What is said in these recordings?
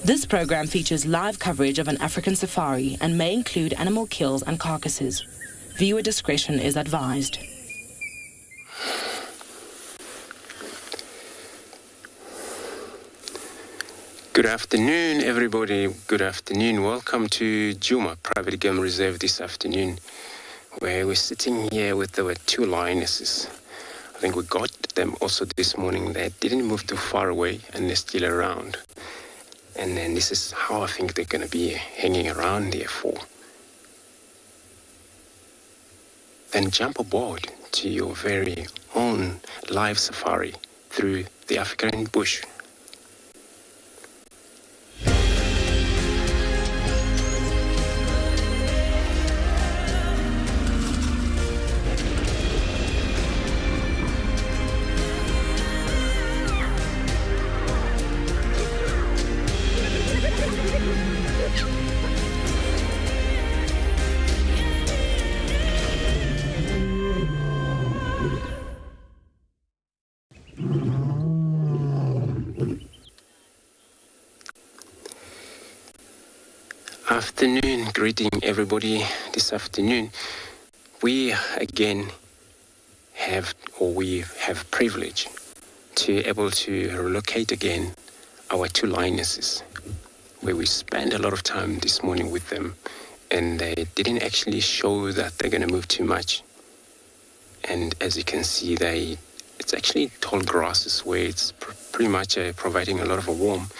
This program features live coverage of an African safari and may include animal kills and carcasses. Viewer discretion is advised. Good afternoon, everybody. Good afternoon. Welcome to Djuma Private Game Reserve this afternoon, where we're sitting here with our two lionesses. I think we got them also this morning. They didn't move too far away, and they're still around. And then this is how I think they're going to be hanging around there for. Then jump aboard to your very own live safari through the African bush. Afternoon, greeting everybody this afternoon. We again have privilege to able to relocate again our two lionesses, where we spent a lot of time this morning with them, and they didn't actually show that they're going to move too much. And as you can see, it's actually tall grasses where it's pretty much providing a lot of a warmth.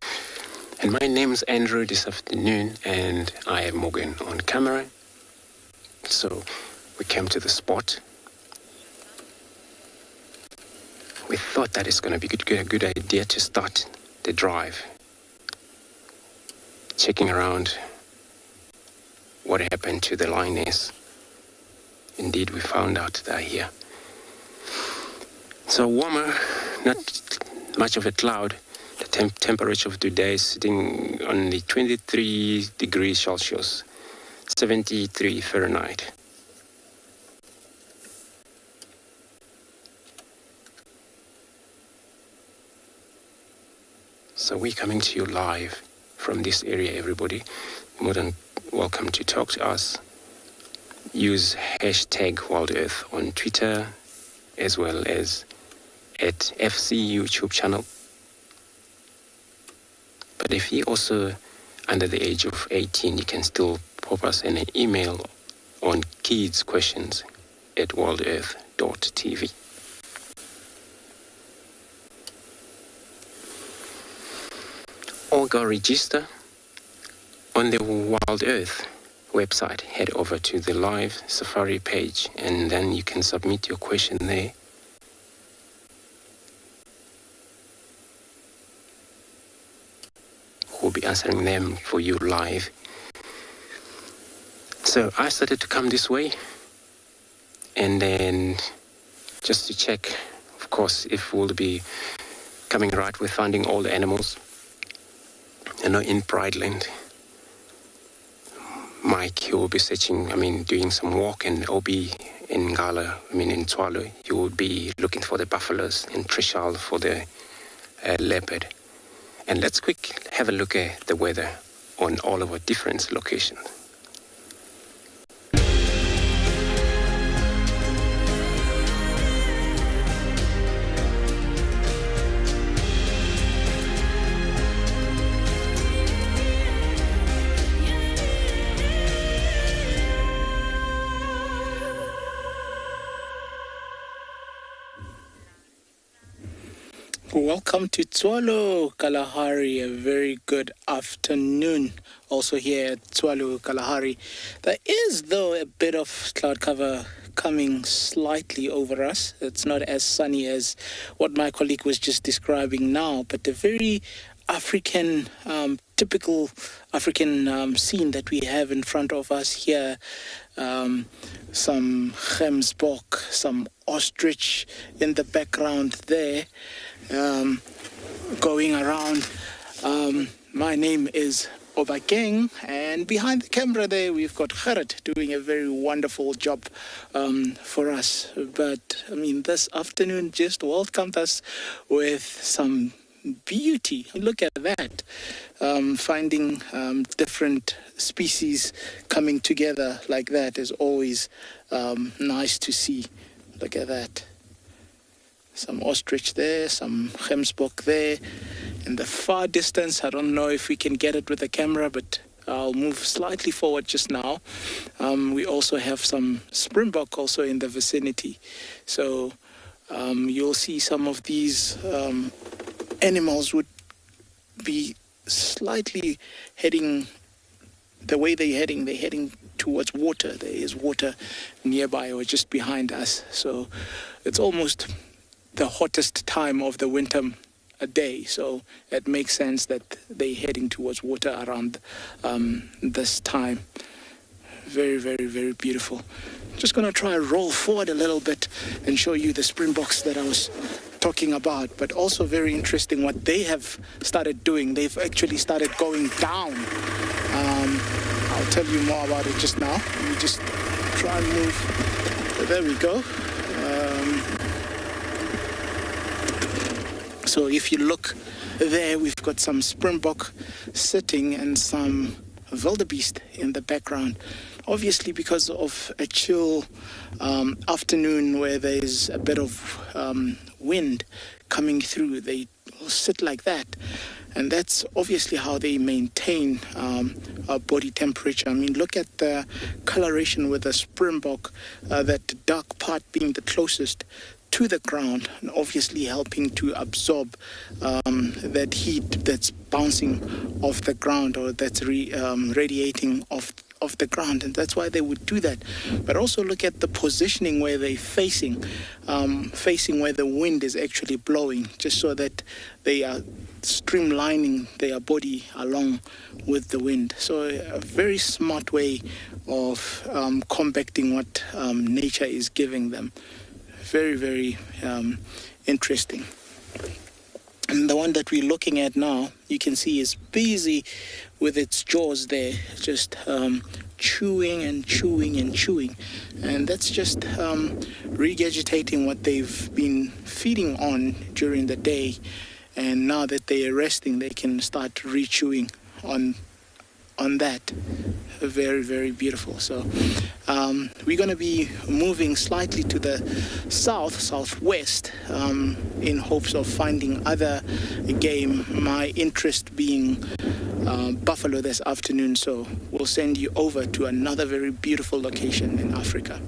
And my name's Andrew this afternoon, and I have Morgan on camera. So we came to the spot. We thought that it's going to be a good idea to start the drive, checking around what happened to the lioness. Indeed, we found out they're here. So warmer, not much of a cloud. The temperature of today is sitting on the 23 degrees Celsius, 73 Fahrenheit. So we're coming to you live from this area, everybody. More than welcome to talk to us. Use hashtag WildEarth on Twitter, as well as at FC YouTube channel. But if you're also under the age of 18, you can still pop us an email on kidsquestions@wildearth.tv. Or go register on the WildEarth website. Head over to the live safari page, and then you can submit your question there. We'll be answering them for you live. So I started to come this way, and then just to check, of course, if we'll be coming right with finding all the animals. You know, in Prideland, Mike, he will be doing some walk, and Obi in Ngala, in Tswalu, you will be looking for the buffaloes, and Trishal for the leopard. And let's quick have a look at the weather on all of our different locations. Welcome to Tswalu Kalahari. A very good afternoon. Also here at Tswalu Kalahari. There is, though, a bit of cloud cover coming slightly over us. It's not as sunny as what my colleague was just describing now, but a very African, typical African scene that we have in front of us here. Some gemsbok, some ostrich in the background there, going around. My name is Obakeng, and behind the camera there we've got Gerrit doing a very wonderful job for us. But this afternoon just welcomed us with some beauty. Look at that. Finding different species coming together like that is always nice to see. Look at that. Some ostrich there, some gemsbok there. In the far distance, I don't know if we can get it with the camera, but I'll move slightly forward just now. We also have some springbok also in the vicinity. So you'll see some of these animals would be slightly heading, the way they're heading towards water. There is water nearby or just behind us. So it's almost the hottest time of the winter a day, so it makes sense that they're heading towards water around this time. Very, very, very beautiful. Just gonna try and roll forward a little bit and show you the springboks that I was talking about, but also very interesting what they have started doing. They've actually started going down. I'll tell you more about it just now. Let me just try and move. There we go. So if you look there, we've got some springbok sitting and some wildebeest in the background. Obviously, because of a chill afternoon where there's a bit of wind coming through, they sit like that. And that's obviously how they maintain body temperature. I mean, look at the coloration with the springbok, that dark part being the closest to the ground, and obviously helping to absorb that heat that's bouncing off the ground, or that's radiating off the ground, and that's why they would do that. But also look at the positioning where they're facing where the wind is actually blowing, just so that they are streamlining their body along with the wind. So a very smart way of combating what nature is giving them. Very, very interesting. And the one that we're looking at now, you can see is busy with its jaws there, just chewing and chewing and chewing. And that's just regurgitating what they've been feeding on during the day. And now that they are resting, they can start re-chewing on that. Very, very beautiful. So we're going to be moving slightly to the southwest in hopes of finding other game. My interest being buffalo this afternoon, so we'll send you over to another very beautiful location in Africa.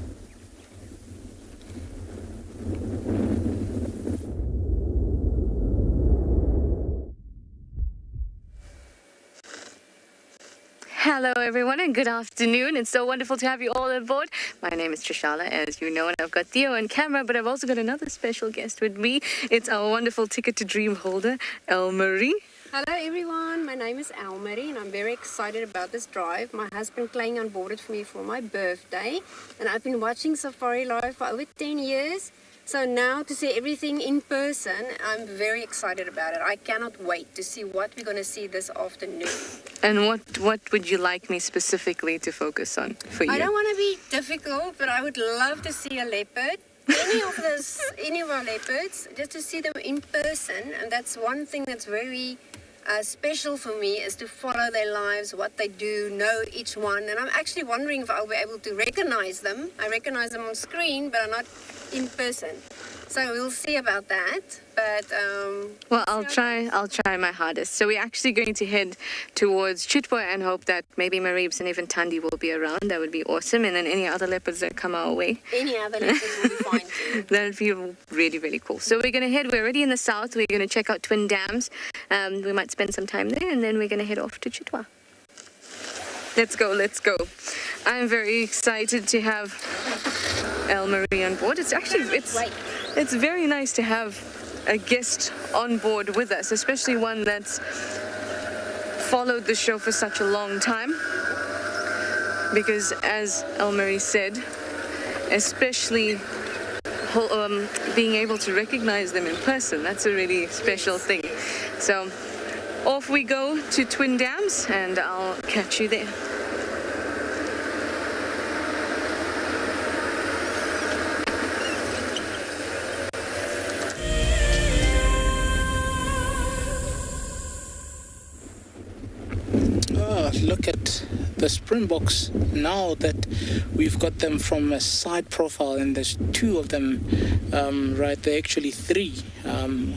Hello everyone and good afternoon. It's so wonderful to have you all on board. My name is Trishala, as you know, and I've got Theo on camera, but I've also got another special guest with me. It's our wonderful Ticket to Dream holder, Elmarie. Hello everyone, my name is Elmarie and I'm very excited about this drive. My husband Klein onboarded for me for my birthday, and I've been watching Safari Live for over 10 years. So now to see everything in person, I'm very excited about it. I cannot wait to see what we're going to see this afternoon. And what would you like me specifically to focus on for you? I don't want to be difficult, but I would love to see a leopard. Any of our leopards, just to see them in person. And that's one thing that's very special for me, is to follow their lives, what they do, know each one. And I'm actually wondering if I'll be able to recognize them. I recognize them on screen, but I'm not in person. So we'll see about that. But well, I'll try my hardest. So we're actually going to head towards Chitwa and hope that maybe Maribs and even Tandi will be around. That would be awesome. And then any other leopards that come our way. Any other leopards will be fine too. That would be really, really cool. So we're going to head, we're already in the south. We're going to check out Twin Dams. We might spend some time there, and then we're going to head off to Chitwa. Let's go. I'm very excited to have Elmarie on board. It's very nice to have a guest on board with us, especially one that's followed the show for such a long time. Because as Elmarie said, especially being able to recognize them in person, that's a really special thing. So off we go to Twin Dams, and I'll catch you there. look at the Springboks now that we've got them from a side profile, and there's two of them, right there, actually three.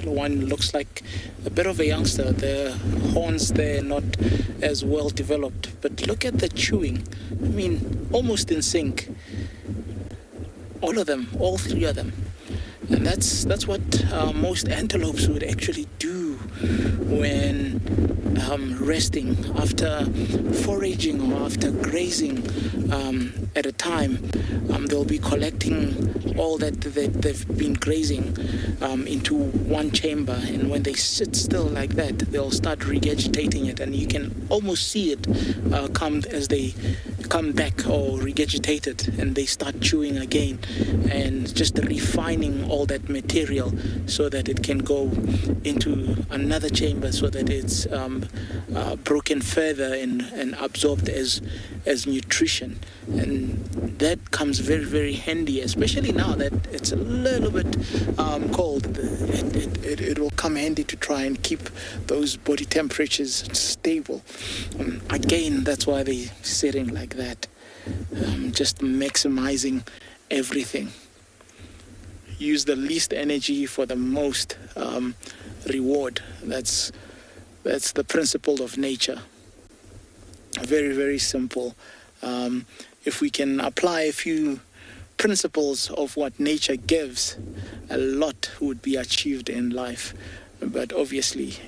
One looks like a bit of a youngster. The horns there not as well developed, but look at the chewing. I mean, almost in sync. All of them, all three of them. And that's what most antelopes would actually do when resting after foraging or after grazing at a time. They'll be collecting all that they've been grazing into one chamber, and when they sit still like that, they'll start regurgitating it, and you can almost see it come as they come back or regurgitate it, and they start chewing again and just refining all that material so that it can go into another chamber, so that it's broken further and absorbed as nutrition. And that comes very, very handy, especially now that it's a little bit cold. It will come handy to try and keep those body temperatures stable. Again, that's why they're sitting like that, just maximizing everything. Use the least energy for the most reward. That's the principle of nature. Very, very simple. If we can apply a few principles of what nature gives, a lot would be achieved in life. But obviously,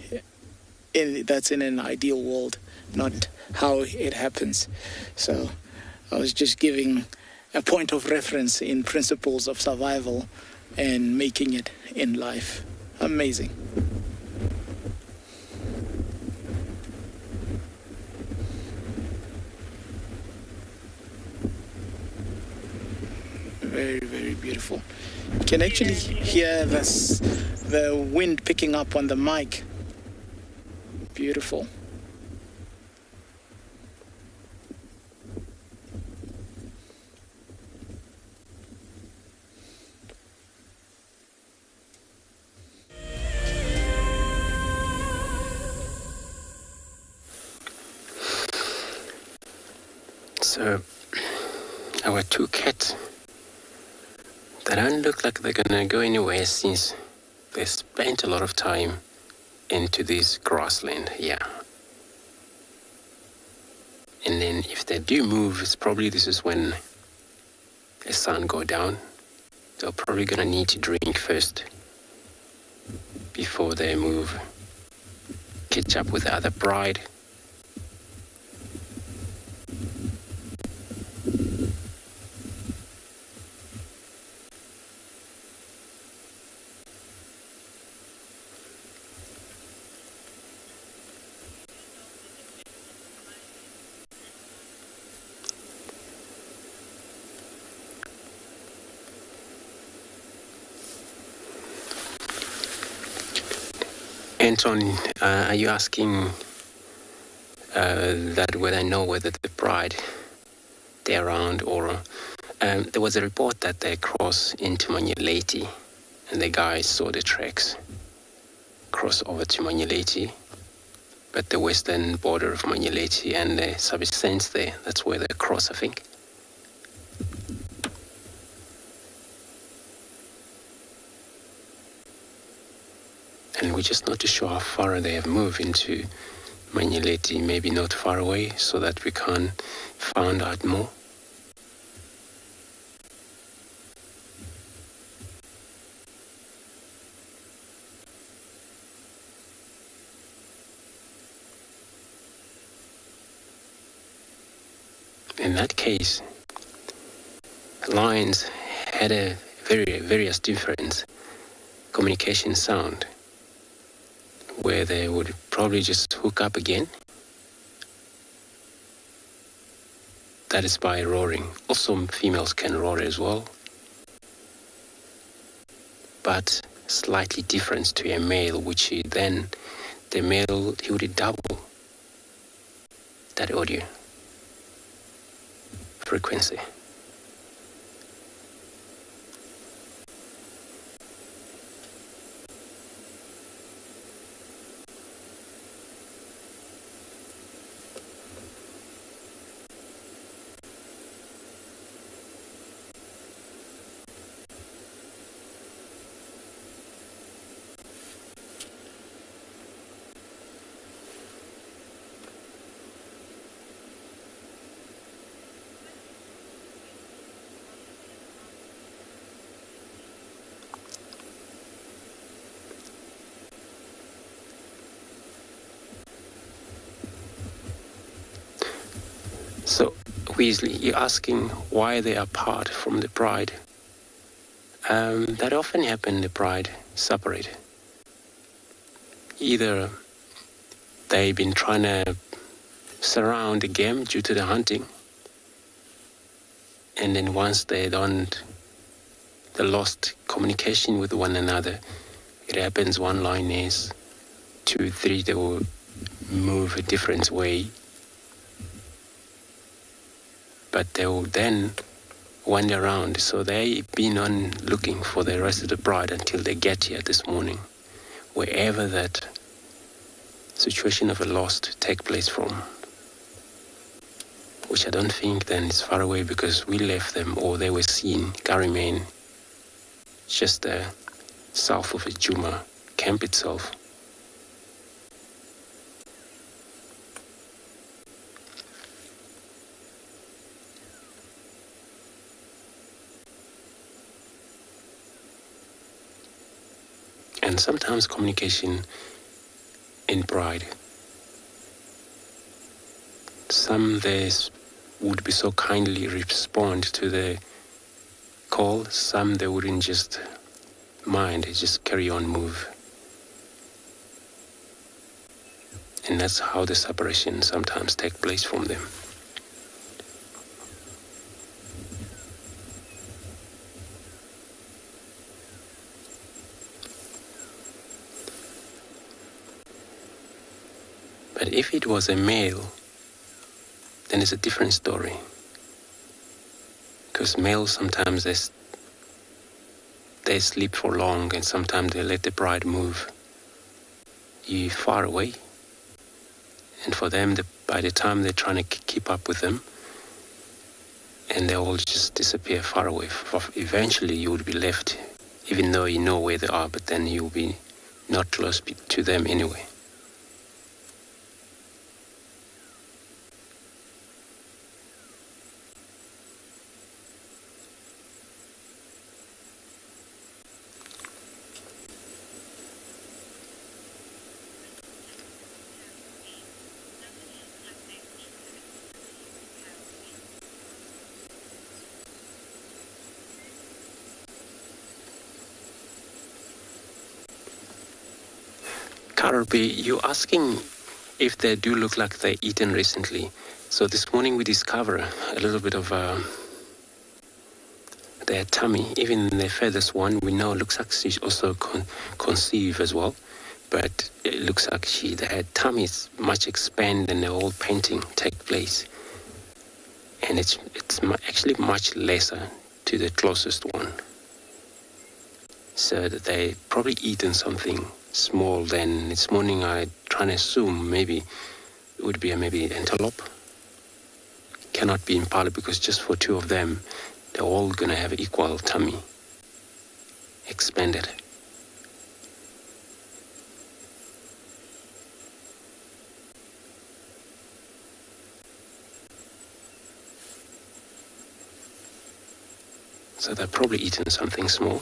that's in an ideal world, not how it happens. So I was just giving a point of reference in principles of survival and making it in life. Amazing. Very, very beautiful. You can actually hear the wind picking up on the mic. Beautiful. So, our two cats, they don't look like they're gonna go anywhere since they spent a lot of time into this grassland here. And then if they do move, it's probably this is when the sun go down. They're probably gonna need to drink first before they move, catch up with the other bride. Anton, are you asking that whether I know whether the bride they're around, or there was a report that they crossed into Manyeleti and the guys saw the tracks cross over to Manyeleti, but the western border of Manyeleti and the Sabi Sense there, that's where they cross, I think. And we're just not too sure how far they have moved into Manyeleti, maybe not far away, so that we can find out more. In that case, lions had a various different communication sound, where they would probably just hook up again. That is by roaring. Also, females can roar as well, but slightly different to a male, which then the male, he would double that audio frequency. So, Weasley, you're asking why they are apart from the pride. That often happens, the pride separate. Either they've been trying to surround the game due to the hunting, and then once they lost communication with one another, it happens one lioness, 2, 3, they will move a different way. But they will then wander around. So they've been on looking for the rest of the pride until they get here this morning, wherever that situation of a lost take place from. Which I don't think then is far away because we left them, or they were seen, Garryman, just south of the Djuma camp itself. And sometimes communication in pride. Some days would be so kindly respond to the call, some they wouldn't just mind, they just carry on, move. And that's how the separation sometimes take place from them. But if it was a male, then it's a different story. Because males sometimes they sleep for long, and sometimes they let the pride move you far away. And for them, by the time they're trying to keep up with them, and they all just disappear far away. Eventually, you would be left, even though you know where they are, but then you'll be not close to them anyway. You're asking if they do look like they're eaten recently. So this morning we discover a little bit of their tummy. Even the furthest one we know looks like she's also conceived as well. But it looks like their tummy is much expanded and the whole painting take place. And it's actually much lesser to the closest one. So that they probably eaten something small. Then this morning I trying to assume maybe it would be maybe antelope. Cannot be impala because just for two of them, they're all going to have equal tummy, expanded. So they're probably eaten something small.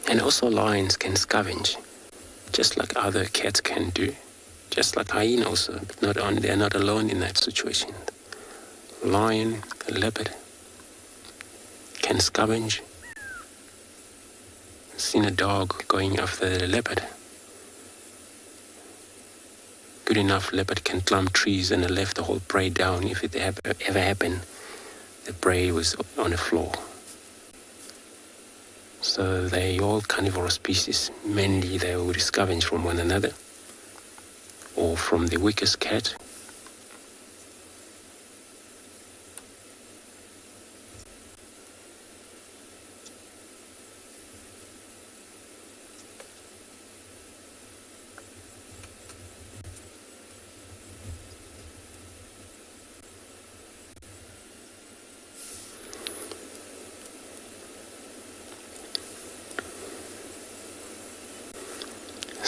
And also lions can scavenge, just like other cats can do, just like hyena also, but they're not alone in that situation. Lion, leopard can scavenge. I've seen a dog going after the leopard. Good enough, leopard can climb trees and left the whole prey down. If it ever happened, the prey was on the floor. So they all carnivorous species. Mainly they would scavenge from one another or from the weakest cat.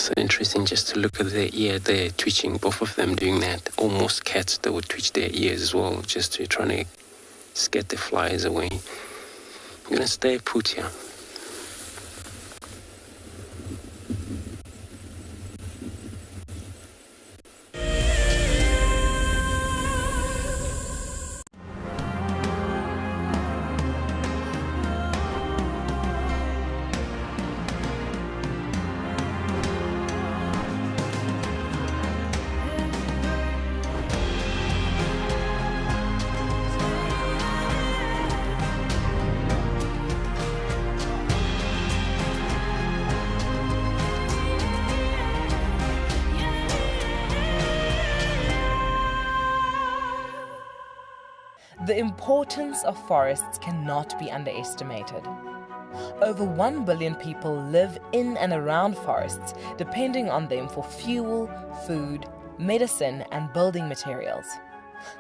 so interesting just to look at their ear there twitching, both of them doing that. Almost cats that would twitch their ears as well, just to try to scare the flies away. I'm going to stay put here. The importance of forests cannot be underestimated. Over 1 billion people live in and around forests, depending on them for fuel, food, medicine, and building materials.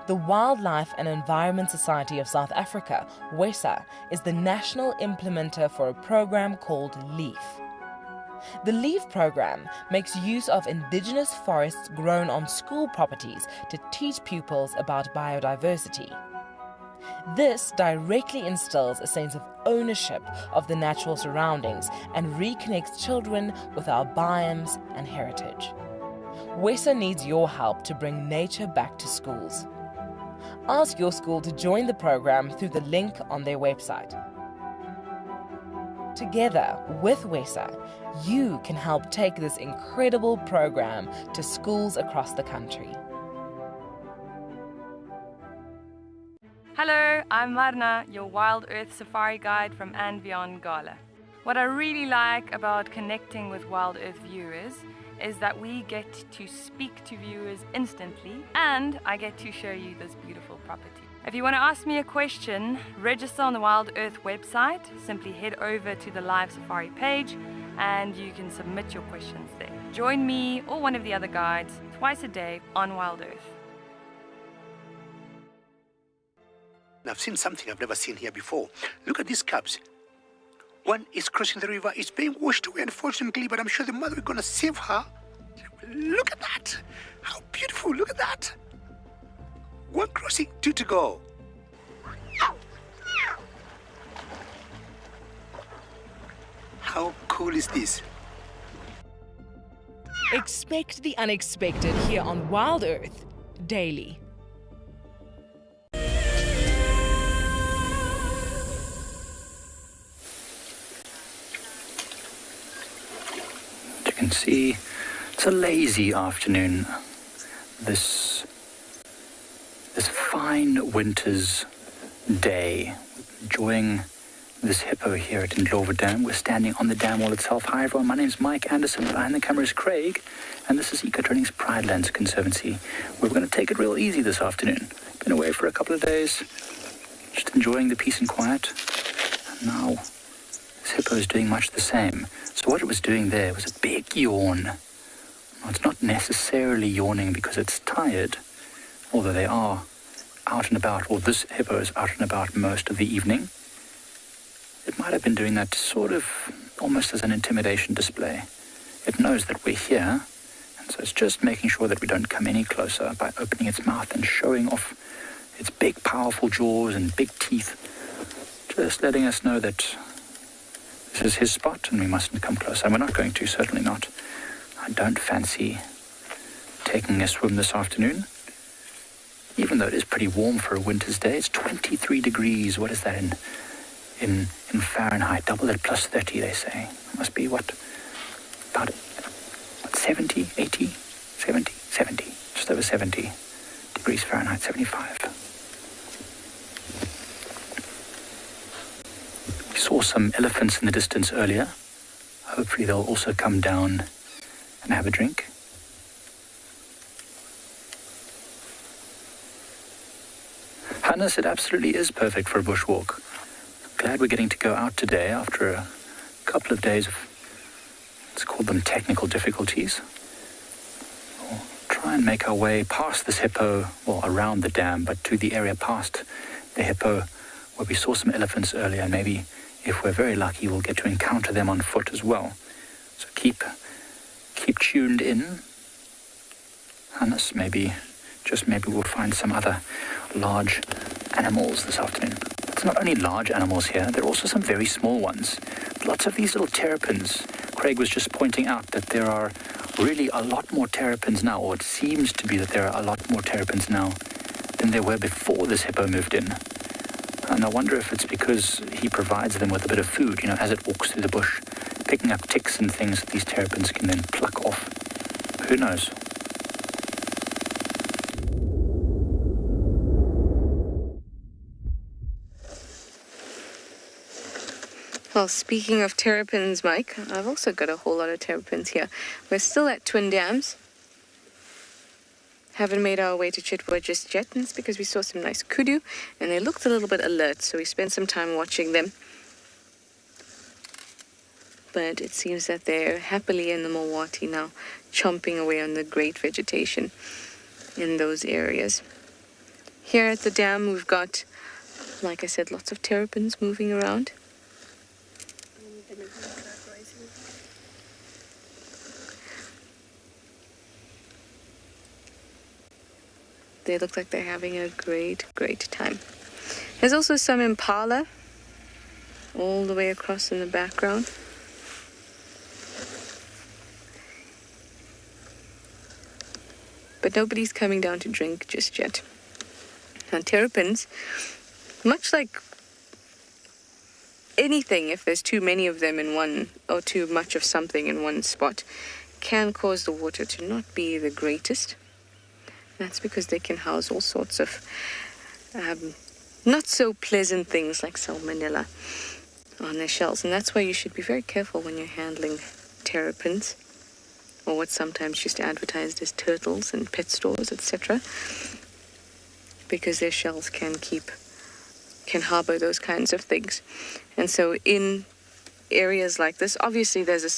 The Wildlife and Environment Society of South Africa, WESA, is the national implementer for a program called LEAF. The LEAF program makes use of indigenous forests grown on school properties to teach pupils about biodiversity. This directly instills a sense of ownership of the natural surroundings and reconnects children with our biomes and heritage. WESA needs your help to bring nature back to schools. Ask your school to join the program through the link on their website. Together with WESA, you can help take this incredible program to schools across the country. Hello, I'm Marna, your WildEarth safari guide from andBeyond Ngala. What I really like about connecting with WildEarth viewers is that we get to speak to viewers instantly, and I get to show you this beautiful property. If you want to ask me a question, register on the WildEarth website. Simply head over to the live safari page and you can submit your questions there. Join me or one of the other guides twice a day on WildEarth. I've seen something I've never seen here before. Look at these cubs. One is crossing the river. It's being washed away, unfortunately, but I'm sure the mother is going to save her. Look at that. How beautiful. Look at that. One crossing, 2 to go. How cool is this? Expect the unexpected here on WildEarth daily. You can see it's a lazy afternoon. This fine winter's day, enjoying this hippo here at Antelope Dam. We're standing on the dam wall itself. Hi everyone, my name's Mike Anderson. Behind the camera is Craig, and this is Ecotraining's Pridelands Conservancy. We're going to take it real easy this afternoon. Been away for a couple of days, just enjoying the peace and quiet. And now this hippo is doing much the same. So what it was doing there was a big yawn. Now, it's not necessarily yawning because it's tired, although they are out and about, or this hippo is out and about most of the evening. It might have been doing that sort of almost as an intimidation display. It knows that we're here, and so it's just making sure that we don't come any closer by opening its mouth and showing off its big, powerful jaws and big teeth, just letting us know that this is his spot and we mustn't come closer. And we're not going to, certainly not. I don't fancy taking a swim this afternoon, even though it is pretty warm for a winter's day. It's 23 degrees. What is that in Fahrenheit? Double it plus 30, they say. It must be, about 70, 80, 70, 70, just over 70 degrees Fahrenheit, 75. We saw some elephants in the distance earlier. Hopefully they'll also come down and have a drink. Hannes, it absolutely is perfect for a bushwalk. Glad we're getting to go out today after a couple of days of, let's call them technical difficulties. We'll try and make our way past this hippo, well, around the dam, but to the area past the hippo where we saw some elephants earlier, and maybe if we're very lucky we'll get to encounter them on foot as well. So keep keep tuned in. Hannes, maybe we'll find some other large animals this afternoon. It's not only large animals here, there are also some very small ones. Lots of these little terrapins. Craig was just pointing out that there are really a lot more terrapins now, or it seems to be that there are a lot more terrapins now than there were before this hippo moved in. And I wonder if it's because he provides them with a bit of food, as it walks through the bush, picking up ticks and things that these terrapins can then pluck off. Who knows? Well, speaking of terrapins, Mike, I've also got a whole lot of terrapins here. We're still at Twin Dams. Haven't made our way to Chitwa just yet, and it's because we saw some nice kudu, and they looked a little bit alert, so we spent some time watching them. But it seems that they're happily in the Mawati now, chomping away on the great vegetation in those areas. Here at the dam, we've got, like I said, lots of terrapins moving around. They look like they're having a great time. There's also some impala all the way across in the background. But nobody's coming down to drink just yet. And terrapins, much like anything, if there's too many of them in one, or too much of something in one spot, can cause the water to not be the greatest. That's because they can house all sorts of not so pleasant things like salmonella on their shells. And that's why you should be very careful when you're handling terrapins, or what's sometimes just advertised as turtles in pet stores, etc. Because their shells can harbor those kinds of things. And so in areas like this, obviously there's a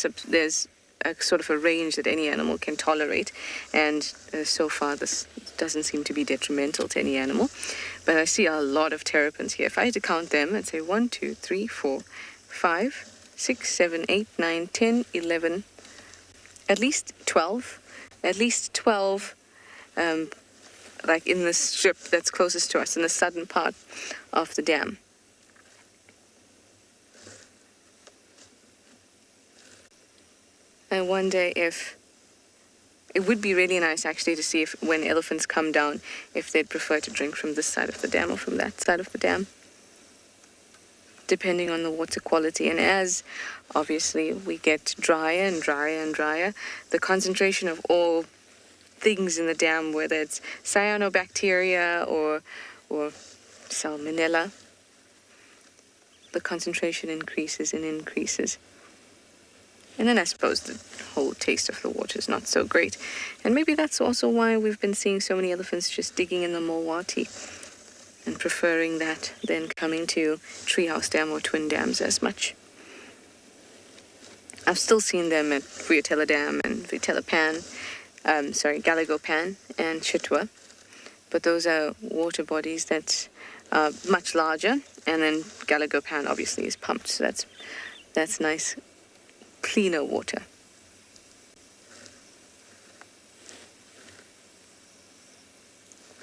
sort of a range that any animal can tolerate, and so far this doesn't seem to be detrimental to any animal. But I see a lot of terrapins here. If I had to count them, I'd say 1, 2, 3, 4, 5, 6, 7, 8, 9, 10, 11, at least 12, like in the strip that's closest to us, in the southern part of the dam. I wonder if it would be really nice actually to see if when elephants come down, if they'd prefer to drink from this side of the dam or from that side of the dam, depending on the water quality. And as obviously we get drier and drier and drier, the concentration of all things in the dam, whether it's cyanobacteria or salmonella, the concentration increases and increases. And then I suppose the whole taste of the water is not so great. And maybe that's also why we've been seeing so many elephants just digging in the Mawati and preferring that than coming to Treehouse Dam or Twin Dams as much. I've still seen them at Vuyatela Dam and Galagopan and Chitwa. But those are water bodies that's much larger. And then Galagopan obviously is pumped, so that's nice, cleaner water.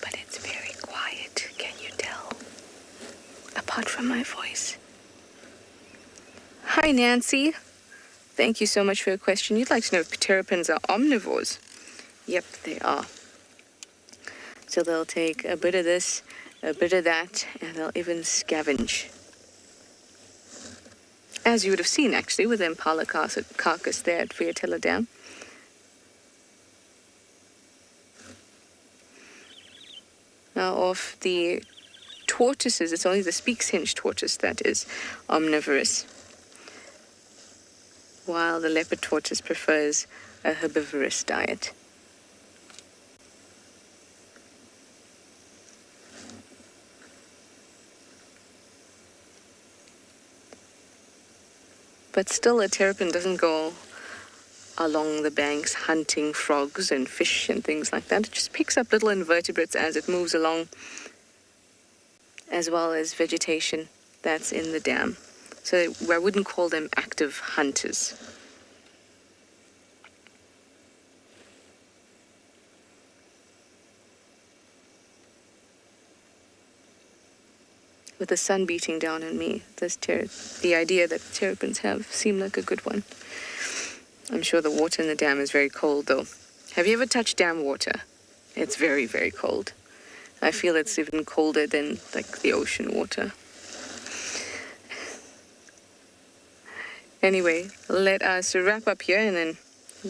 But it's very quiet, can you tell? Apart from my voice. Hi, Nancy. Thank you so much for your question. You'd like to know if terrapins are omnivores? Yep, they are. So they'll take a bit of this, a bit of that, and they'll even scavenge. As you would have seen, actually, with the impala carcass there at Vuyatela Dam. Now, of the tortoises, it's only the speaks-hinge tortoise that is omnivorous, while the leopard tortoise prefers a herbivorous diet. But still, a terrapin doesn't go along the banks hunting frogs and fish and things like that. It just picks up little invertebrates as it moves along, as well as vegetation that's in the dam. So I wouldn't call them active hunters. with the sun beating down on me, the idea that terrapins have seemed like a good one. I'm sure the water in the dam is very cold, though. Have you ever touched dam water? It's very, very cold. I feel it's even colder than, like, the ocean water. Anyway, let us wrap up here and then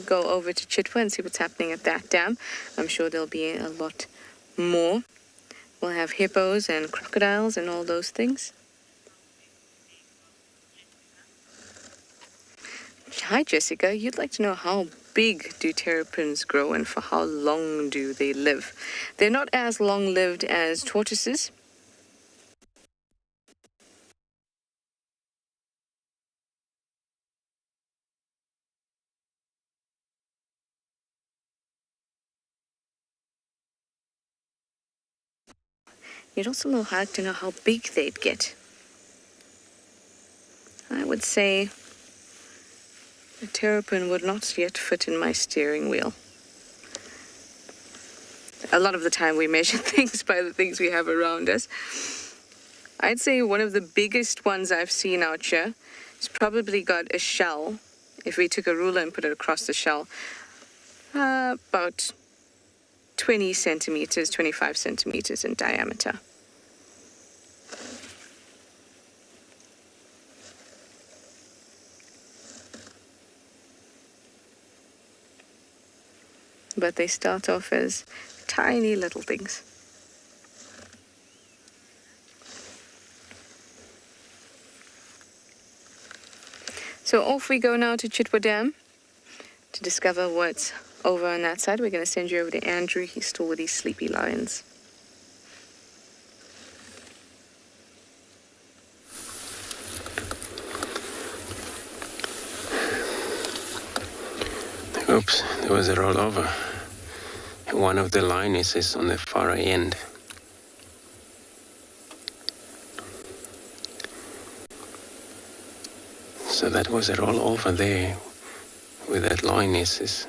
go over to Chitwa and see what's happening at that dam. I'm sure there'll be a lot more. We'll have hippos and crocodiles and all those things. Hi, Jessica. You'd like to know how big do terrapins grow and for how long do they live? They're not as long-lived as tortoises. You'd also like to know how big they'd get. I would say a terrapin would not yet fit in my steering wheel. A lot of the time we measure things by the things we have around us. I'd say one of the biggest ones I've seen out here has probably got a shell. If we took a ruler and put it across the shell, about 20 centimeters, 25 centimeters in diameter. But they start off as tiny little things. So off we go now to Chitwa Dam to discover what's over on that side. We're going to send you over to Andrew. He's still with these sleepy lions. Oops, there was a rollover. One of the lionesses on the far end. So that was a rollover there with that lionesses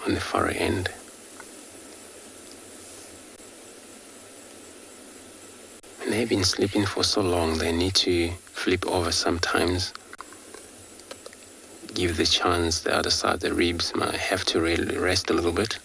on the far end. And they've been sleeping for so long, they need to flip over sometimes. Give the chance the other side, the ribs might have to really rest a little bit.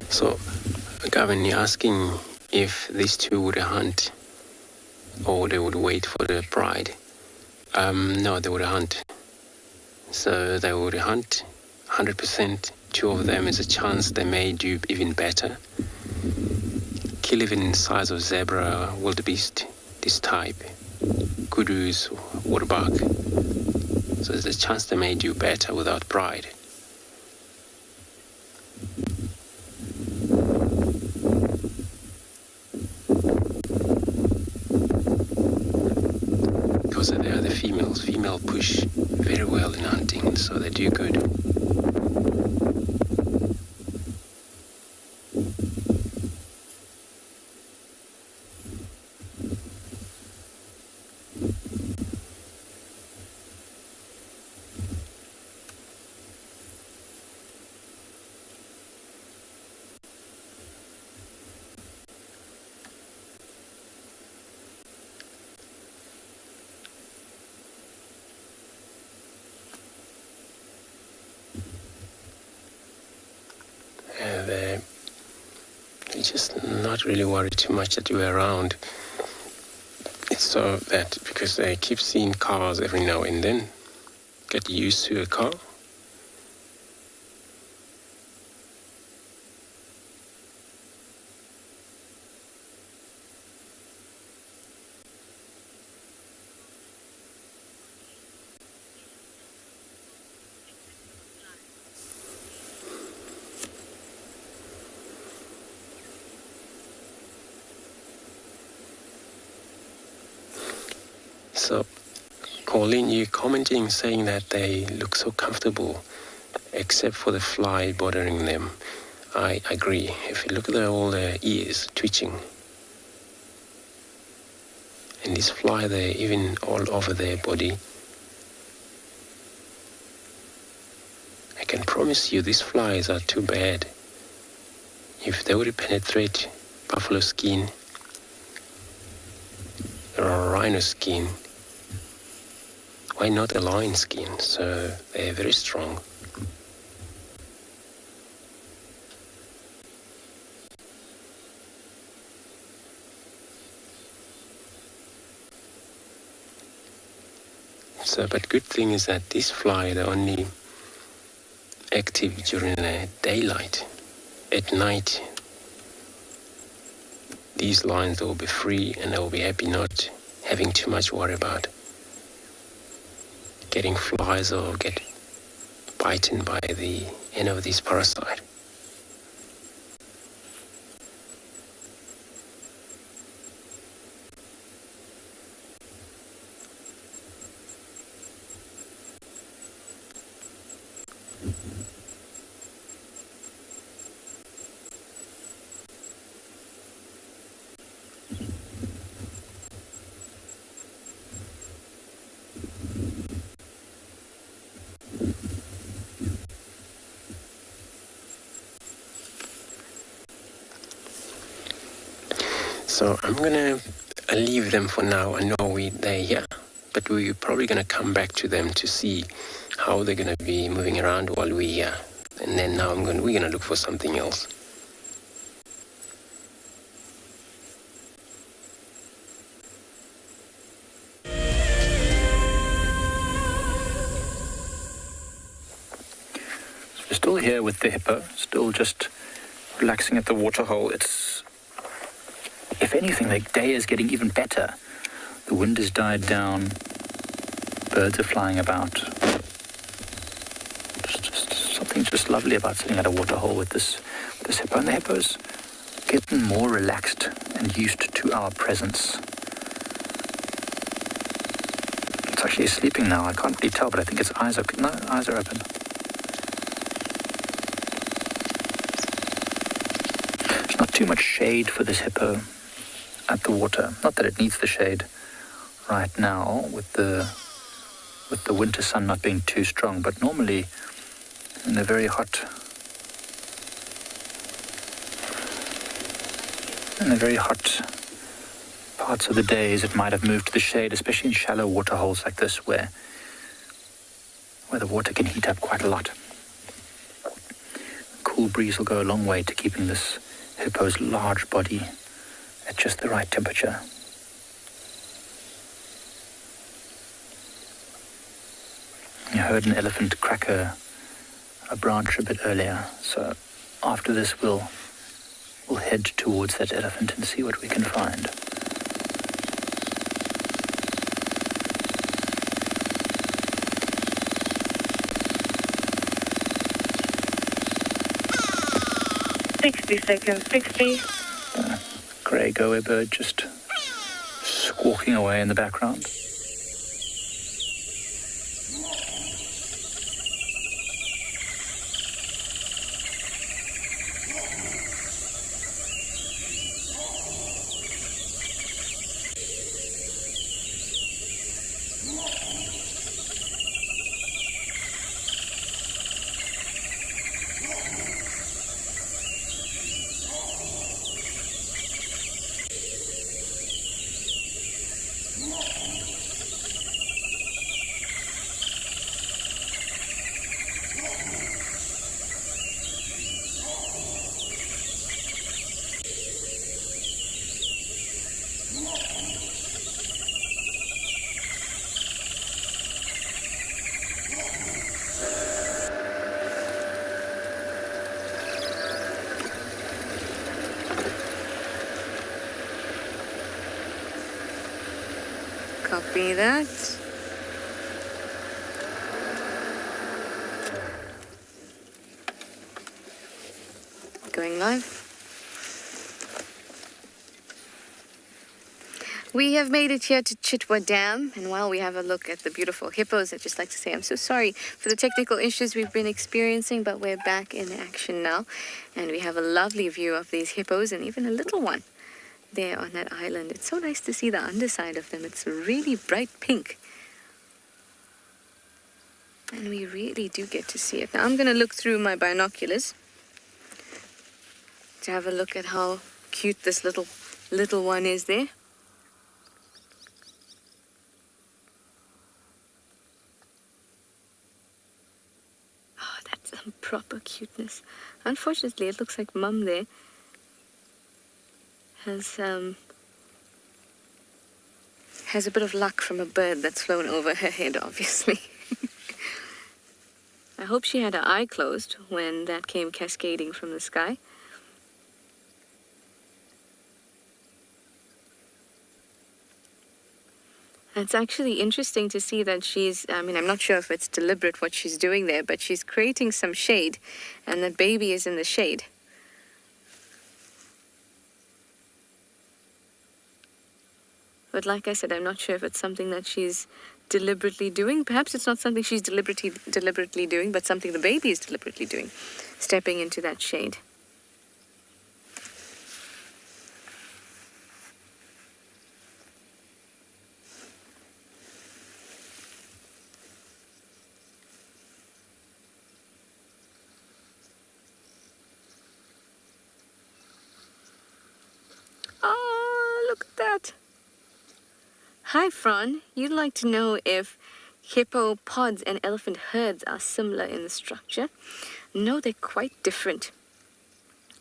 So, Gavin, you're asking if these two would hunt or they would wait for the pride. No, they would hunt. So they would hunt 100%. Two of them is a chance they may do even better. Kill even size of zebra, wildebeest, this type, kudus, waterbuck. So there's a chance they may do better without pride. They are the females. Female push very well in hunting, so they do good. Just not really worried too much that you're around. It's so that because they keep seeing cars every now and then, get used to a car. So, Colleen, you commenting saying that they look so comfortable, except for the fly bothering them. I agree. If you look at all their ears twitching, and this fly, they're even all over their body. I can promise you these flies are too bad. If they were to penetrate buffalo skin or rhino skin, why not a lion skin? So they're very strong. So, but good thing is that this fly, they're only active during the daylight. At night, these lions will be free and they will be happy, not having too much worry about getting flies or get bitten by any of these parasites. So I'm gonna leave them for now. I know they're here, but we're probably gonna come back to them to see how they're gonna be moving around while we're here. And then now we're gonna look for something else. So we're still here with the hippo, still just relaxing at the waterhole. If anything, the day is getting even better. The wind has died down. Birds are flying about. Just something just lovely about sitting at a waterhole with this hippo. And the hippo's getting more relaxed and used to our presence. It's actually sleeping now. I can't really tell, but I think its eyes are... No, eyes are open. There's not too much shade for this hippo at the water. Not that it needs the shade right now with the winter sun not being too strong, but normally in the very hot parts of the days it might have moved to the shade, especially in shallow water holes like this where the water can heat up quite a lot. A cool breeze will go a long way to keeping this hippo's large body at just the right temperature. You heard an elephant crack a branch a bit earlier, so after this we'll head towards that elephant and see what we can find. Seconds, 60. Grey goer bird just squawking away in the background. Copy that. Going live. We have made it here to Chitwa Dam, and while we have a look at the beautiful hippos, I'd just like to say I'm so sorry for the technical issues we've been experiencing, but we're back in action now, and we have a lovely view of these hippos and even a little one there on that island. It's so nice to see the underside of them. It's really bright pink, and we really do get to see it. Now I'm going to look through my binoculars to have a look at how cute this little one is there. Some proper cuteness. Unfortunately, it looks like Mum there has a bit of luck from a bird that's flown over her head, obviously. I hope she had her eye closed when that came cascading from the sky. It's actually interesting to see that I'm not sure if it's deliberate what she's doing there, but she's creating some shade, and the baby is in the shade. But like I said, I'm not sure if it's something that she's deliberately doing. Perhaps it's not something she's deliberately doing, but something the baby is deliberately doing, stepping into that shade. Hi, Fran. You'd like to know if hippo pods and elephant herds are similar in the structure? No, they're quite different.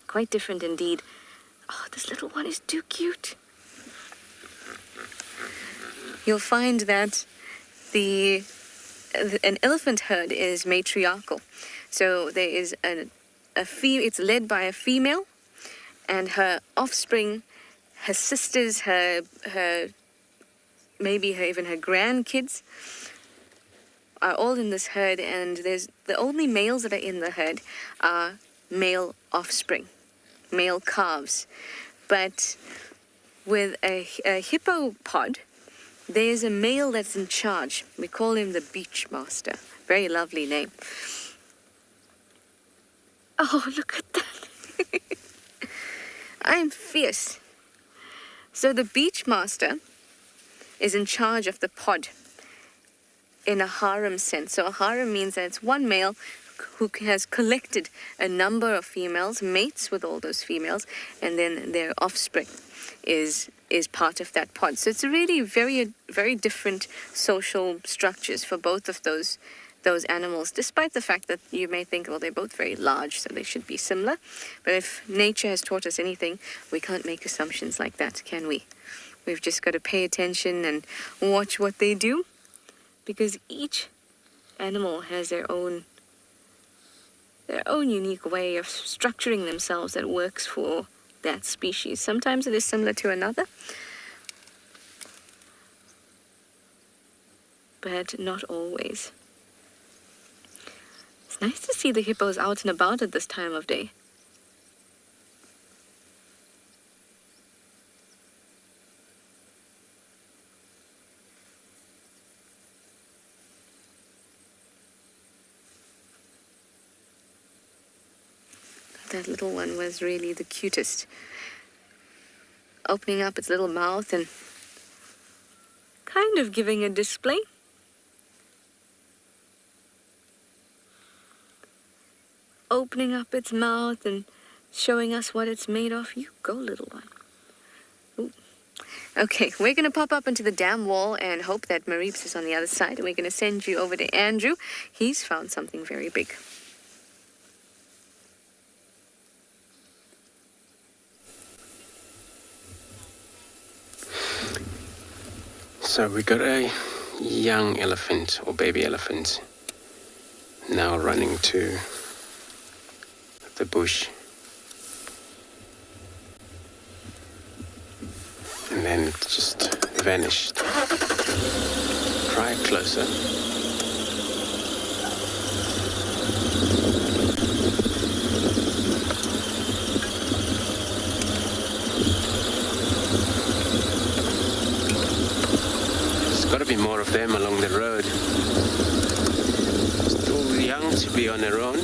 Quite different indeed. Oh, this little one is too cute. You'll find that an elephant herd is matriarchal. So there is it's led by a female, and her offspring, her sisters, even her grandkids are all in this herd, and the only males that are in the herd are male offspring, male calves. But with a hippo pod, there's a male that's in charge. We call him the beach master. Very lovely name. Oh, look at that. I'm fierce. So the beach master is in charge of the pod in a harem sense. So a harem means that it's one male who has collected a number of females, mates with all those females, and then their offspring is part of that pod. So it's really very, very different social structures for both of those animals, despite the fact that you may think, well, they're both very large, so they should be similar. But if nature has taught us anything, we can't make assumptions like that, can we? We've just got to pay attention and watch what they do, because each animal has their own unique way of structuring themselves that works for that species. Sometimes it is similar to another, but not always. It's nice to see the hippos out and about at this time of day. That little one was really the cutest, opening up its little mouth and kind of giving a display. Opening up its mouth and showing us what it's made of. You go, little one. Ooh. Okay, we're going to pop up into the dam wall and hope that Marips is on the other side. We're going to send you over to Andrew. He's found something very big. So we got a young elephant or baby elephant now running to the bush, and then it just vanished. Try it closer. got to be more of them along the road. Still young to be on their own.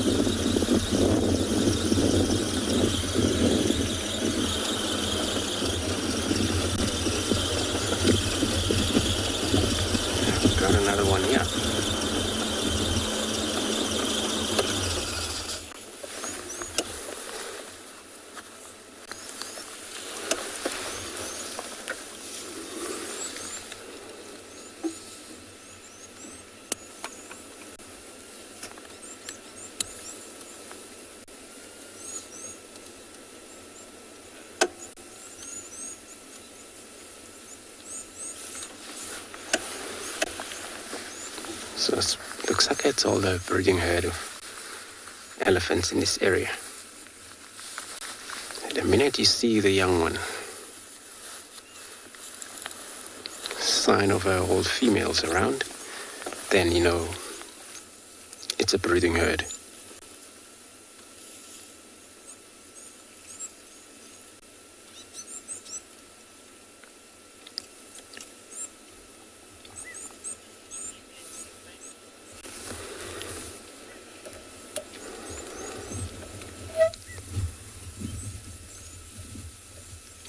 Got another one here. So it looks like it's all the breeding herd of elephants in this area. And the minute you see the young one, sign of old females around, then you know it's a breeding herd.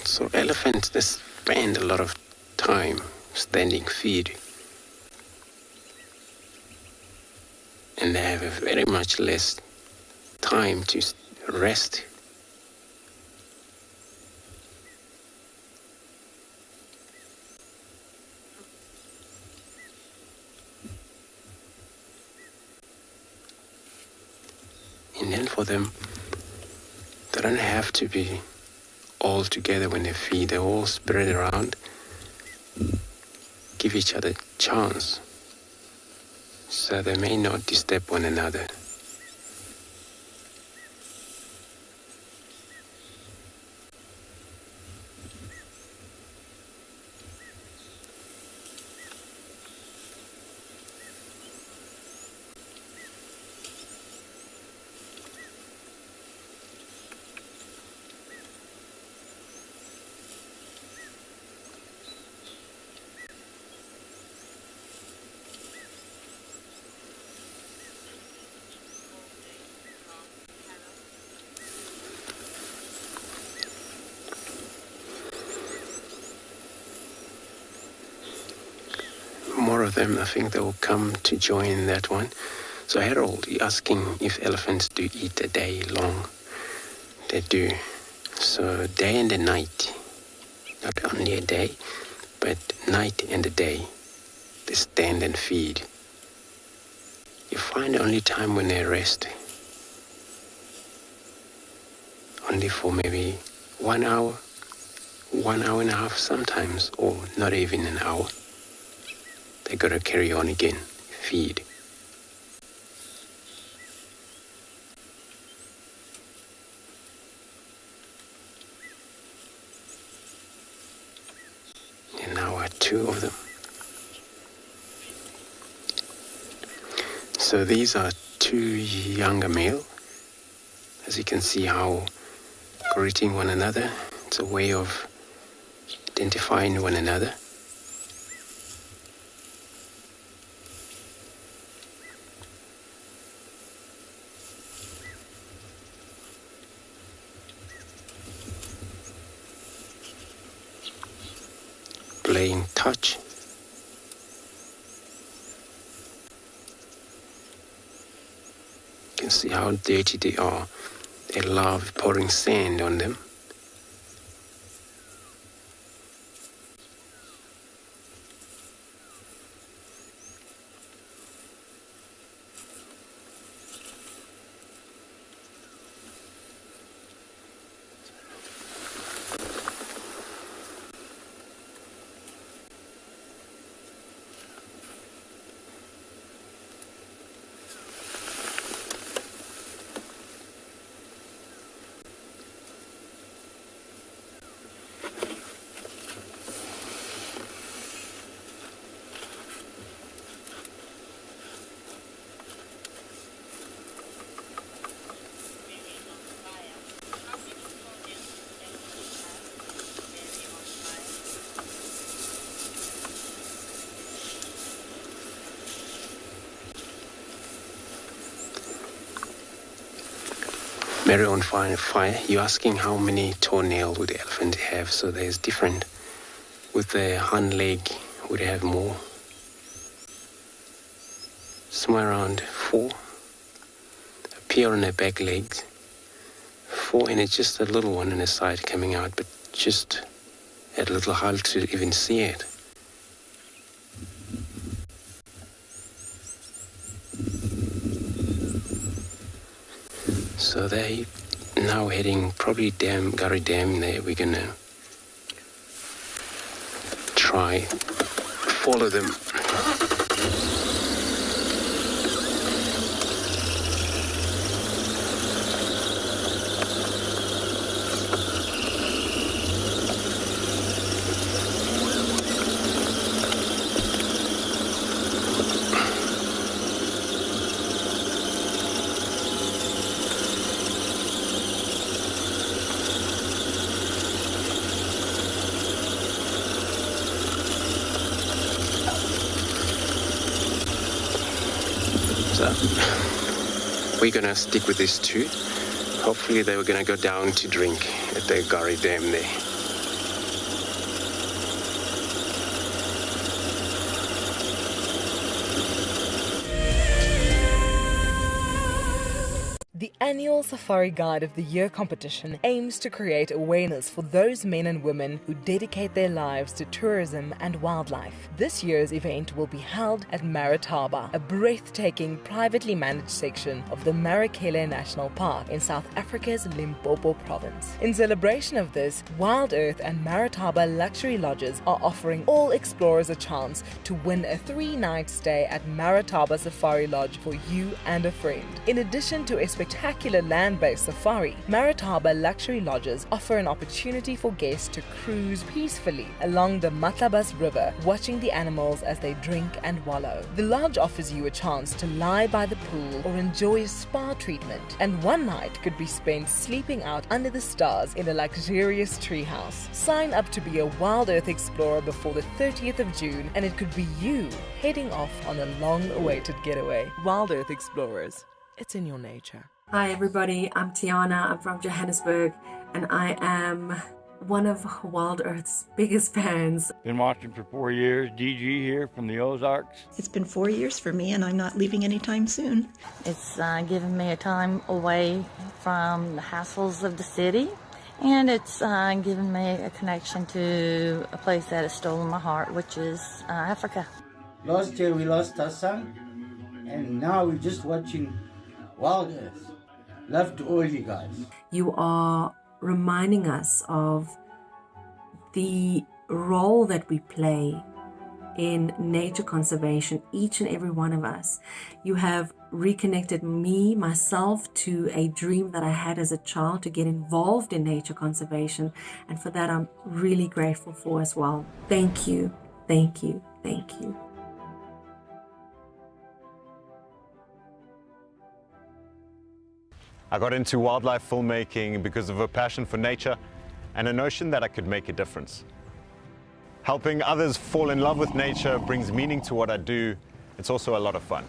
So elephants, they spend a lot of time standing feed. And they have a very much less time to rest. And then for them, they don't have to be all together when they feed. They all spread around, give each other a chance, so they may not disturb one another. More of them, I think they will come to join that one. So Harold, you're asking if elephants do eat a day long. They do. So day and the night, not only a day, but night and a day, they stand and feed. You find the only time when they rest, only for maybe 1 hour, 1 hour and a half sometimes, or not even an hour. They gotta carry on again, feed. And now are 2 of them. So these are 2 younger male. As you can see how greeting one another. It's a way of identifying one another. Playing touch. You can see how dirty they are. They love pouring sand on them. marry on fire. You're asking how many toenails would the elephant have? So there's different. With the hind leg, would it have more? Somewhere around 4. Appear on their back legs. 4, and it's just a little one on the side coming out, but just at a little hard to even see it. So they now heading probably Gary Dam there. We're gonna try follow them. We're gonna stick with these 2. Hopefully they were gonna go down to drink at the Gari Dam there. The annual Safari Guide of the Year competition aims to create awareness for those men and women who dedicate their lives to tourism and wildlife. This year's event will be held at Marataba, a breathtaking privately managed section of the Marakele National Park in South Africa's Limpopo province. In celebration of this, WildEarth and Marataba Luxury Lodges are offering all explorers a chance to win a 3-night stay at Marataba Safari Lodge for you and a friend. In addition to a spectacular land-based safari, Marataba Luxury Lodges offer an opportunity for guests to cruise peacefully along the Matlabas River, watching the animals as they drink and wallow. The lodge offers you a chance to lie by the pool or enjoy a spa treatment, and one night could be spent sleeping out under the stars in a luxurious treehouse. Sign up to be a WildEarth explorer before the 30th of June, and it could be you heading off on a long-awaited getaway. WildEarth Explorers. It's in your nature. Hi everybody, I'm Tiana, I'm from Johannesburg, and I am one of WildEarth's biggest fans. Been watching for 4 years, DG here from the Ozarks. It's been 4 years for me and I'm not leaving anytime soon. It's given me a time away from the hassles of the city, and it's given me a connection to a place that has stolen my heart, which is Africa. Last year we lost our son, and now we're just watching WildEarth. Love to all you guys. You are reminding us of the role that we play in nature conservation, each and every one of us. You have reconnected myself to a dream that I had as a child to get involved in nature conservation, and for that I'm really grateful for as well. Thank you, thank you, thank you. I got into wildlife filmmaking because of a passion for nature and a notion that I could make a difference. Helping others fall in love with nature brings meaning to what I do. It's also a lot of fun.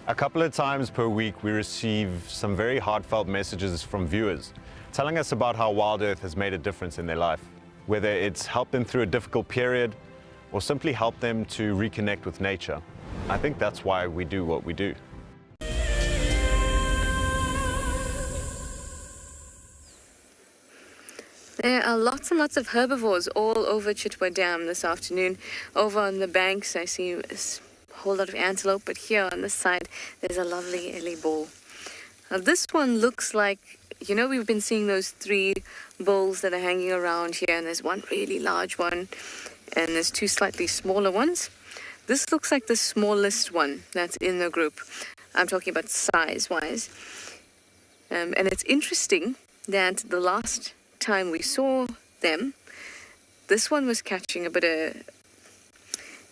A couple of times per week we receive some very heartfelt messages from viewers telling us about how WildEarth has made a difference in their life, whether it's helped them through a difficult period or simply helped them to reconnect with nature. I think that's why we do what we do. There are lots and lots of herbivores all over Chitwa Dam this afternoon. Over on the banks, I see a whole lot of antelope, but here on this side, there's a lovely ellie bull. Now, this one looks like, you know, we've been seeing those 3 bulls that are hanging around here, and there's one really large one, and there's 2 slightly smaller ones. This looks like the smallest one that's in the group. I'm talking about size-wise. And it's interesting that the last time we saw them, this one was catching a bit of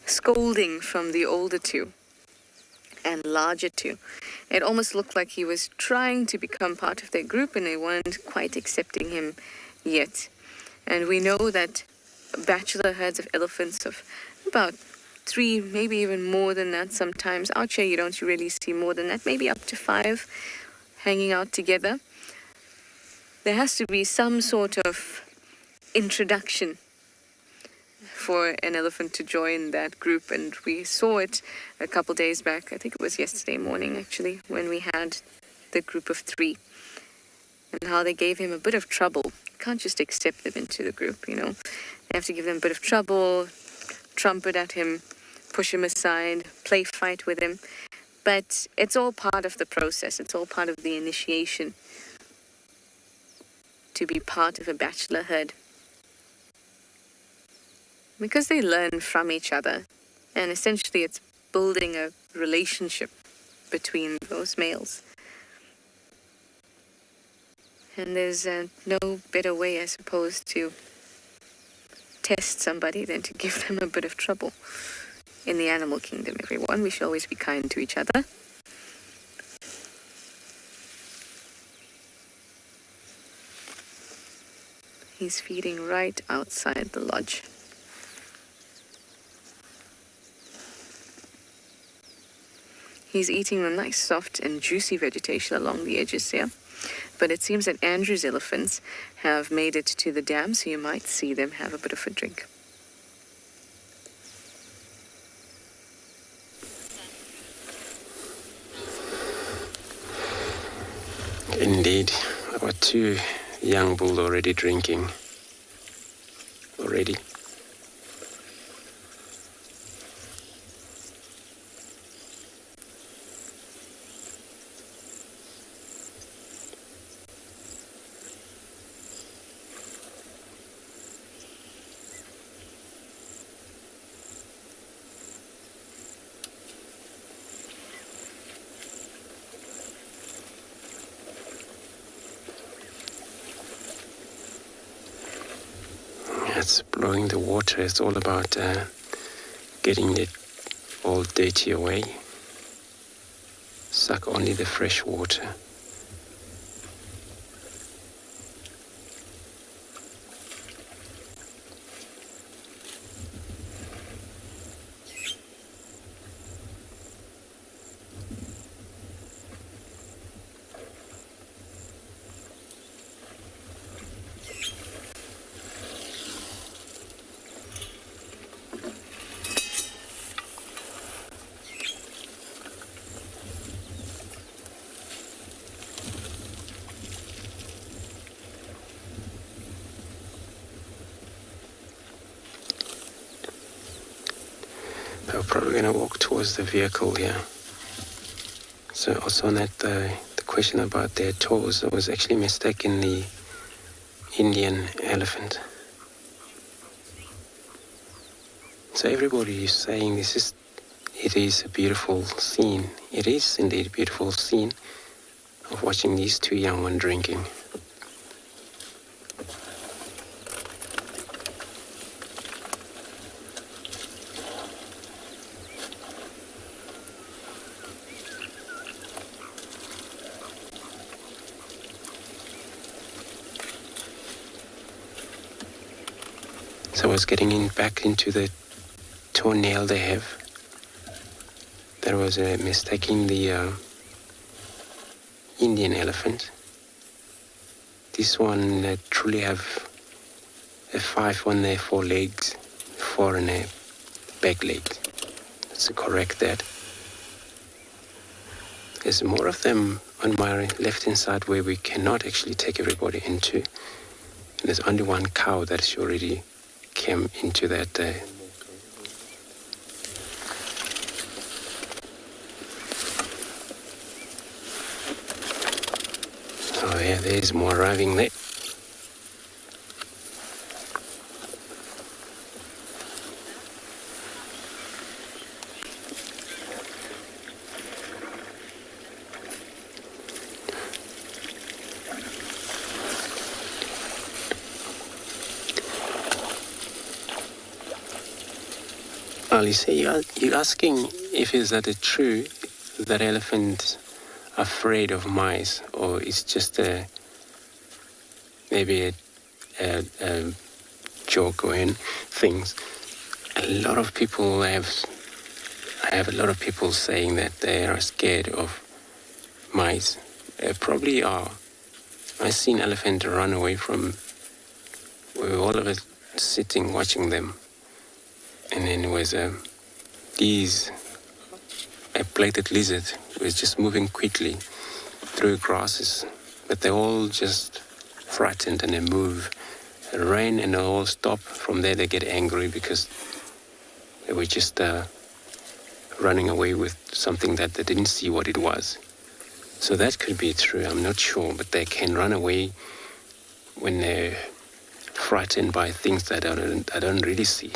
scolding from the older 2 and larger 2. It almost looked like he was trying to become part of their group and they weren't quite accepting him yet. And we know that bachelor herds of elephants of about 3, maybe even more than that sometimes. Out here you don't really see more than that, maybe up to 5. hanging out together, there has to be some sort of introduction for an elephant to join that group. And we saw it a couple days back. I think it was yesterday morning, actually, when we had the group of 3. And how they gave him a bit of trouble. You can't just accept them into the group, you know. You have to give them a bit of trouble, trumpet at him, push him aside, play fight with him. But it's all part of the process. It's all part of the initiation to be part of a bachelor herd. Because they learn from each other. And essentially it's building a relationship between those males. And there's no better way, I suppose, to test somebody than to give them a bit of trouble. In the animal kingdom, everyone, we should always be kind to each other. He's feeding right outside the lodge. He's eating a nice, soft and juicy vegetation along the edges here. But it seems that Andrew's elephants have made it to the dam, so you might see them have a bit of a drink. Indeed, I've got 2 young bulls already drinking. Already. It's blowing the water. It's all about getting it all dirty away. Suck only the fresh water. We're probably going to walk towards the vehicle here. So also on that, the question about their toes, I was actually mistaken the Indian elephant. So everybody is saying it is a beautiful scene. It is indeed a beautiful scene of watching these 2 young ones drinking. So I was getting back into the toenail they have. There was a mistaking the Indian elephant. This one truly have a 5 on their 4 legs, 4 on their back legs. That's correct that. There's more of them on my left-hand side where we cannot actually take everybody into. And there's only 1 cow that's already came into that Oh yeah, there's more arriving there. Lisa, you're asking if is that true that elephants are afraid of mice, or it's just maybe a joke or things. A lot of people I have a lot of people saying that they are scared of mice, probably are. I seen elephant run away from. We were all of us sitting watching them, and then it was a plated lizard was just moving quickly through grasses, but they all just frightened and they move. It rain and they all stop. From there they get angry because they were just running away with something that they didn't see what it was. So that could be true, I'm not sure, but they can run away when they're frightened by things that I don't really see.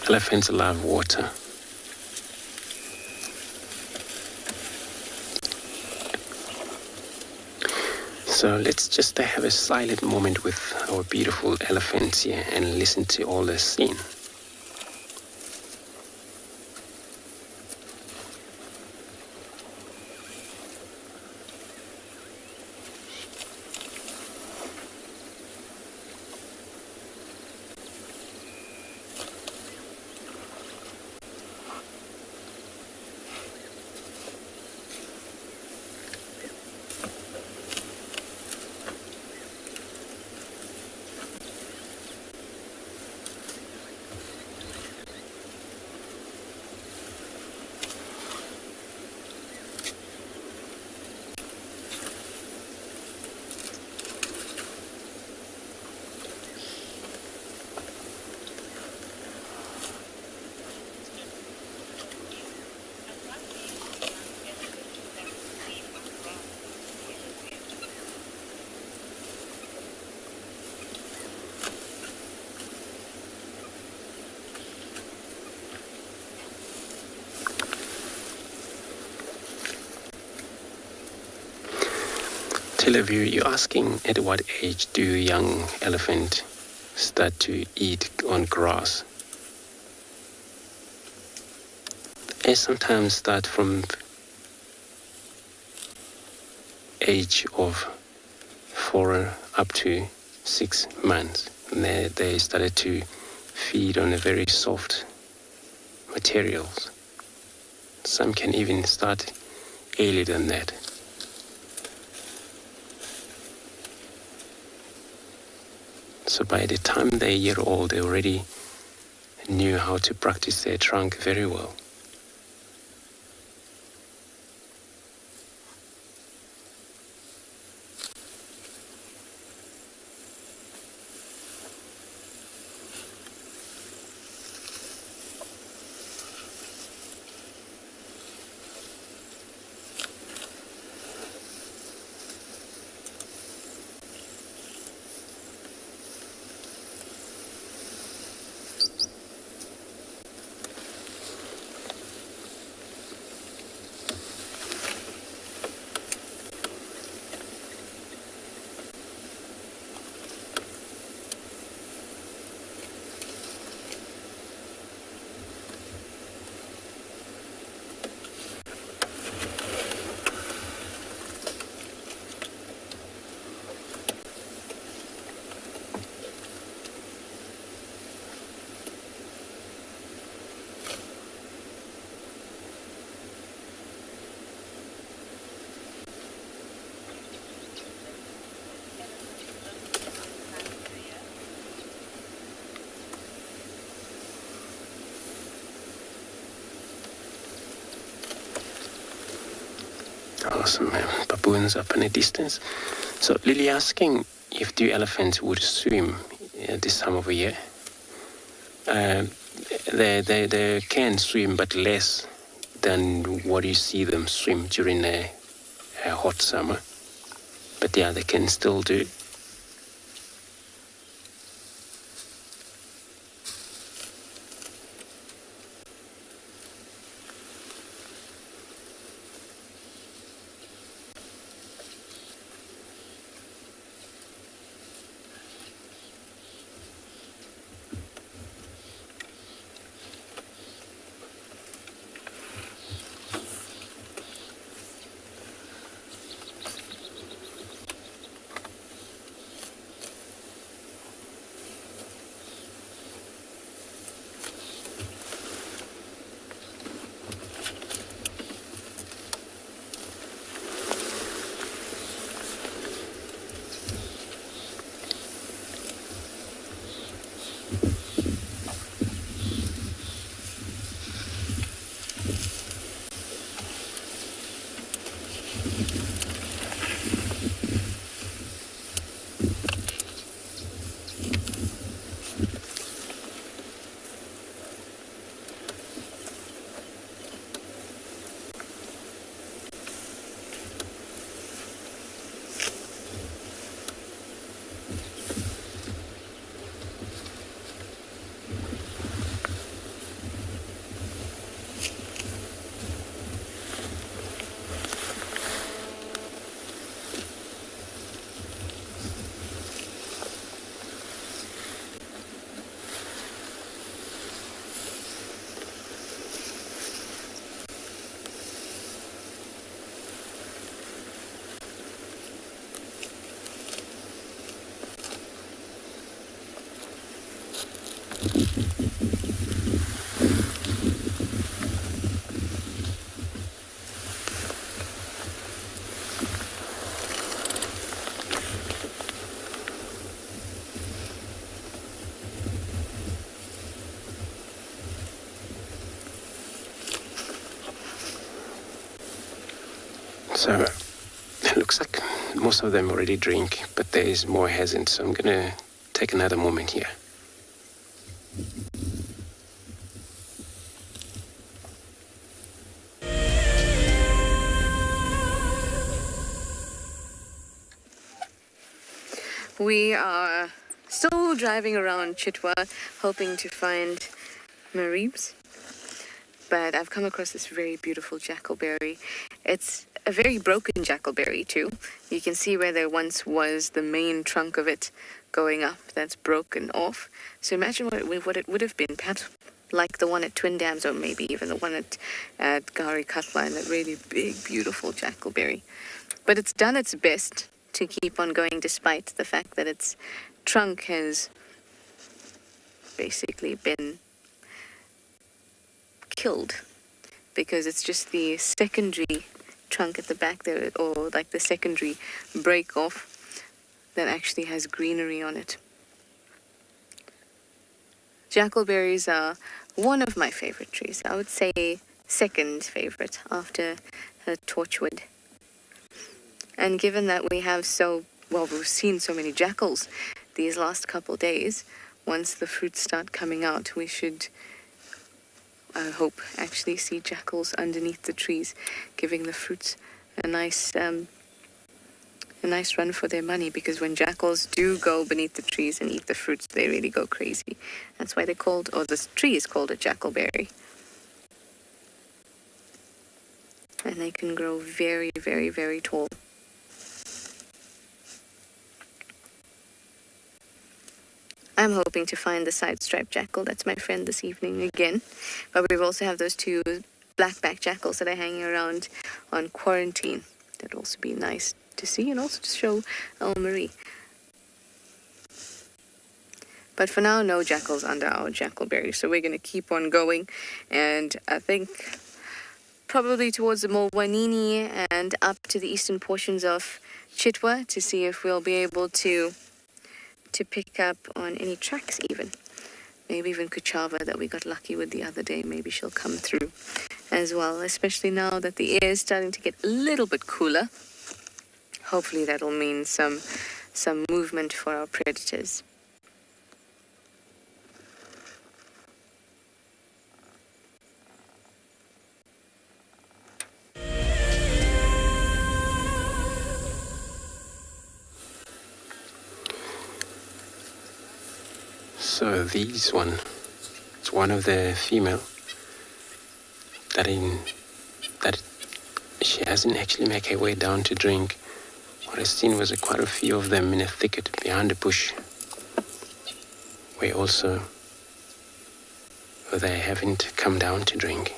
Elephants love water. So let's just have a silent moment with our beautiful elephants here and listen to all the scene. View, you're asking at what age do young elephant start to eat on grass? They sometimes start from age of 4 up to 6 months. And they started to feed on a very soft materials. Some can even start earlier than that. So by the time they're a year old, they already knew how to practice their trunk very well. Some baboons up in the distance. So Lily asking if the elephants would swim this time of the year. They can swim, but less than what you see them swim during a hot summer. But yeah, they can still do. So it looks like most of them already drink, but there is more hasn't. So I'm going to take another moment here. We are still driving around Chitwa, hoping to find mareebs. But I've come across this very beautiful jackalberry. It's a very broken jackalberry too. You can see where there once was the main trunk of it going up. That's broken off. So imagine what it would have been, perhaps like the one at Twin Dams, or maybe even the one at Gari Cutline, that really big, beautiful jackalberry. But it's done its best to keep on going despite the fact that its trunk has basically been killed, because it's just the secondary trunk at the back there, or like the secondary break off, that actually has greenery on it. Jackalberries are one of my favorite trees. I would say second favorite after torchwood. And given that we have we've seen so many jackals these last couple days, once the fruits start coming out, we should, I hope, actually see jackals underneath the trees, giving the fruits a nice run for their money, because when jackals do go beneath the trees and eat the fruits, they really go crazy. That's why this tree is called a jackalberry. And they can grow very, very, very tall. I'm hoping to find the side-striped jackal. That's my friend this evening again. But we also have those two black-backed jackals that are hanging around on quarantine. That'd also be nice to see, and also to show Marie. But for now, no jackals under our jackalberry. So we're going to keep on going. And I think probably towards the Mulwanini and up to the eastern portions of Chitwa, to see if we'll be able to pick up on any tracks even. Maybe even Kuchava that we got lucky with the other day. Maybe she'll come through as well, especially now that the air is starting to get a little bit cooler. Hopefully that'll mean some movement for our predators. So it's one of the female that she hasn't actually made her way down to drink. What I've seen was quite a few of them in a thicket behind a bush, where they haven't come down to drink.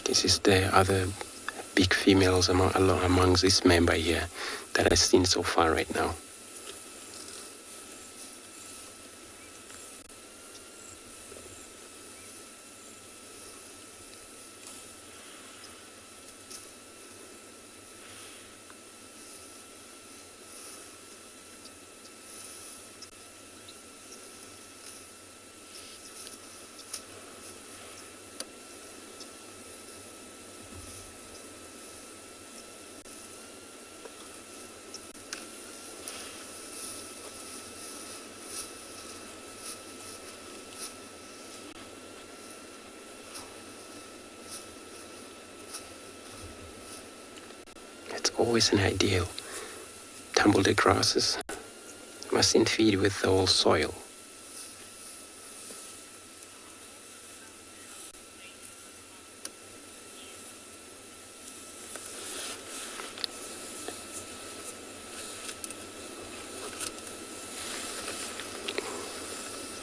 This is the other big females amongst this member here that I've seen so far right now. Always an ideal. Tumble the grasses. Mustn't feed with the old soil.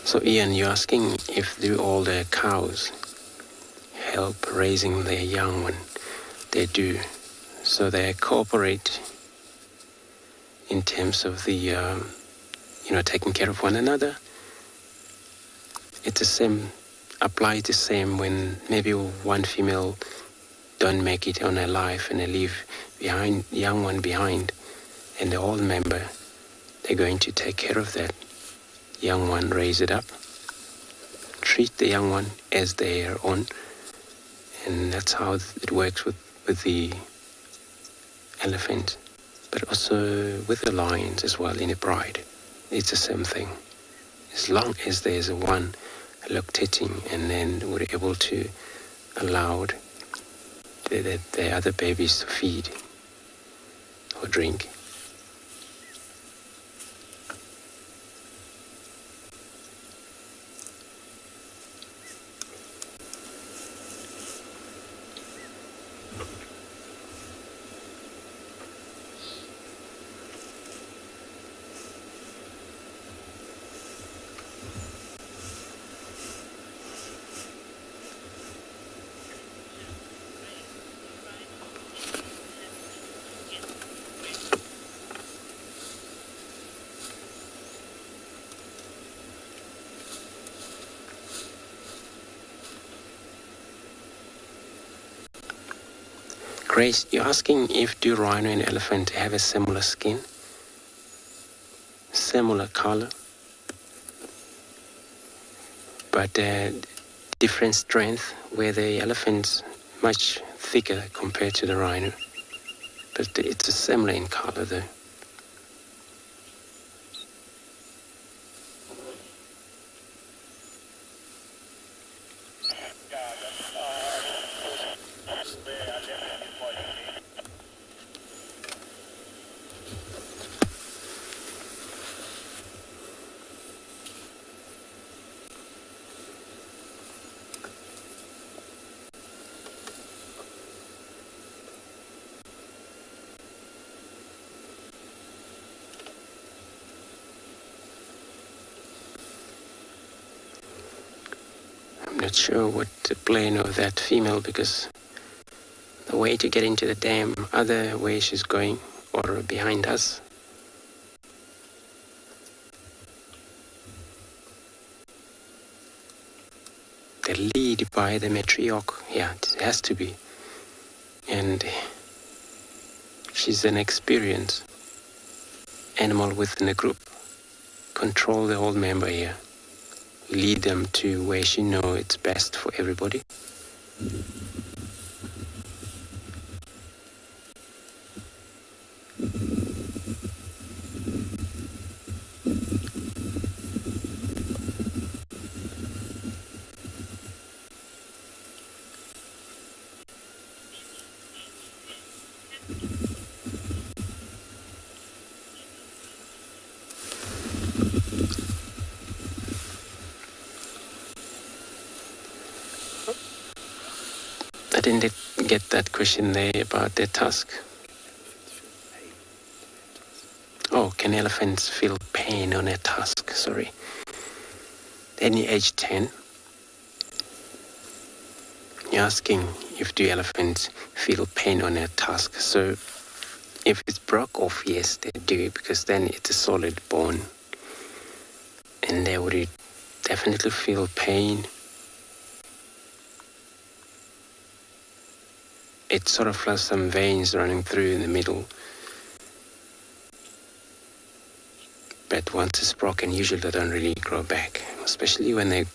So Ian, you're asking if do all the cows help raising their young one? They do. So they cooperate in terms of the, taking care of one another. It's the same, applies the same when maybe one female don't make it on their life and they leave behind young one behind, and the old member, they're going to take care of that young one, raise it up, treat the young one as their own, and that's how it works with the elephant, but also with the lions as well in a pride. It's the same thing. As long as there's a one lactating, and then we're able to allow the other babies to feed or drink. Grace, you're asking if do rhino and elephant have a similar skin, similar color, but different strength, where the elephant's much thicker compared to the rhino, but it's similar in color though. I'm not sure what the plan of that female, because the way to get into the dam, other way she's going, or behind us. The lead by the matriarch, yeah, it has to be. And she's an experienced animal within the group. Control the whole member here. Lead them to where she knows it's best for everybody. I didn't get that question there about the tusk. Oh, can elephants feel pain on their tusk? Sorry. Any age 10? You're asking if do elephants feel pain on their tusk. So if it's broke off, yes, they do, because then it's a solid bone. And they would definitely feel pain. It sort of has some veins running through in the middle. But once it's broken, usually they don't really grow back, especially when they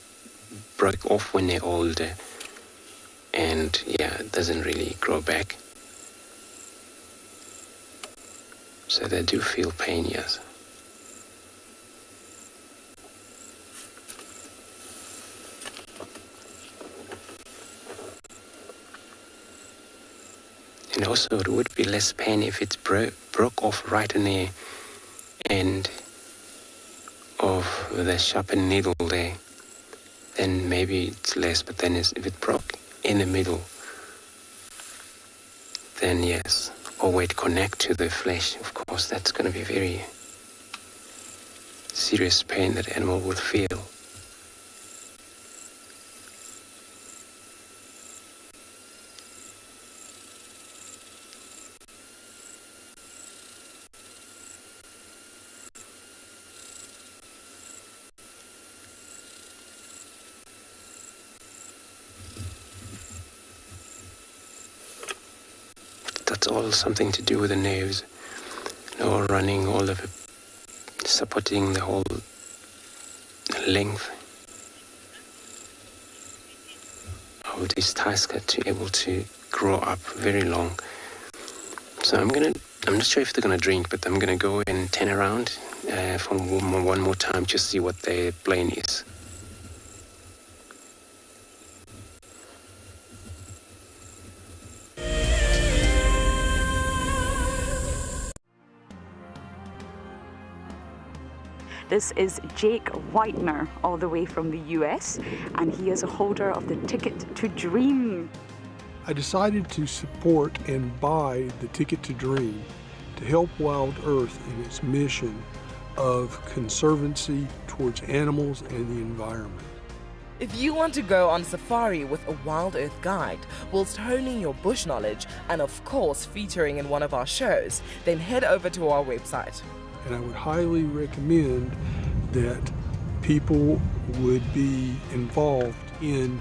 break off when they're older. And yeah, it doesn't really grow back. So they do feel pain, yes. And also it would be less pain if it's broke off right in the end of the sharpened needle there. Then maybe it's less, but then if it broke in the middle, then yes. Or where it connect to the flesh, of course, that's going to be very serious pain that the animal will feel. it's all something to do with the nerves. Running all of it, supporting the whole length of this tusks to be able to grow up very long. So I'm not sure if they're gonna drink, but I'm gonna go and turn around for one more time to see what their plan is. This is Jake Whitener, all the way from the US, and he is a holder of the Ticket to Dream. I decided to support and buy the Ticket to Dream to help WildEarth in its mission of conservancy towards animals and the environment. If you want to go on safari with a WildEarth guide, whilst honing your bush knowledge and of course featuring in one of our shows, then head over to our website. And I would highly recommend that people would be involved in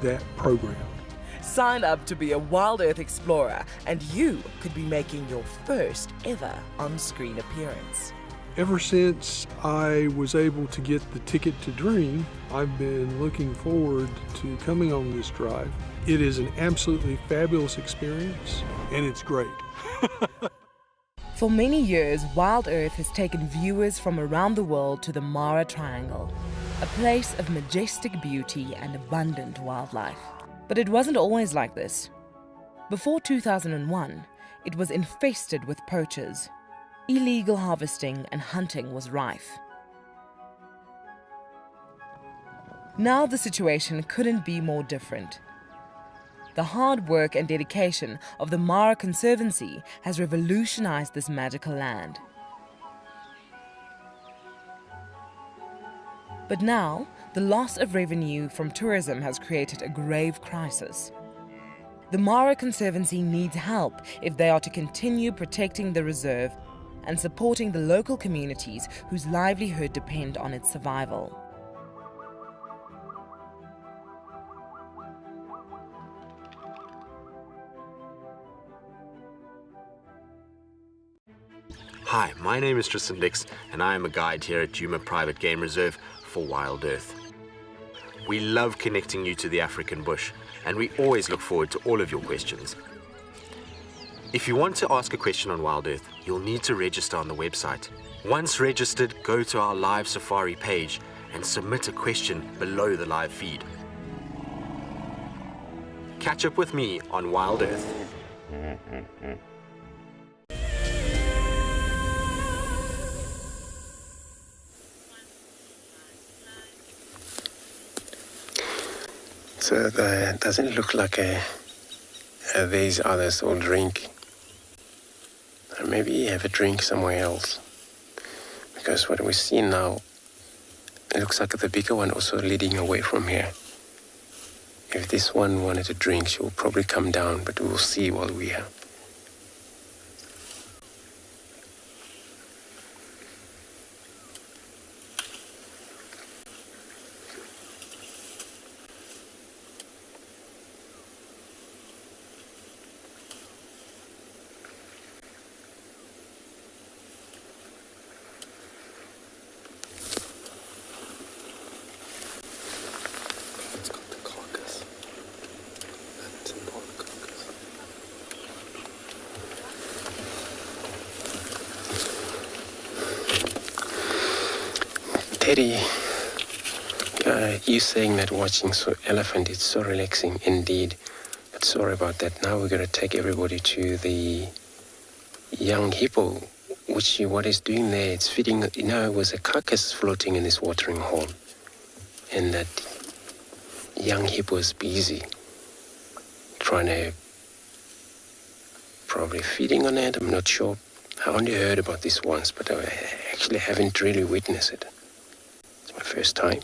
that program. Sign up to be a WildEarth explorer and you could be making your first ever on-screen appearance. Ever since I was able to get the Ticket to Dream, I've been looking forward to coming on this drive. It is an absolutely fabulous experience and it's great. For many years, WildEarth has taken viewers from around the world to the Mara Triangle, a place of majestic beauty and abundant wildlife. But it wasn't always like this. Before 2001, it was infested with poachers. Illegal harvesting and hunting was rife. Now the situation couldn't be more different. The hard work and dedication of the Mara Conservancy has revolutionized this magical land. But now, the loss of revenue from tourism has created a grave crisis. The Mara Conservancy needs help if they are to continue protecting the reserve and supporting the local communities whose livelihood depend on its survival. Hi, my name is Tristan Dix, and I am a guide here at Djuma Private Game Reserve for WildEarth. We love connecting you to the African bush, and we always look forward to all of your questions. If you want to ask a question on WildEarth, you'll need to register on the website. Once registered, go to our live safari page and submit a question below the live feed. Catch up with me on WildEarth. So that doesn't look like these others will drink. Or maybe have a drink somewhere else. Because what we see now, it looks like the bigger one also leading away from here. If this one wanted to drink, she will probably come down, but we'll see while we are. Teddy, you saying that watching elephant is so relaxing indeed, but sorry about that. Now we're going to take everybody to the young hippo, which what it's doing there, it's feeding, it was a carcass floating in this watering hole, and that young hippo is busy trying to, probably feeding on it, I'm not sure. I only heard about this once, but I actually haven't really witnessed it. It's my first time.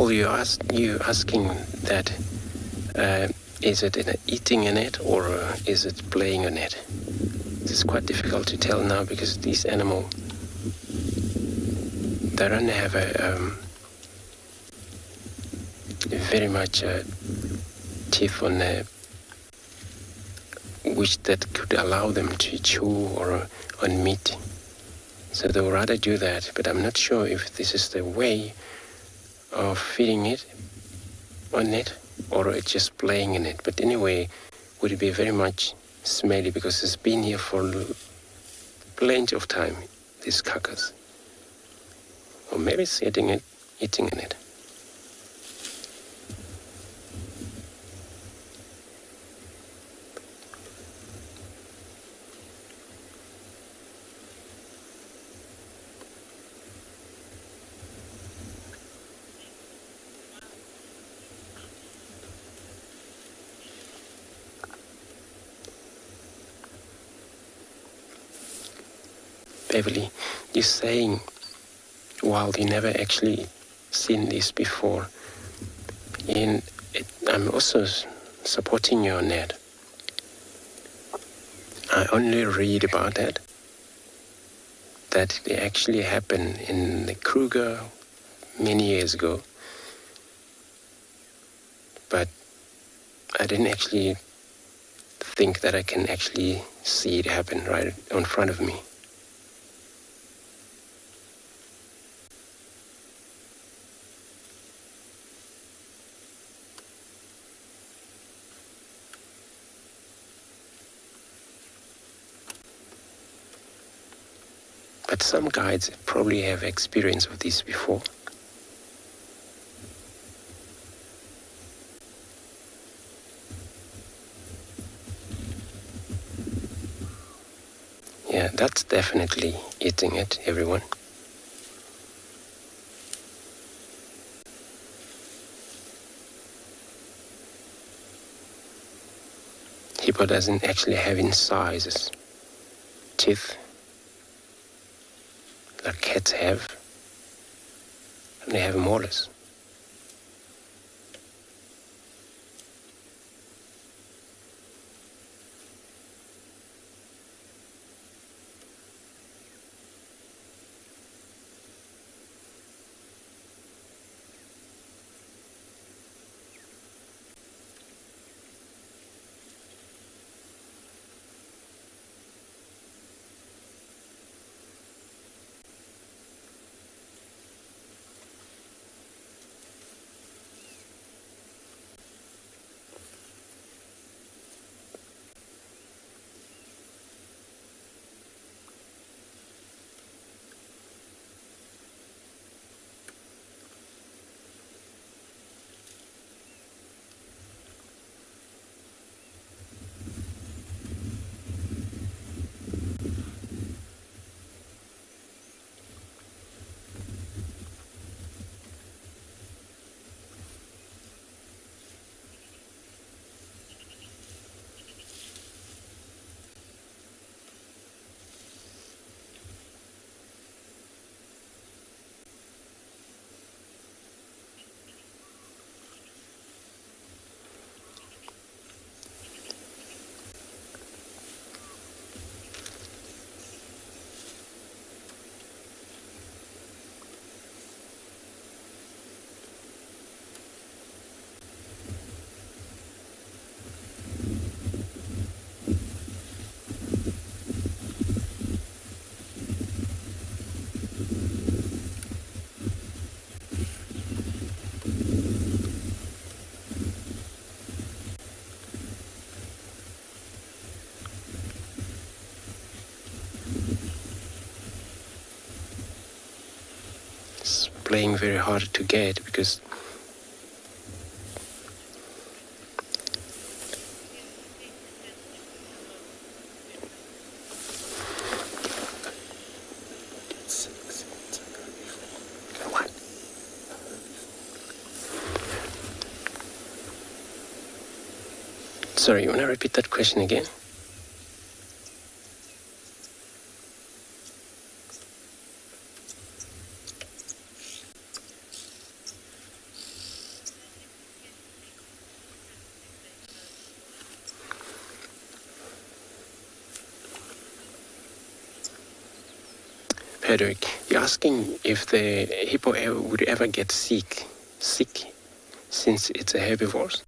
Paul, you asking that is it eating a net or is it playing a net? It's quite difficult to tell now because these animals, they don't have a very much teeth on which that could allow them to chew or on meat. So they would rather do that, but I'm not sure if this is the way of feeding it on it or it's just playing in it. But anyway, would it be very much smelly because it's been here for plenty of time, this carcass. Or maybe it's eating in it. Beverly, you're saying, well, you never actually seen this before. And I'm also supporting you on that. I only read about that it actually happened in the Kruger many years ago. But I didn't actually think that I can actually see it happen right in front of me. But some guides probably have experience of this before. Yeah, that's definitely eating it, everyone. Hippo doesn't actually have incisors, teeth, like cats have, and they have molars. Playing very hard to get because Sorry, you want to repeat that question again? Frederick, you're asking if the hippo would ever get sick since it's a herbivore.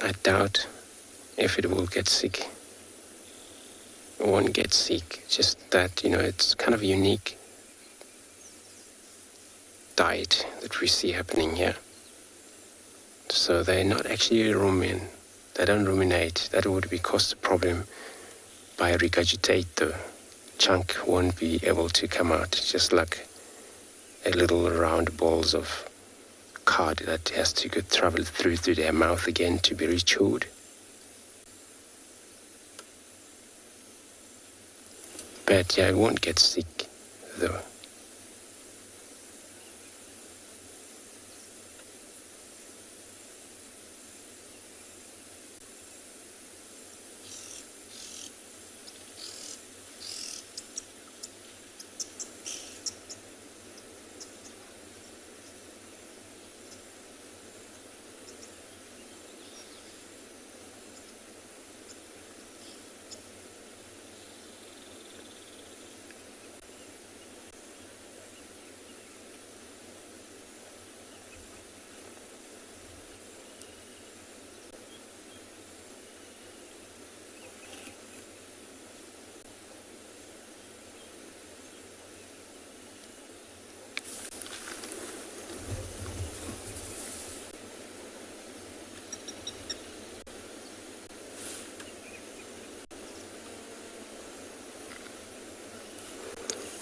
I doubt if it will get sick. It won't get sick, just that, it's kind of a unique diet that we see happening here. So they're not actually ruminant. They don't ruminate. That would be cause a problem by regurgitate. The chunk won't be able to come out, just like a little round balls of card that has to go travel through their mouth again to be rechewed. But yeah, it won't get sick though.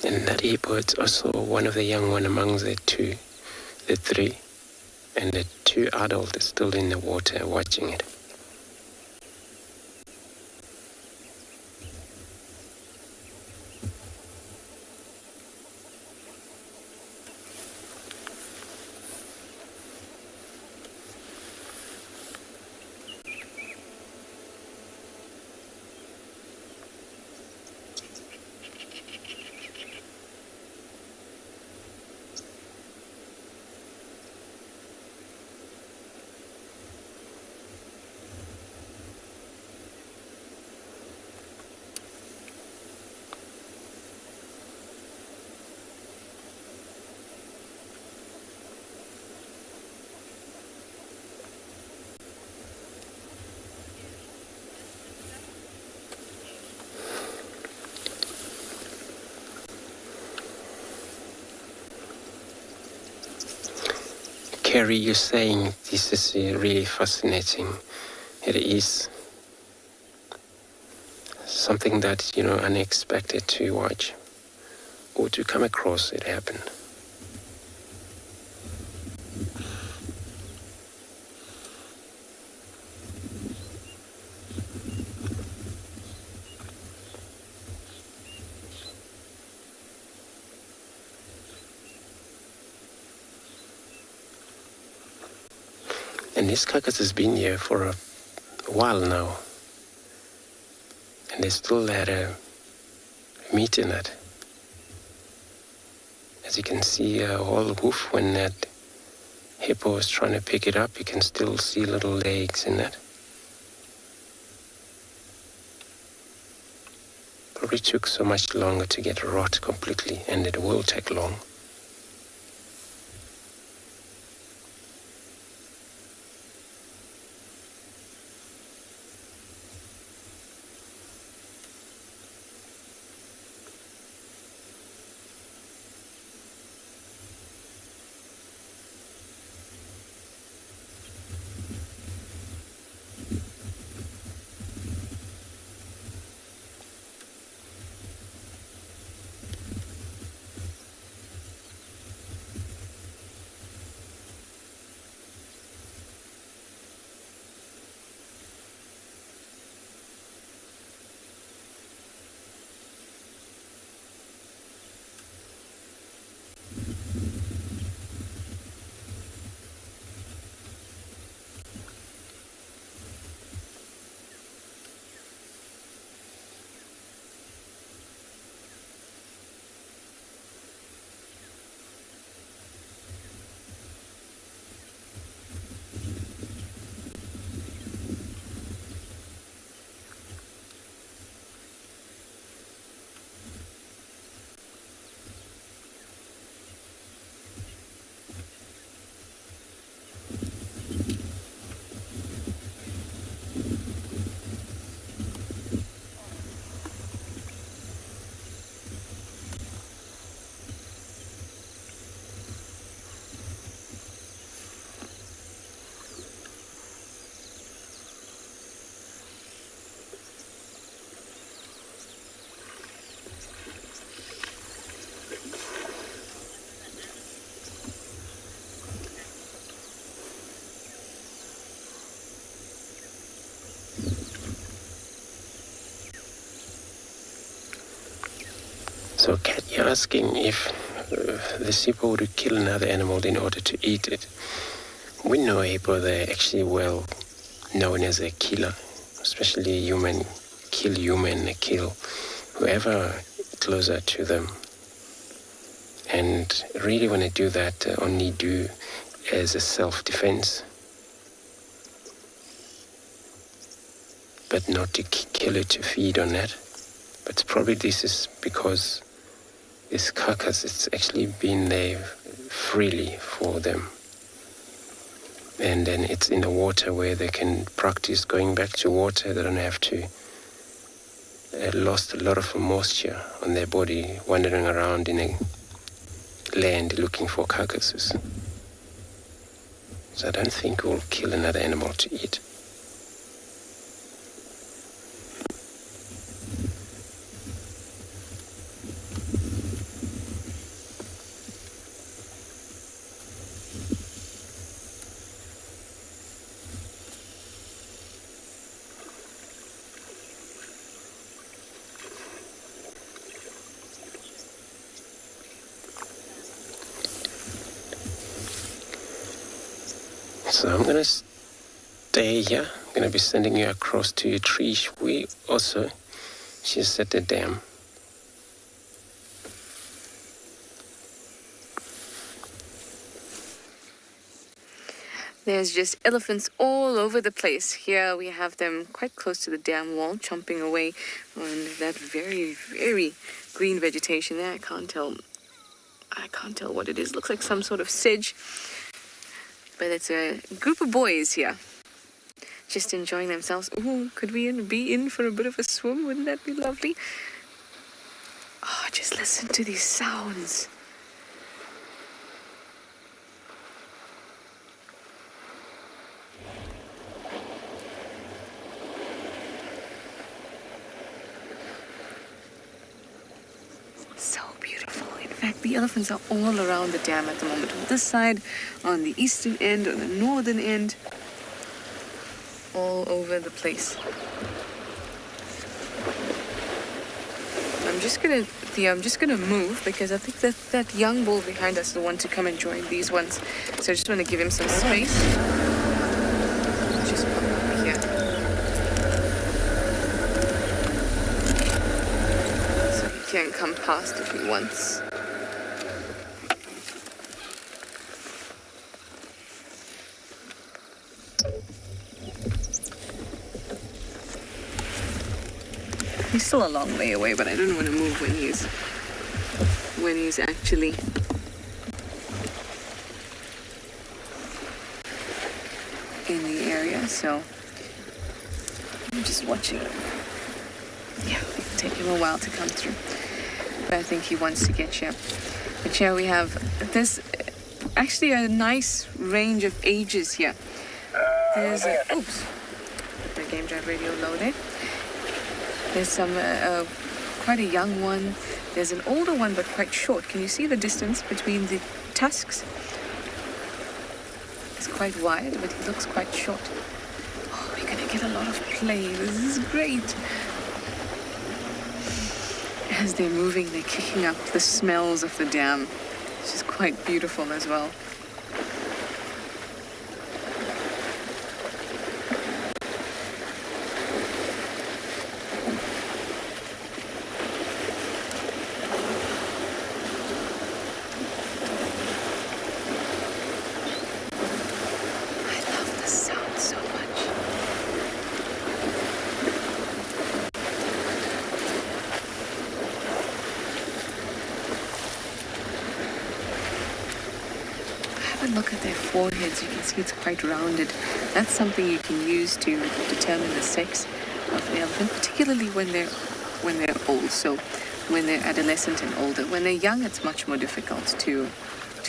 And that hippo is also one of the young one among the three, and the two adults are still in the water watching it. Kerry, you're saying this is really fascinating. It is something that, unexpected to watch or to come across it happen. And this carcass has been here for a while now. And they still had a meat in it. As you can see, a whole hoof when that hippo is trying to pick it up, you can still see little legs in it. Probably took so much longer to get rot completely, and it will take long. asking if the hippo would kill another animal in order to eat it. We know hippo, they're actually well known as a killer, especially human, kill whoever closer to them. And really when they do that, they only do as a self-defense, but not to kill it to feed on that. But probably this is because this carcass, it's actually been there freely for them. And then it's in the water where they can practice going back to water. They don't have to lost a lot of moisture on their body, wandering around in a land looking for carcasses. So I don't think we'll kill another animal to eat. So I'm going to stay here. I'm going to be sending you across to a tree. She's at the dam. There's just elephants all over the place. Here we have them quite close to the dam wall, chomping away on that very, very green vegetation there. I can't tell what it is. Looks like some sort of sedge. But it's a group of boys here, just enjoying themselves. Ooh, could we be in for a bit of a swim? Wouldn't that be lovely? Oh, just listen to these sounds. So beautiful. In fact, the elephants are all around the dam at the moment. On this side, on the eastern end, on the northern end, all over the place. I'm just gonna move because I think that young bull behind us will want to come and join these ones. So I just want to give him some space. Just pop up here. So he can come past if he wants. He's still a long way away, but I don't want to move when he's actually in the area. So I'm just watching him. Yeah, it'll take him a while to come through, but I think he wants to get here. But here we have this actually a nice range of ages here. There's the Game Drive radio loaded. There's some, quite a young one. There's an older one, but quite short. Can you see the distance between the tusks? It's quite wide, but he looks quite short. Oh, we're gonna get a lot of play. This is great. As they're moving, they're kicking up the smells of the dam, which is quite beautiful as well. Look at their foreheads. You can see it's quite rounded. That's something you can use to determine the sex of the elephant, particularly when they're old. So when they're adolescent and older. When they're young, it's much more difficult to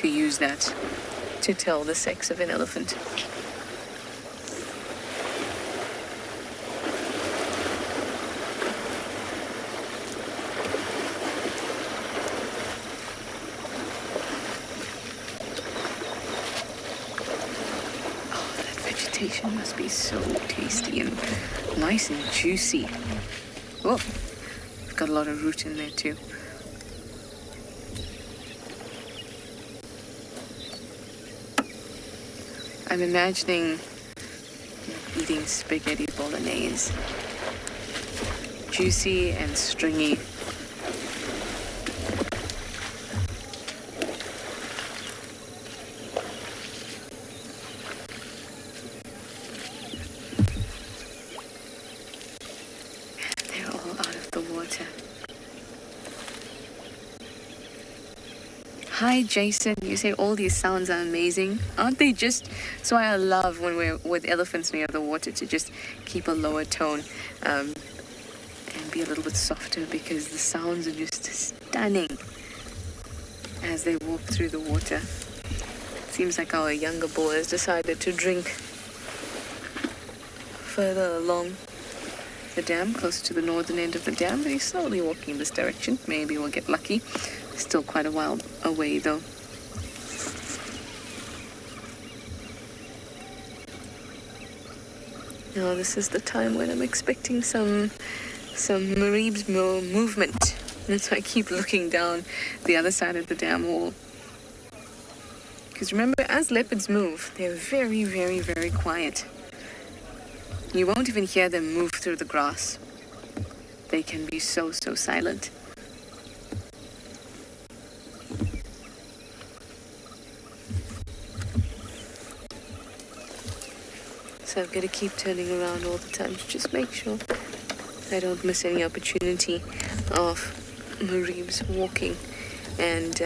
use that to tell the sex of an elephant. Must be so tasty and nice and juicy. Oh, we've got a lot of root in there too. I'm imagining eating spaghetti bolognese. Juicy and stringy. They're all out of the water. Hi, Jason. You say all these sounds are amazing. Aren't they just... So I love when we're with elephants near the water to just keep a lower tone and be a little bit softer because the sounds are just stunning as they walk through the water. Seems like our younger bull has decided to drink further along the dam, closer to the northern end of the dam, but he's slowly walking in this direction. Maybe we'll get lucky. Still quite a while away though. Now this is the time when I'm expecting some Mareeb's movement. And so I keep looking down the other side of the dam wall. Because remember, as leopards move, they're very, very, very quiet. You won't even hear them move through the grass. They can be so, so silent. So I've got to keep turning around all the time to just make sure I don't miss any opportunity of Mareeb's walking and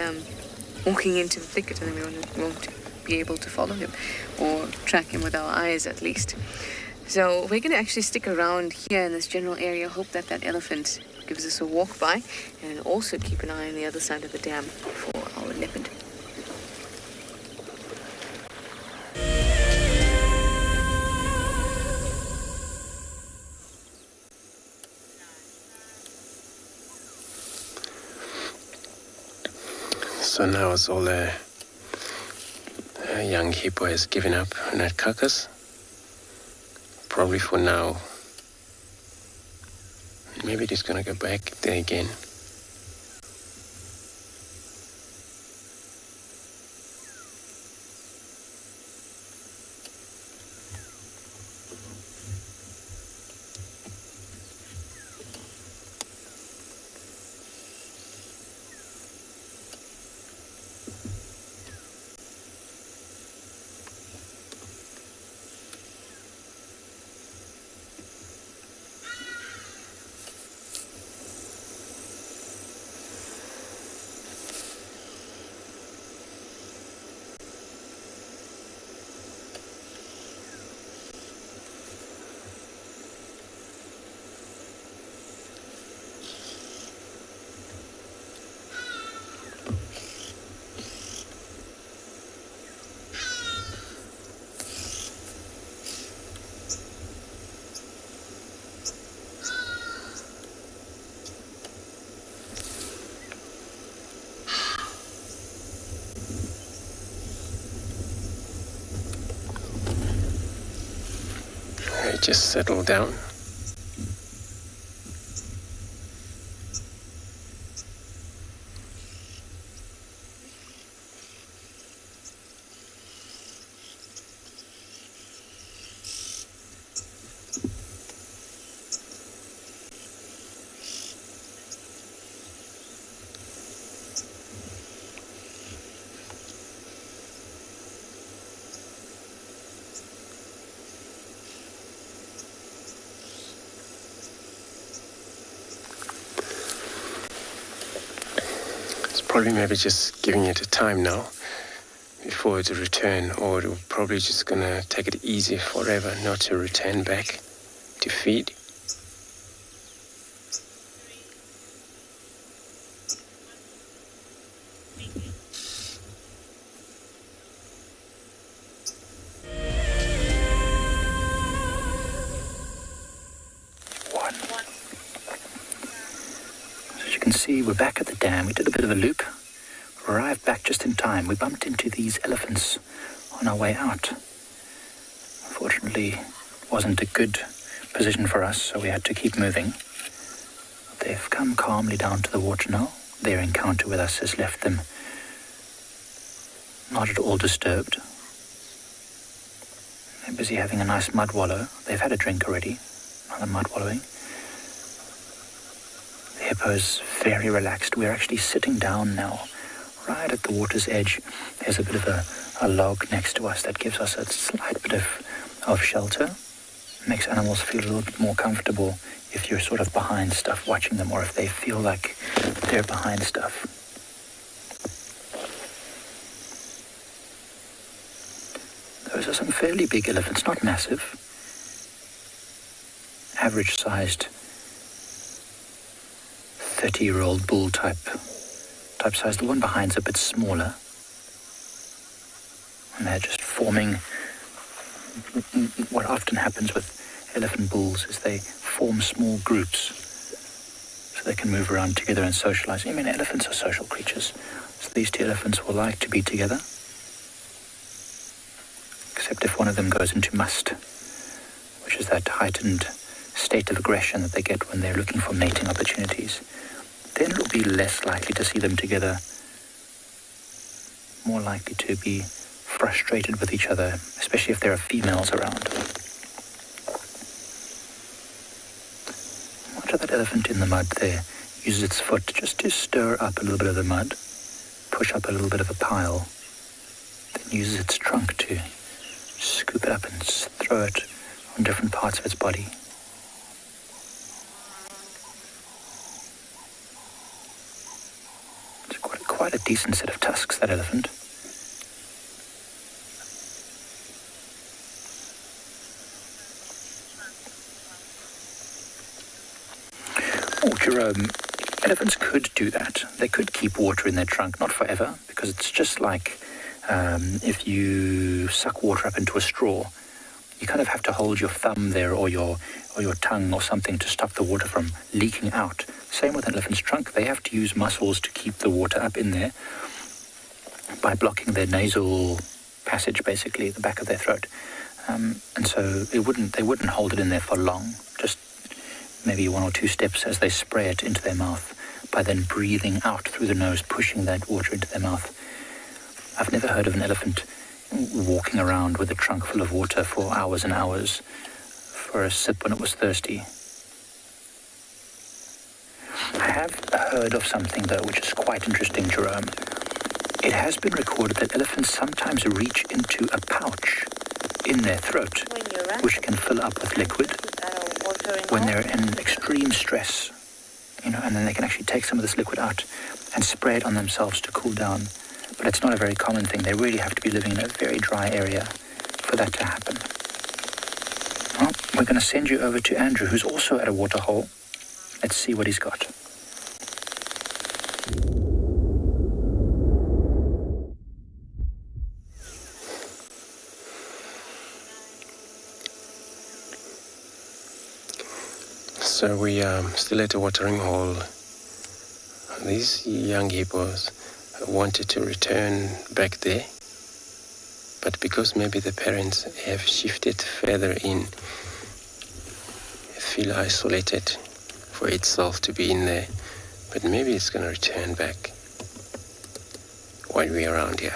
walking into the thicket, and then we won't be able to follow him or track him with our eyes at least. So we're going to actually stick around here in this general area, hope that that elephant gives us a walk by, and also keep an eye on the other side of the dam for our leopard. So now it's all a young hippo has given up on that carcass. Probably for now. Maybe it is going to go back there again. Just settle down. Probably maybe just giving it a time now before it return, or it'll probably just gonna take it easy forever not to return back to feed. We're back at the dam. We did a bit of a loop. Arrived back just in time. We bumped into these elephants on our way out. Unfortunately, it wasn't a good position for us, so we had to keep moving. They've come calmly down to the water now. Their encounter with us has left them not at all disturbed. They're busy having a nice mud wallow. They've had a drink already, another mud wallowing. The hippo's very relaxed. We're actually sitting down now, right at the water's edge. There's a bit of a log next to us that gives us a slight bit of shelter. Makes animals feel a little bit more comfortable if you're sort of behind stuff watching them, or if they feel like they're behind stuff. Those are some fairly big elephants, not massive. Average-sized 30-year-old bull type size. The one behind's a bit smaller. And they're just forming. What often happens with elephant bulls is they form small groups so they can move around together and socialize. I mean, elephants are social creatures, so these two elephants will like to be together, except if one of them goes into must, which is that heightened state of aggression that they get when they're looking for mating opportunities. Then it'll be less likely to see them together, more likely to be frustrated with each other, especially if there are females around. Watch that elephant in the mud there. Uses its foot just to stir up a little bit of the mud, push up a little bit of a pile, then uses its trunk to scoop it up and throw it on different parts of its body. It's quite a decent set of tusks, that elephant. Oh, Jerome, elephants could do that. They could keep water in their trunk, not forever, because it's just like if you suck water up into a straw. You kind of have to hold your thumb there or your tongue or something to stop the water from leaking out. Same with an elephant's trunk. They have to use muscles to keep the water up in there by blocking their nasal passage, basically, the back of their throat. And so they wouldn't hold it in there for long, just maybe 1 or 2 steps as they spray it into their mouth by then breathing out through the nose, pushing that water into their mouth. I've never heard of an elephant walking around with a trunk full of water for hours and hours for a sip when it was thirsty. I have heard of something, though, which is quite interesting, Jerome. It has been recorded that elephants sometimes reach into a pouch in their throat, which can fill up with liquid when they're in extreme stress, and then they can actually take some of this liquid out and spray it on themselves to cool down. But it's not a very common thing. They really have to be living in a very dry area for that to happen. Well, we're going to send you over to Andrew, who's also at a waterhole. Let's see what he's got. So we are still at a watering hole. These young hippos wanted to return back there, but because maybe the parents have shifted further in, feel isolated for itself to be in there, but maybe it's going to return back while we're around here.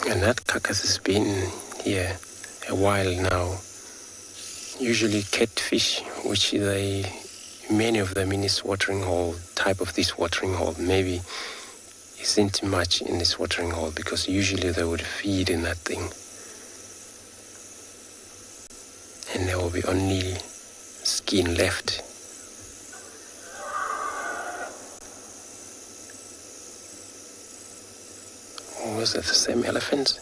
And that carcass has been here a while now. Usually catfish, which many of them in this watering hole, type of this watering hole, maybe isn't much in this watering hole because usually they would feed in that thing. And there will be only skin left. Was that the same elephant?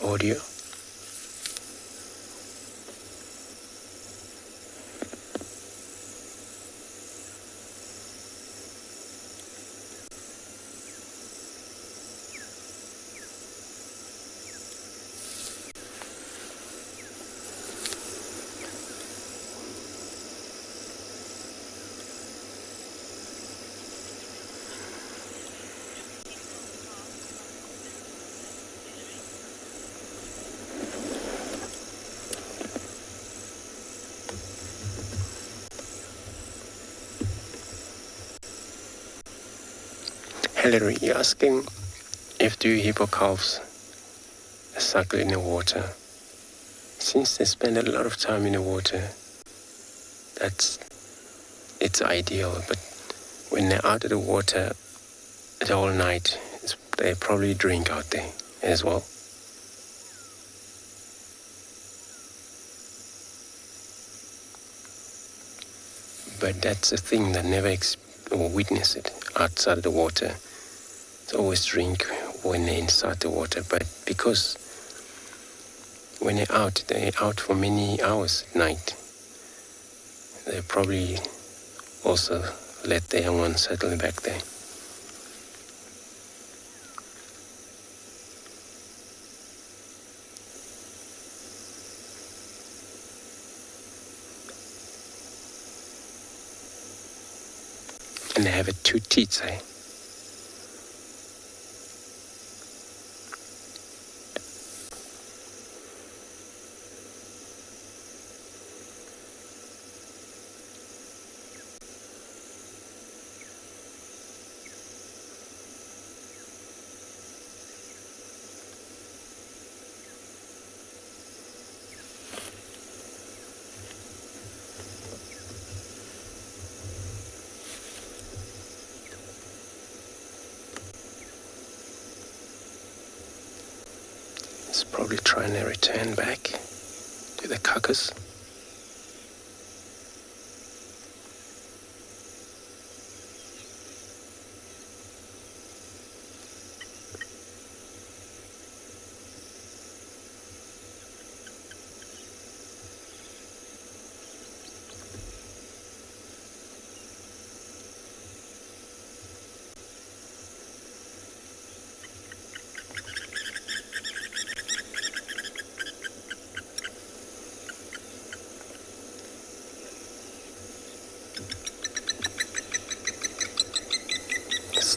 Audio? Hillary, you're asking if do hippo calves suckle in the water. Since they spend a lot of time in the water, it's ideal. But when they're out of the water the whole night, they probably drink out there as well. But that's a thing that never or witness it outside of the water. They always drink when they're inside the water. But because when they're out for many hours at night, they probably also let the young ones settle back there. And they have 2 teats, eh? It's probably trying to return back to the carcass.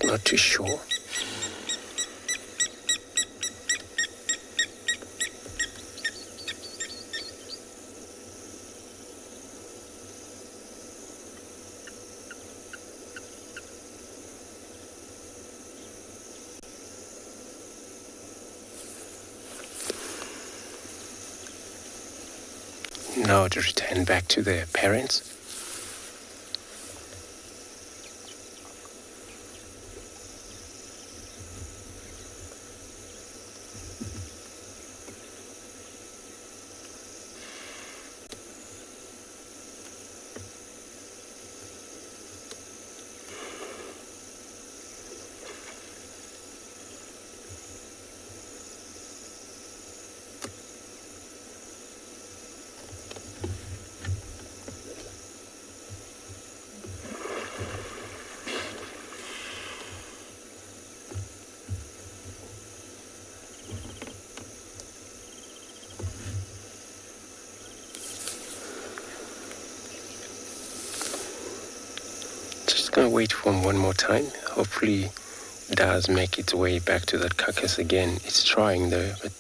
Not too sure. Now to return back to their parents. Gonna wait for him one more time. Hopefully it does make its way back to that carcass again. It's trying though, but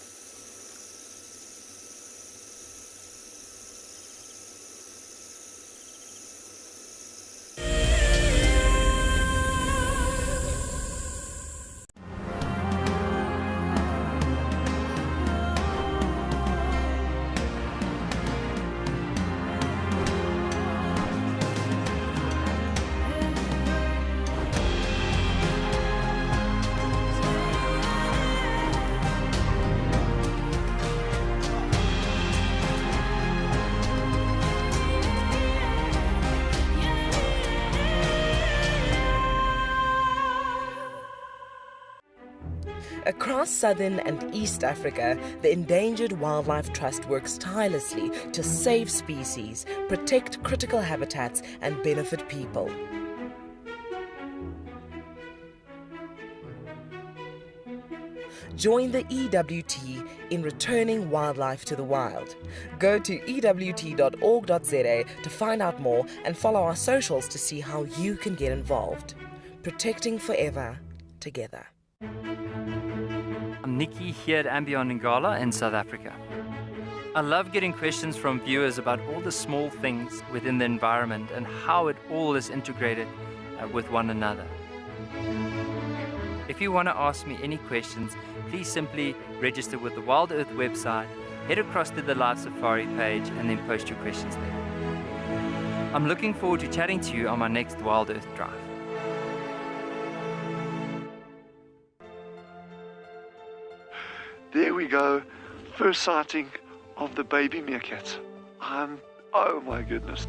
Across southern and East Africa, the Endangered Wildlife Trust works tirelessly to save species, protect critical habitats, and benefit people. Join the EWT in returning wildlife to the wild. Go to ewt.org.za to find out more and follow our socials to see how you can get involved. Protecting forever, together. I'm Nikki here at andBeyond in Ngala in South Africa. I love getting questions from viewers about all the small things within the environment and how it all is integrated with one another. If you want to ask me any questions, please simply register with the WildEarth website, head across to the live safari page, and then post your questions there. I'm looking forward to chatting to you on my next WildEarth drive. There we go, first sighting of the baby meerkat. Oh my goodness.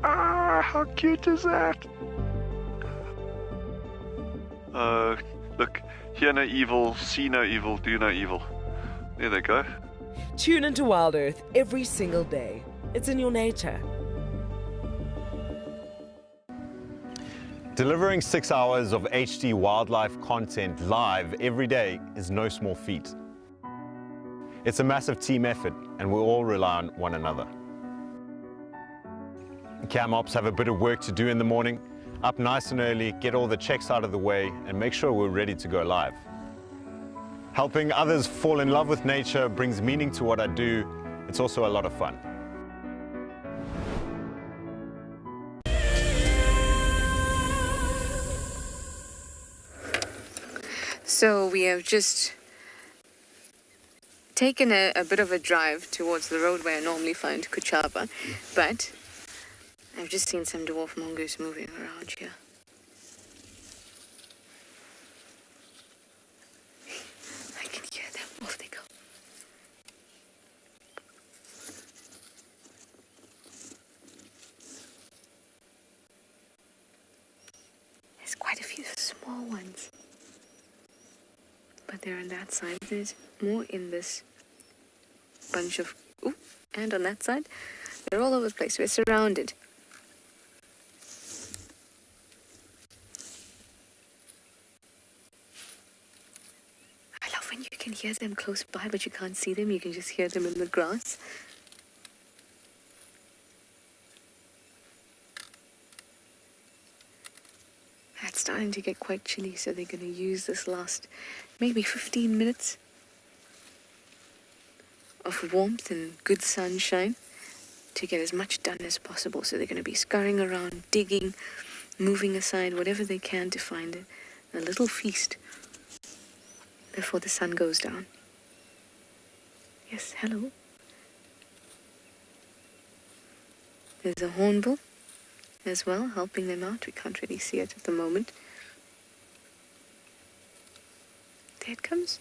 Ah, how cute is that? Look, hear no evil, see no evil, do no evil. There they go. Tune into WildEarth every single day. It's in your nature. Delivering 6 hours of HD wildlife content live every day is no small feat. It's a massive team effort, and we all rely on one another. Cam ops have a bit of work to do in the morning, up nice and early, get all the checks out of the way, and make sure we're ready to go live. Helping others fall in love with nature brings meaning to what I do. It's also a lot of fun. So we have just taken a bit of a drive towards the road where I normally find Kuchaba, but I've just seen some dwarf mongoose moving around here. I can hear them. Off they go. There's quite a few small ones. But they're on that side. There's more in this bunch of... Ooh, and on that side. They're all over the place. We're surrounded. I love when you can hear them close by, but you can't see them. You can just hear them in the grass. It's starting to get quite chilly, so they're going to use this last maybe 15 minutes of warmth and good sunshine to get as much done as possible. So they're going to be scurrying around, digging, moving aside whatever they can to find a little feast before the sun goes down. Yes, hello. There's a hornbill as well, helping them out. We can't really see it at the moment. There it comes.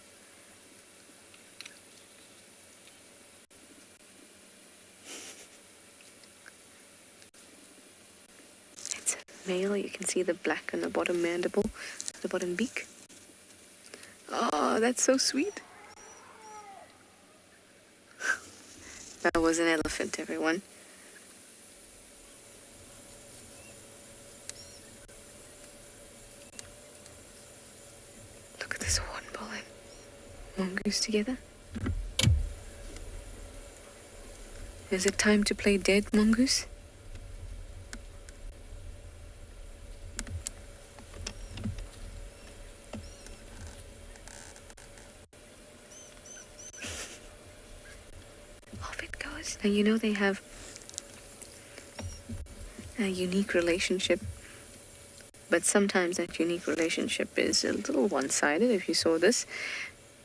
It's a male. You can see the black on the bottom mandible, the bottom beak. Oh, that's so sweet. That was an elephant, everyone. Look at this hornbill and mongoose together. Is it time to play dead, mongoose? Off it goes. Now, you know they have a unique relationship, but sometimes that unique relationship is a little one-sided. If you saw this,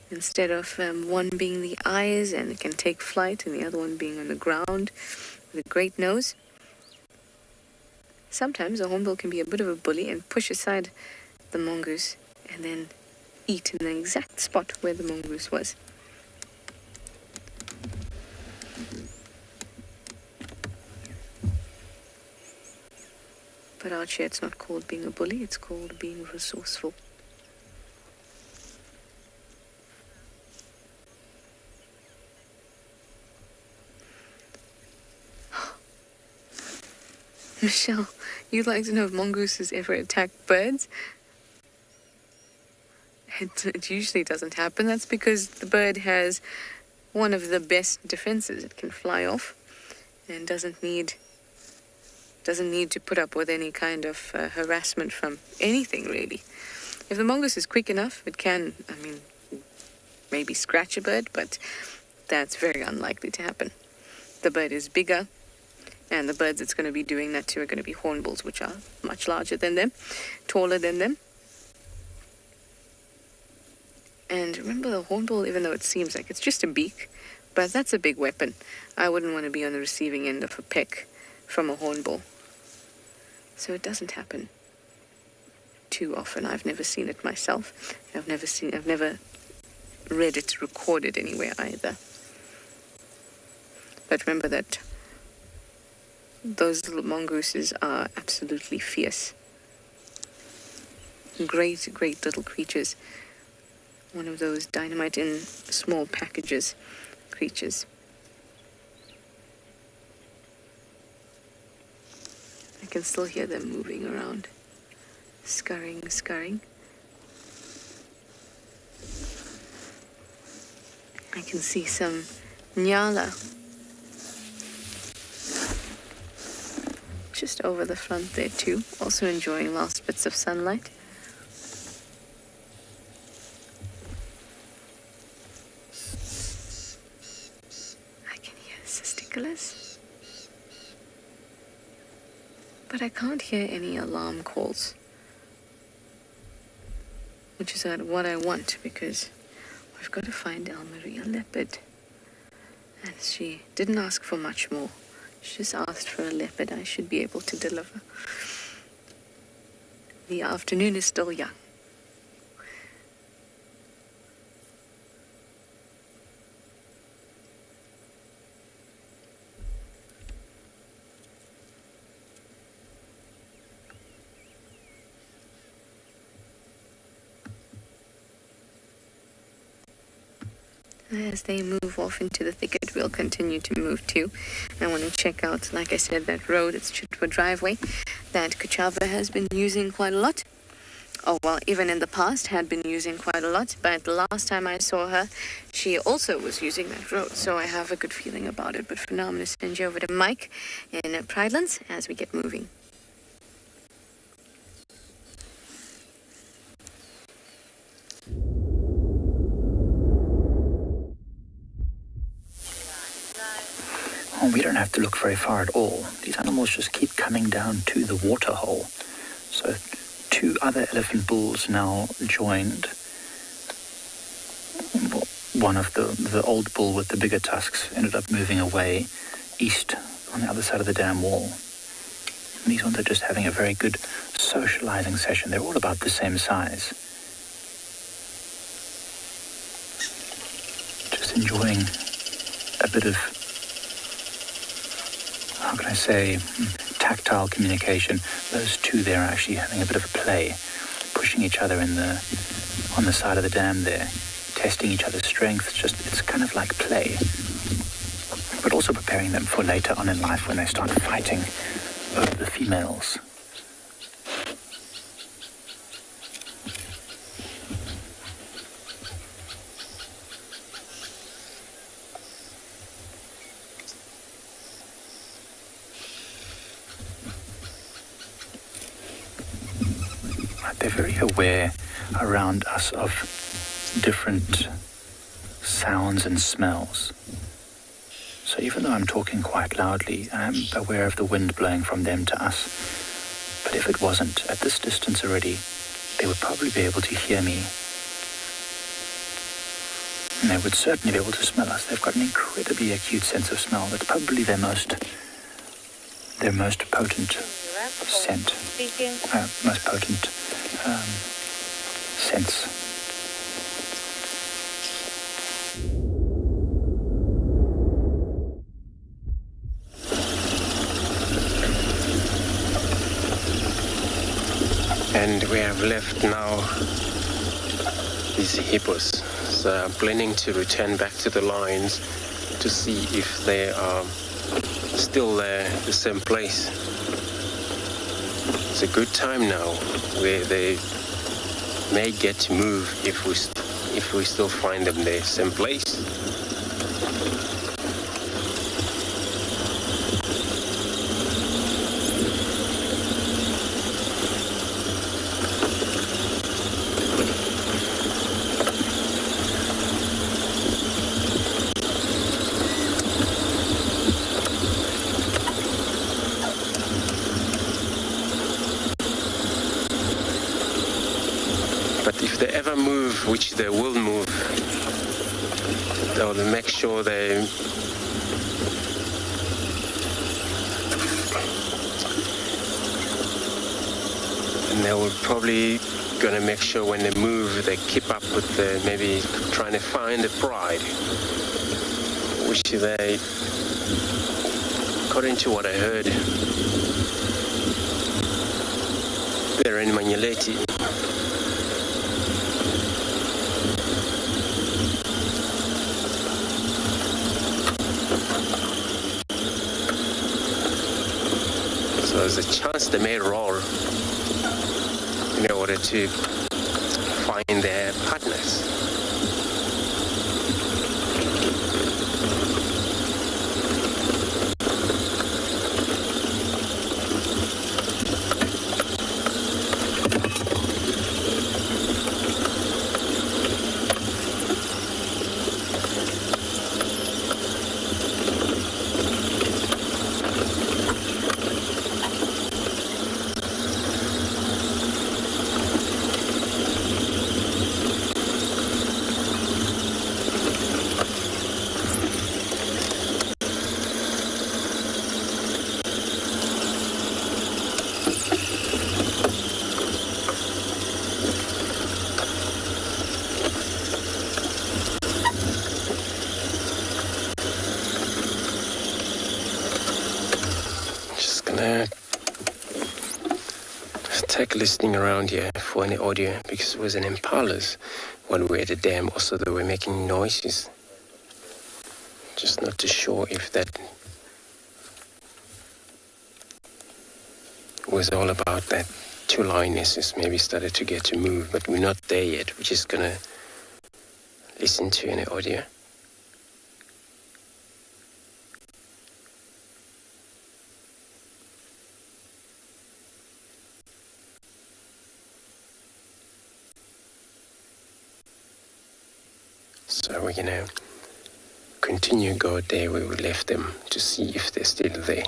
instead of one being the eyes and it can take flight and the other one being on the ground with a great nose, sometimes a hornbill can be a bit of a bully and push aside the mongoose and then eat in the exact spot where the mongoose was. But out here it's not called being a bully, it's called being resourceful. Michelle, you'd like to know if mongooses ever attack birds? It usually doesn't happen. That's because the bird has one of the best defenses. It can fly off and doesn't need to put up with any kind of harassment from anything, really. If the mongoose is quick enough, it can, maybe scratch a bird, but that's very unlikely to happen. The bird is bigger, And the birds it's going to be doing that to are going to be hornbills, which are much larger than them, taller than them. And remember, the hornbill, even though it seems like it's just a beak, but that's a big weapon. I wouldn't want to be on the receiving end of a peck from a hornbill. So it doesn't happen too often. I've never seen it myself. I've never read it recorded anywhere either. But remember that those little mongooses are absolutely fierce. Great, great little creatures. One of those dynamite in small packages creatures. I can still hear them moving around. Scurrying, scurrying. I can see some Ngala just over the front there too, also enjoying last bits of sunlight. I can hear cisticolas, but I can't hear any alarm calls, which is what I want, because we've got to find Elmaria Leopard. And she didn't ask for much more. She just asked for a leopard. I should be able to deliver. The afternoon is still young. As they move off into the thicket, we'll continue to move too. I want to check out, like I said, that road. It's Chitwa driveway that Kuchava has been using quite a lot. Oh, well, even in the past had been using quite a lot. But the last time I saw her, she also was using that road. So I have a good feeling about it. But for now, I'm going to send you over to Mike in Pridelands as we get moving. Oh, we don't have to look very far at all. These animals just keep coming down to the waterhole. So 2 other elephant bulls now joined. One of the old bull with the bigger tusks ended up moving away east on the other side of the dam wall. And these ones are just having a very good socializing session. They're all about the same size. Just enjoying a bit of, how can I say, tactile communication. Those 2 there are actually having a bit of a play, pushing each other on the side of the dam there, testing each other's strength. It's kind of like play, but also preparing them for later on in life when they start fighting over the females. They're very aware around us of different sounds and smells. So even though I'm talking quite loudly, I'm aware of the wind blowing from them to us. But if it wasn't, at this distance already, they would probably be able to hear me. And they would certainly be able to smell us. They've got an incredibly acute sense of smell. That's probably their most potent scent. Most potent sense. And we have left now these hippos. So I'm planning to return back to the lines to see if they are still there, the same place. It's a good time now where they may get to move if we still find them there, same place. if they ever move, which they will move, they'll make sure they will probably gonna make sure when they move they keep up with the, maybe trying to find the pride, which they, according to what I heard, they're in Manyeleti. So there's a chance they may roar in order to find their partners. Take listening around here for any audio, because it was an impalas when we were at the dam. Also, they were making noises. Just not too sure if that was all about that. Two lionesses maybe started to get to move, but we're not there yet. We're just gonna listen to any audio. So we're gonna continue go there where we left them to see if they're still there.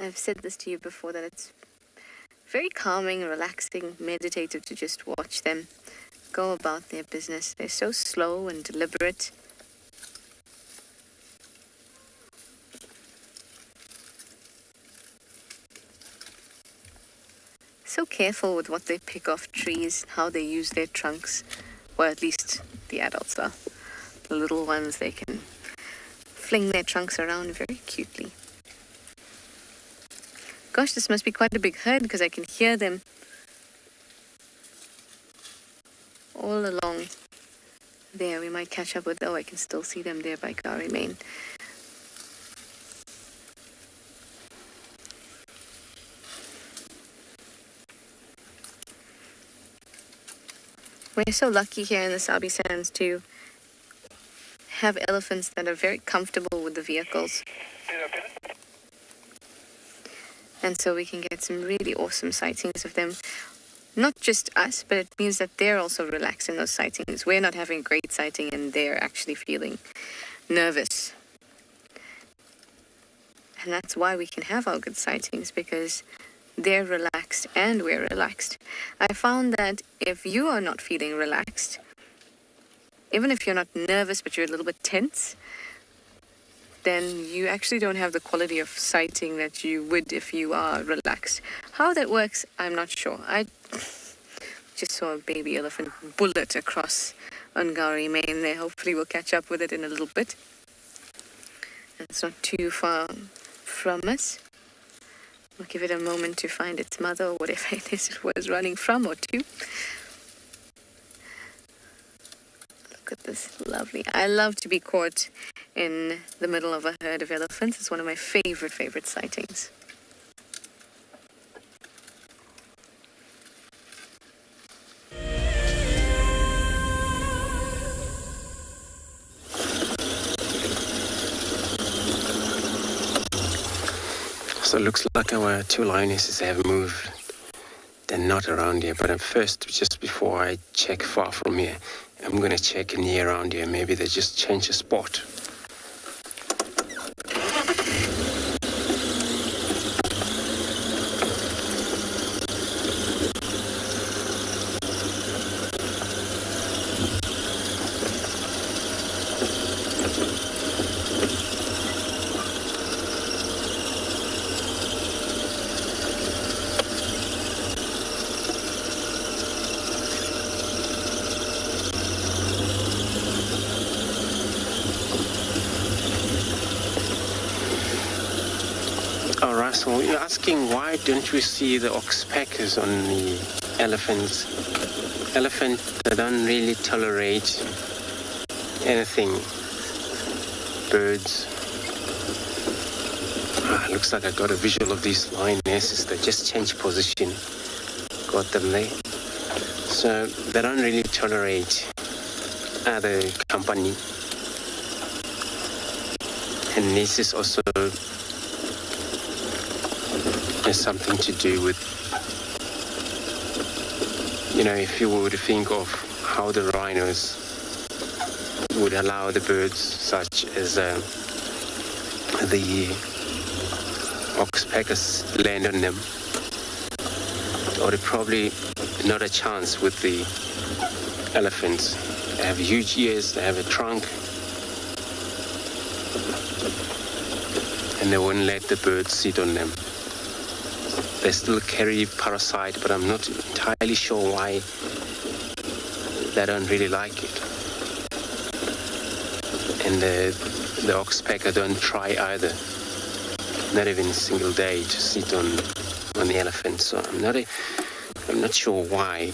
I've said this to you before, that it's very calming, relaxing, meditative to just watch them go about their business. They're so slow and deliberate. So careful with what they pick off trees, how they use their trunks. Well, at least the adults are. The little ones, they can fling their trunks around very cutely. Gosh, this must be quite a big herd, because I can hear them all along there. We might catch up with, oh, I can still see them there by Gari Main. We're so lucky here in the Sabi Sands to have elephants that are very comfortable with the vehicles. And so we can get some really awesome sightings of them. Not just us, but it means that they're also relaxed in those sightings. We're not having a great sighting and they're actually feeling nervous. And that's why we can have our good sightings, because they're relaxed and we're relaxed. I found that if you are not feeling relaxed, even if you're not nervous but you're a little bit tense, then you actually don't have the quality of sighting that you would if you are relaxed. How that works, I'm not sure. I just saw a baby elephant bullet across Ngari Main there. Hopefully we'll catch up with it in a little bit. It's not too far from us. We'll give it a moment to find its mother or whatever it is it was running from or to. Look at this, lovely. I love to be caught in the middle of a herd of elephants. It's one of my favorite sightings. So it looks like our 2 lionesses have moved. They're not around here, but first, just before I check far from here, I'm going to check near around here. Maybe they just changed a spot. So you're asking why don't we see the oxpeckers on the elephants? Elephants, they don't really tolerate anything. Birds. Looks like I got a visual of these lionesses that just changed position. Got them there. So they don't really tolerate other company. And this is also has something to do with, if you would think of how the rhinos would allow the birds such as the oxpeckers land on them, or probably not a chance with the elephants. They have huge ears, they have a trunk, and they won't let the birds sit on them. They still carry parasite, but I'm not entirely sure why they don't really like it. And the oxpecker don't try either, not even a single day, to sit on the elephant. So I'm not sure why.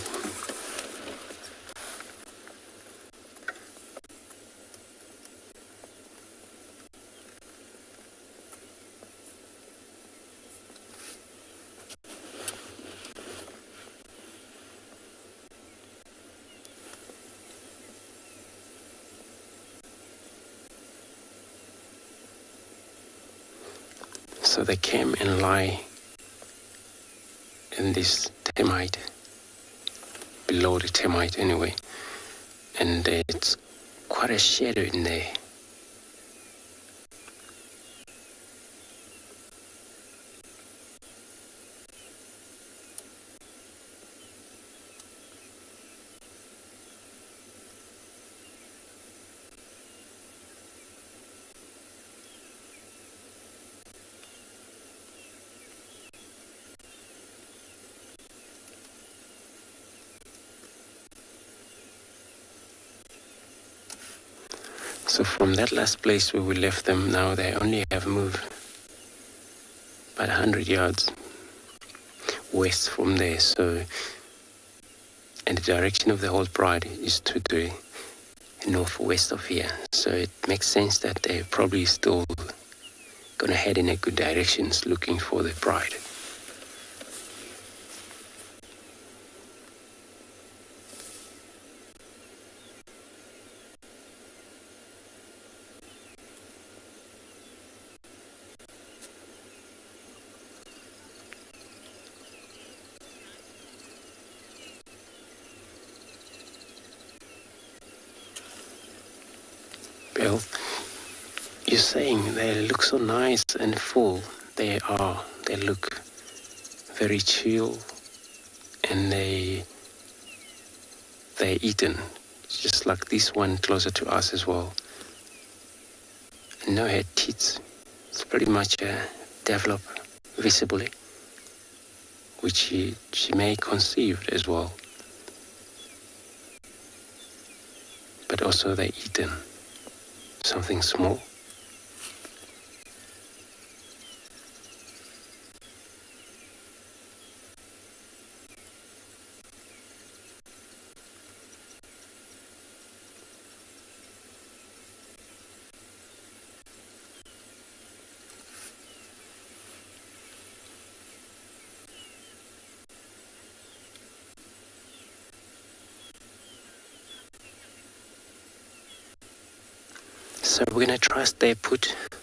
So they came and lie in this termite, below the termite anyway, and it's quite a shadow in there. So from that last place where we left them, now they only have moved about 100 yards west from there. So, and the direction of the whole pride is to the northwest of here. So it makes sense that they're probably still going to head in a good directions looking for the pride. Bill, you're saying they look so nice and full. They are. They look very chill, and they're eaten, just like this one closer to us as well. No head teeth. It's pretty much developed visibly, which she may conceive as well. But also they're eaten. Something small. So we're going to try stay put. I'm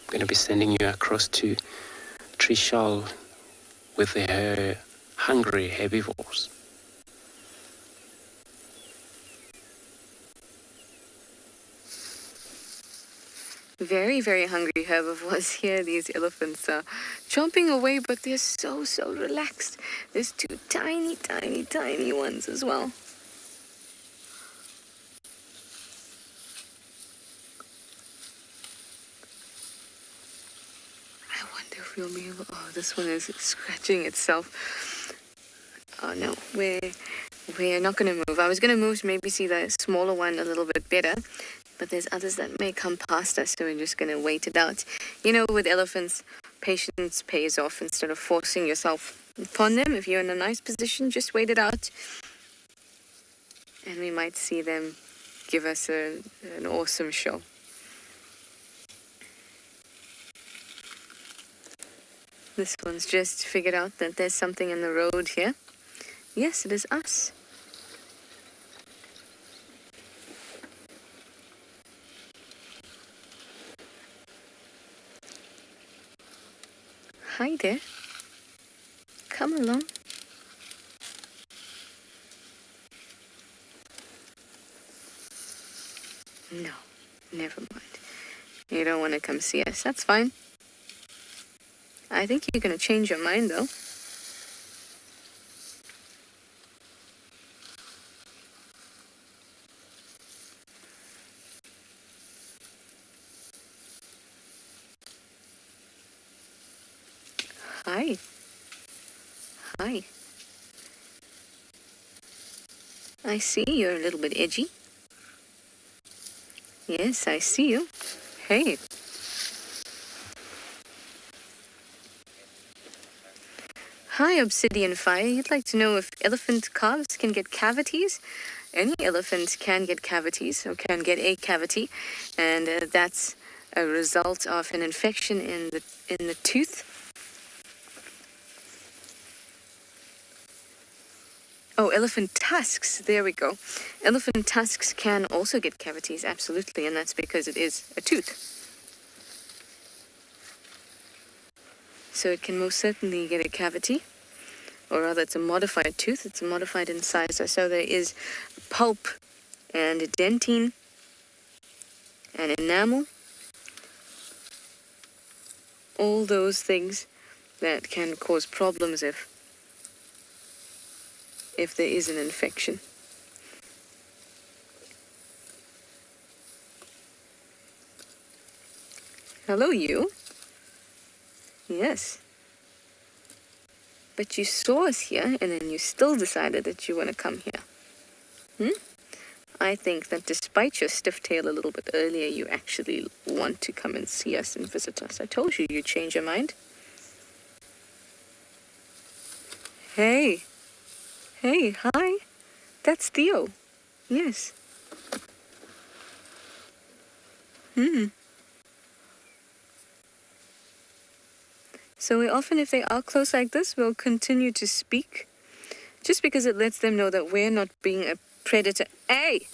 going to be sending you across to patricial with her hungry herbivores. Very, very hungry herbivores here. These elephants are chomping away, but they're so relaxed. There's two tiny ones as well. I wonder if we'll be able... Oh, this one is scratching itself. Oh no, we're not going to move. I was going to move to maybe see the smaller one a little bit better, but there's others that may come past us, so we're just going to wait it out. You know, with elephants, patience pays off. Instead of forcing yourself upon them, if you're in a nice position, just wait it out. And we might see them give us an awesome show. This one's just figured out that there's something in the road here. Yes, it is us. Hi there. Come along. No, never mind. You don't want to come see us. That's fine. I think you're going to change your mind, though. Hi. Hi. I see you're a little bit edgy. Yes, I see you. Hey. Hi, Obsidian Fire. You'd like to know if elephant calves can get cavities? Any elephant can get cavities, or can get a cavity, and that's a result of an infection in the tooth. Oh, elephant tusks. There we go. Elephant tusks can also get cavities, absolutely, and that's because it is a tooth. So it can most certainly get a cavity, or rather it's a modified tooth. It's a modified incisor. So there is pulp and dentine and enamel. All those things that can cause problems if there is an infection. Hello, you. Yes. But you saw us here, and then you still decided that you want to come here. I think that despite your stiff tail a little bit earlier, you actually want to come and see us and visit us. I told you you'd change your mind. Hey. Hey, hi. That's Theo. Yes. So we often, if they are close like this, we'll continue to speak, just because it lets them know that we're not being a predator. Hey!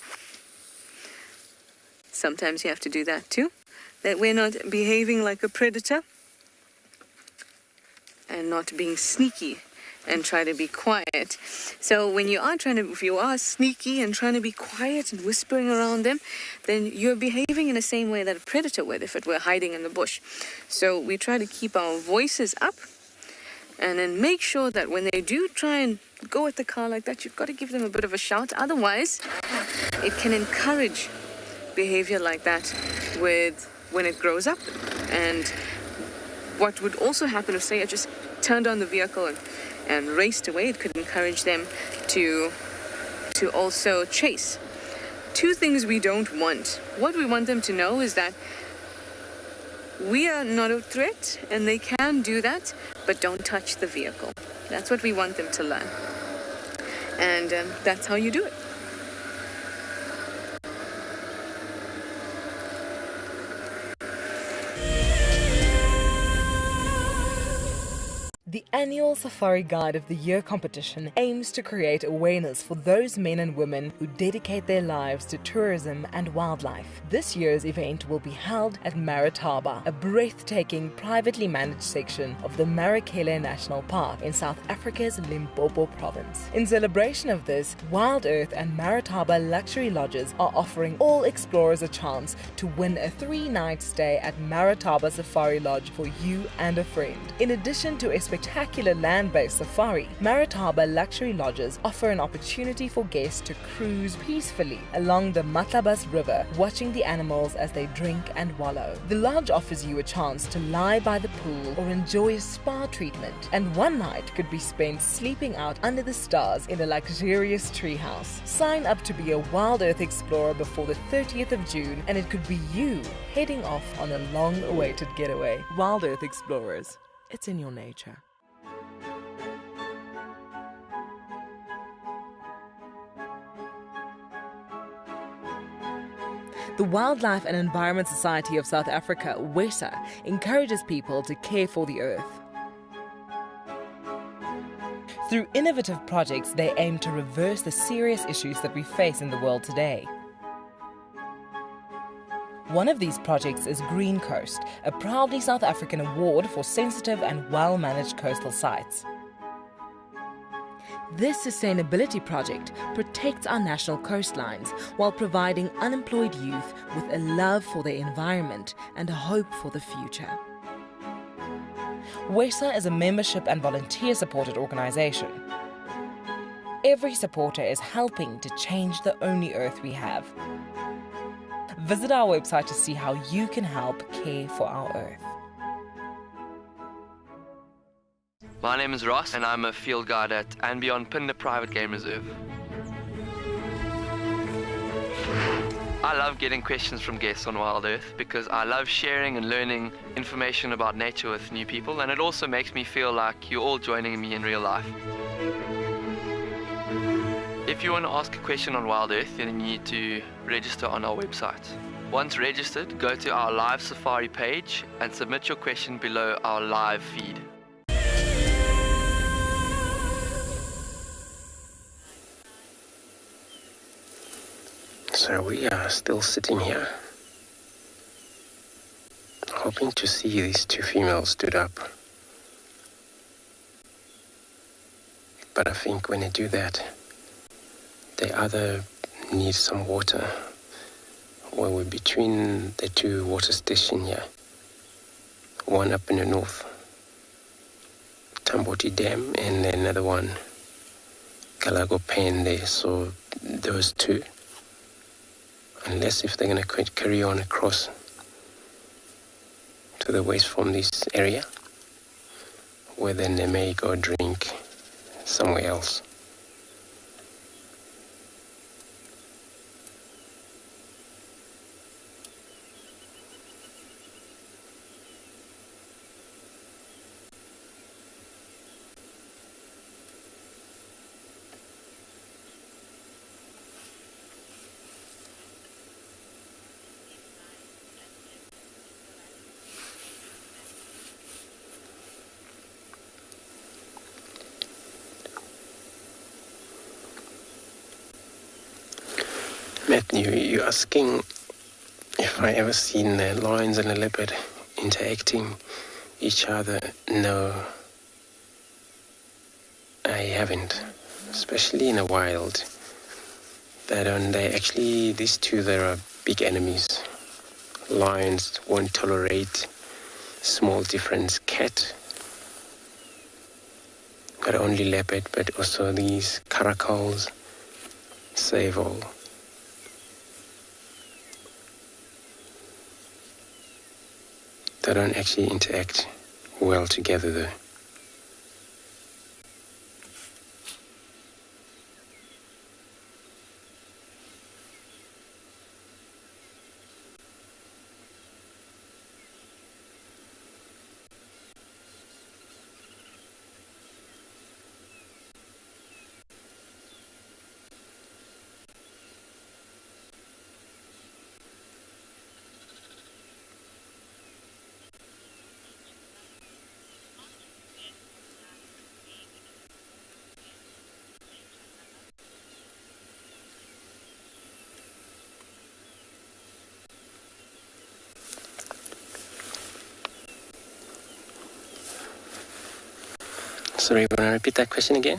Sometimes you have to do that too. That we're not behaving like a predator and not being sneaky and try to be quiet. So when you are if you are sneaky and trying to be quiet and whispering around them, then you're behaving in the same way that a predator would if it were hiding in the bush. So we try to keep our voices up and then make sure that when they do try and go at the car like that, you've got to give them a bit of a shout. Otherwise, it can encourage behavior like that when it grows up. And what would also happen if, say, I just turned on the vehicle and raced away, it could encourage them to also chase. Two things we don't want. What we want them to know is that we are not a threat, and they can do that, but don't touch the vehicle. That's what we want them to learn. And that's how you do it. The annual Safari Guide of the Year competition aims to create awareness for those men and women who dedicate their lives to tourism and wildlife. This year's event will be held at Marataba, a breathtaking privately managed section of the Marakele National Park in South Africa's Limpopo province. In celebration of this, WildEarth and Marataba Luxury Lodges are offering all explorers a chance to win a 3-night stay at Marataba Safari Lodge for you and a friend. In addition to a spectacular land-based safari, Marataba Luxury Lodges offer an opportunity for guests to cruise peacefully along the Matlabas River, watching the animals as they drink and wallow. The lodge offers you a chance to lie by the pool or enjoy a spa treatment, and one night could be spent sleeping out under the stars in a luxurious treehouse. Sign up to be a WildEarth explorer before the 30th of June, and it could be you heading off on a long-awaited getaway. WildEarth Explorers. It's in your nature. The Wildlife and Environment Society of South Africa, WESA, encourages people to care for the earth. Through innovative projects, they aim to reverse the serious issues that we face in the world today. One of these projects is Green Coast, a proudly South African award for sensitive and well-managed coastal sites. This sustainability project protects our national coastlines while providing unemployed youth with a love for their environment and a hope for the future. WESA is a membership and volunteer-supported organization. Every supporter is helping to change the only earth we have. Visit our website to see how you can help care for our earth. My name is Ross and I'm a field guide at andBeyond Phinda Private Game Reserve. I love getting questions from guests on WildEarth because I love sharing and learning information about nature with new people, and it also makes me feel like you're all joining me in real life. If you want to ask a question on WildEarth, then you need to register on our website. Once registered, go to our live safari page and submit your question below our live feed. So we are still sitting here, hoping to see these two females stood up. But I think when they do that, they either need some water, or we're between the two water stations here. One up in the north, Tamboti Dam, and another one, Kalago Pen there. So those two, unless if they're going to carry on across to the west from this area, where then they may go drink somewhere else. Matthew, you're asking if I ever seen the lions and the leopard interacting each other. No, I haven't, especially in the wild. These two, they are big enemies. Lions won't tolerate small difference. Cat, not only leopard, but also these caracals, save all. They don't actually interact well together though. Sorry, you want to repeat that question again?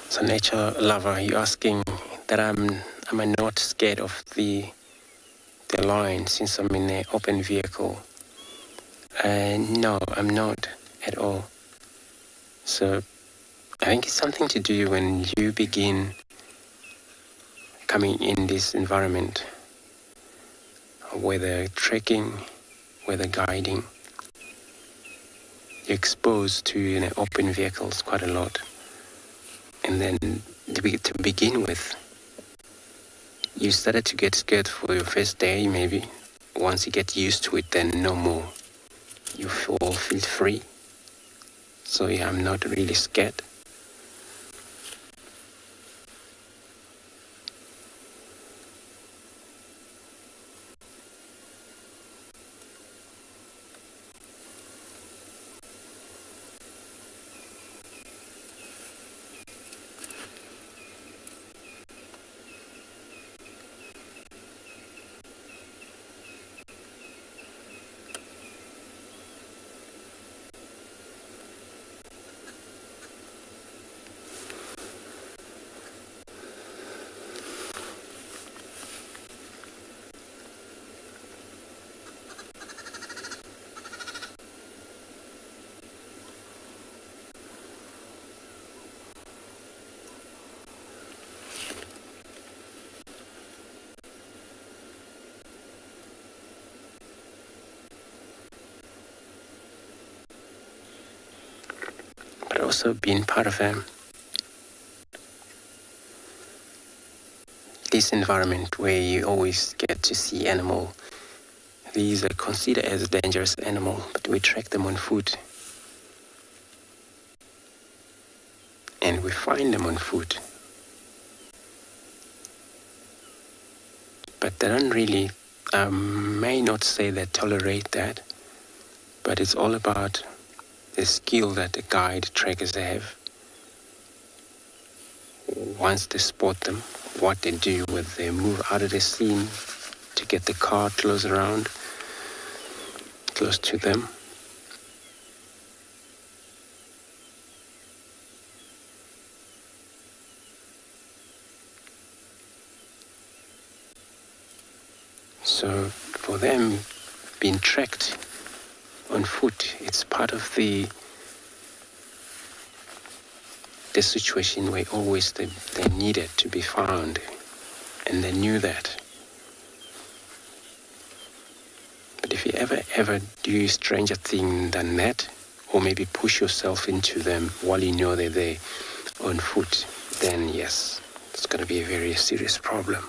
So, nature lover, you're asking that am I not scared of the lion since I'm in an open vehicle? No, I'm not at all. So I think it's something to do when you begin coming in this environment, whether trekking, whether guiding, you're exposed to open vehicles quite a lot. And then to begin with, you started to get scared for your first day, maybe. Once you get used to it, then no more. You all feel free. So yeah, I'm not really scared. But also being part of this environment where you always get to see animal. These are considered as dangerous animal, but we track them on foot. And we find them on foot. But they don't really, may not say they tolerate that, but it's all about the skill that the guide trackers have. Once they spot them, what they do with they move out of the scene to get the car close to them. So for them, being tracked on foot, it's part of the situation where always they needed to be found, and they knew that. But if you ever do stranger thing than that, or maybe push yourself into them while you know they're there on foot, then yes, it's going to be a very serious problem.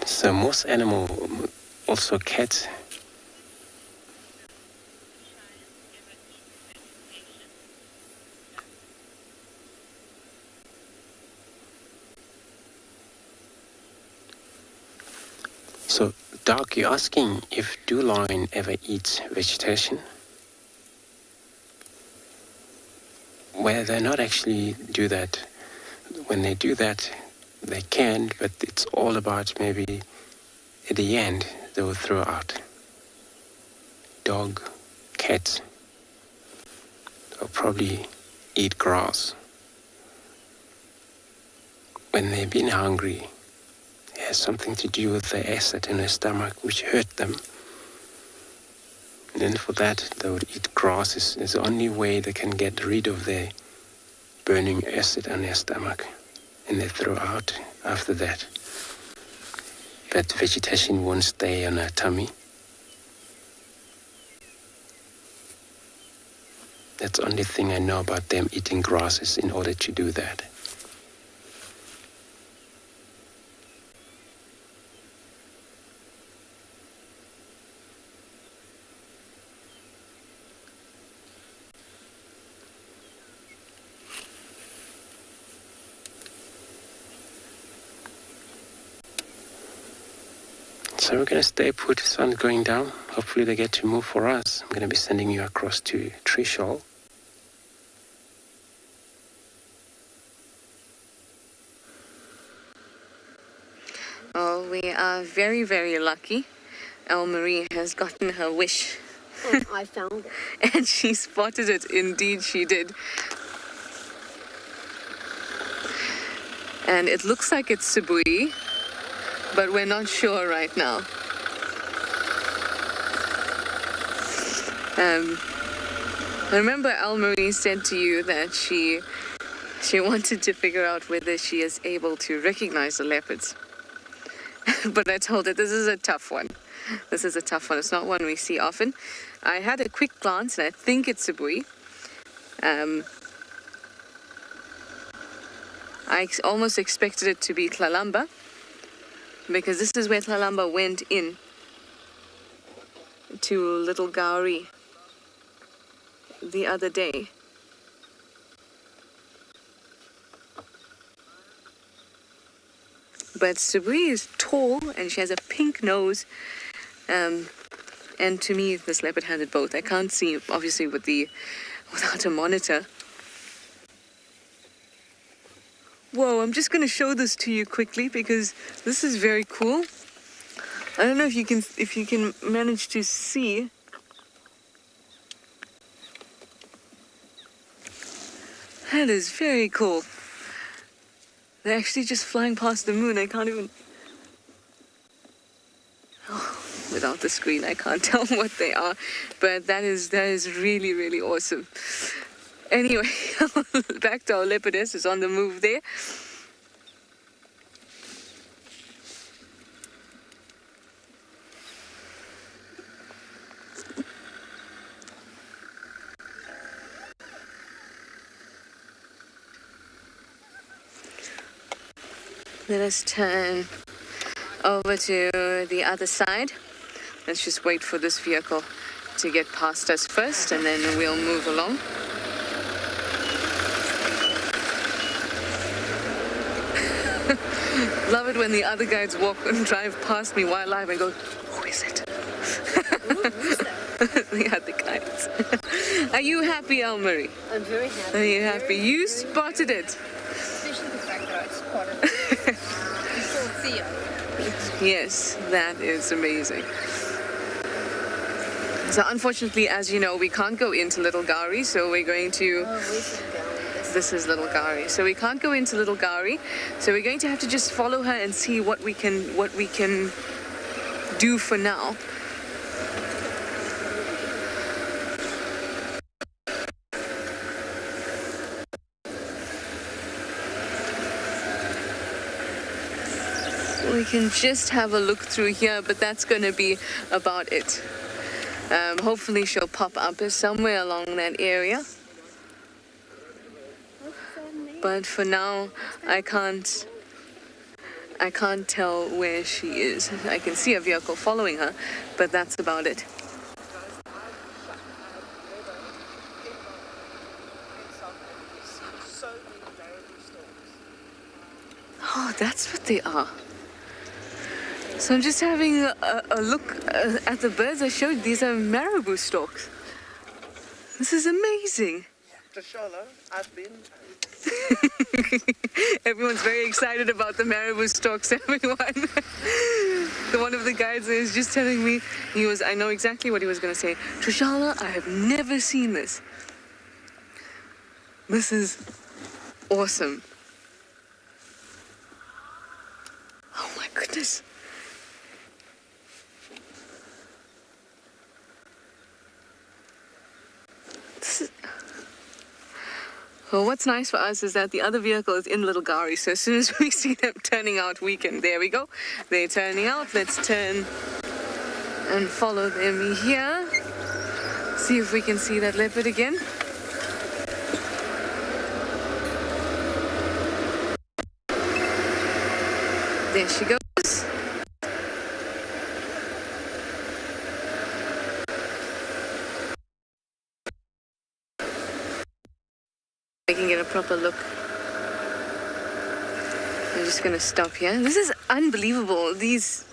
So most animals, also cats, so Doc, you're asking if do lion ever eats vegetation? Well, they not actually do that. When they do that, they can, but it's all about maybe at the end they will throw out. Dog, cat, they'll probably eat grass. When they've been hungry, it has something to do with the acid in their stomach which hurt them. And then for that, they would eat grass. It's the only way they can get rid of their burning acid on their stomach. And they throw out after that. But vegetation won't stay on their tummy. That's the only thing I know about them eating grasses in order to do that. So we're going to stay put, sun's going down. Hopefully they get to move for us. I'm going to be sending you across to Trishol. Oh, we are very, very lucky. Elle-Marie has gotten her wish. And I found it. And she spotted it. Indeed, she did. And it looks like it's Sibui, but we're not sure right now. I remember Elle-Marie said to you that she wanted to figure out whether she is able to recognize the leopards. But I told her this is a tough one. This is a tough one. It's not one we see often. I had a quick glance and I think it's Sibui. I almost expected it to be Tlalamba, because this is where Tlalamba went in to Little Gauri the other day. But Sibui is tall and she has a pink nose, and to me this leopard had it both. I can't see obviously without a monitor. Whoa, I'm just going to show this to you quickly because this is very cool. I don't know if you can manage to see. That is very cool. They're actually just flying past the moon. I can't even... Oh, without the screen, I can't tell what they are. But that is really, really awesome. Anyway, back to our leopardess is on the move there. Let us turn over to the other side. Let's just wait for this vehicle to get past us first and then we'll move along. Love it when the other guides walk and drive past me while live and go, who is it? The other guides. Are you happy, Elle-Marie? I'm very happy. Are you happy? You spotted it. Especially the fact that I spotted it. You saw Theo. Yes, that is amazing. So unfortunately, as you know, we can't go into Little Gauri, so we're going to... This is Little Gauri. So we can't go into Little Gauri. So we're going to have to just follow her and see what we can do for now. We can just have a look through here, but that's going to be about it. Hopefully she'll pop up somewhere along that area. But for now, I can't tell where she is. I can see a vehicle following her, but that's about it. Oh, that's what they are. So I'm just having a look at the birds I showed. These are marabou storks. This is amazing. Tswalu, I've been. Everyone's very excited about the marabou stalks, everyone. One of the guys is just telling me, I know exactly what he was going to say. Tswalu, I have never seen this. This is awesome. Oh my goodness. Well, what's nice for us is that the other vehicle is in Little Gari, so as soon as we see them turning out, we can, there we go, they're turning out, let's turn and follow them here, see if we can see that leopard again. There she goes. We can get a proper look. I'm just gonna stop here. This is unbelievable. These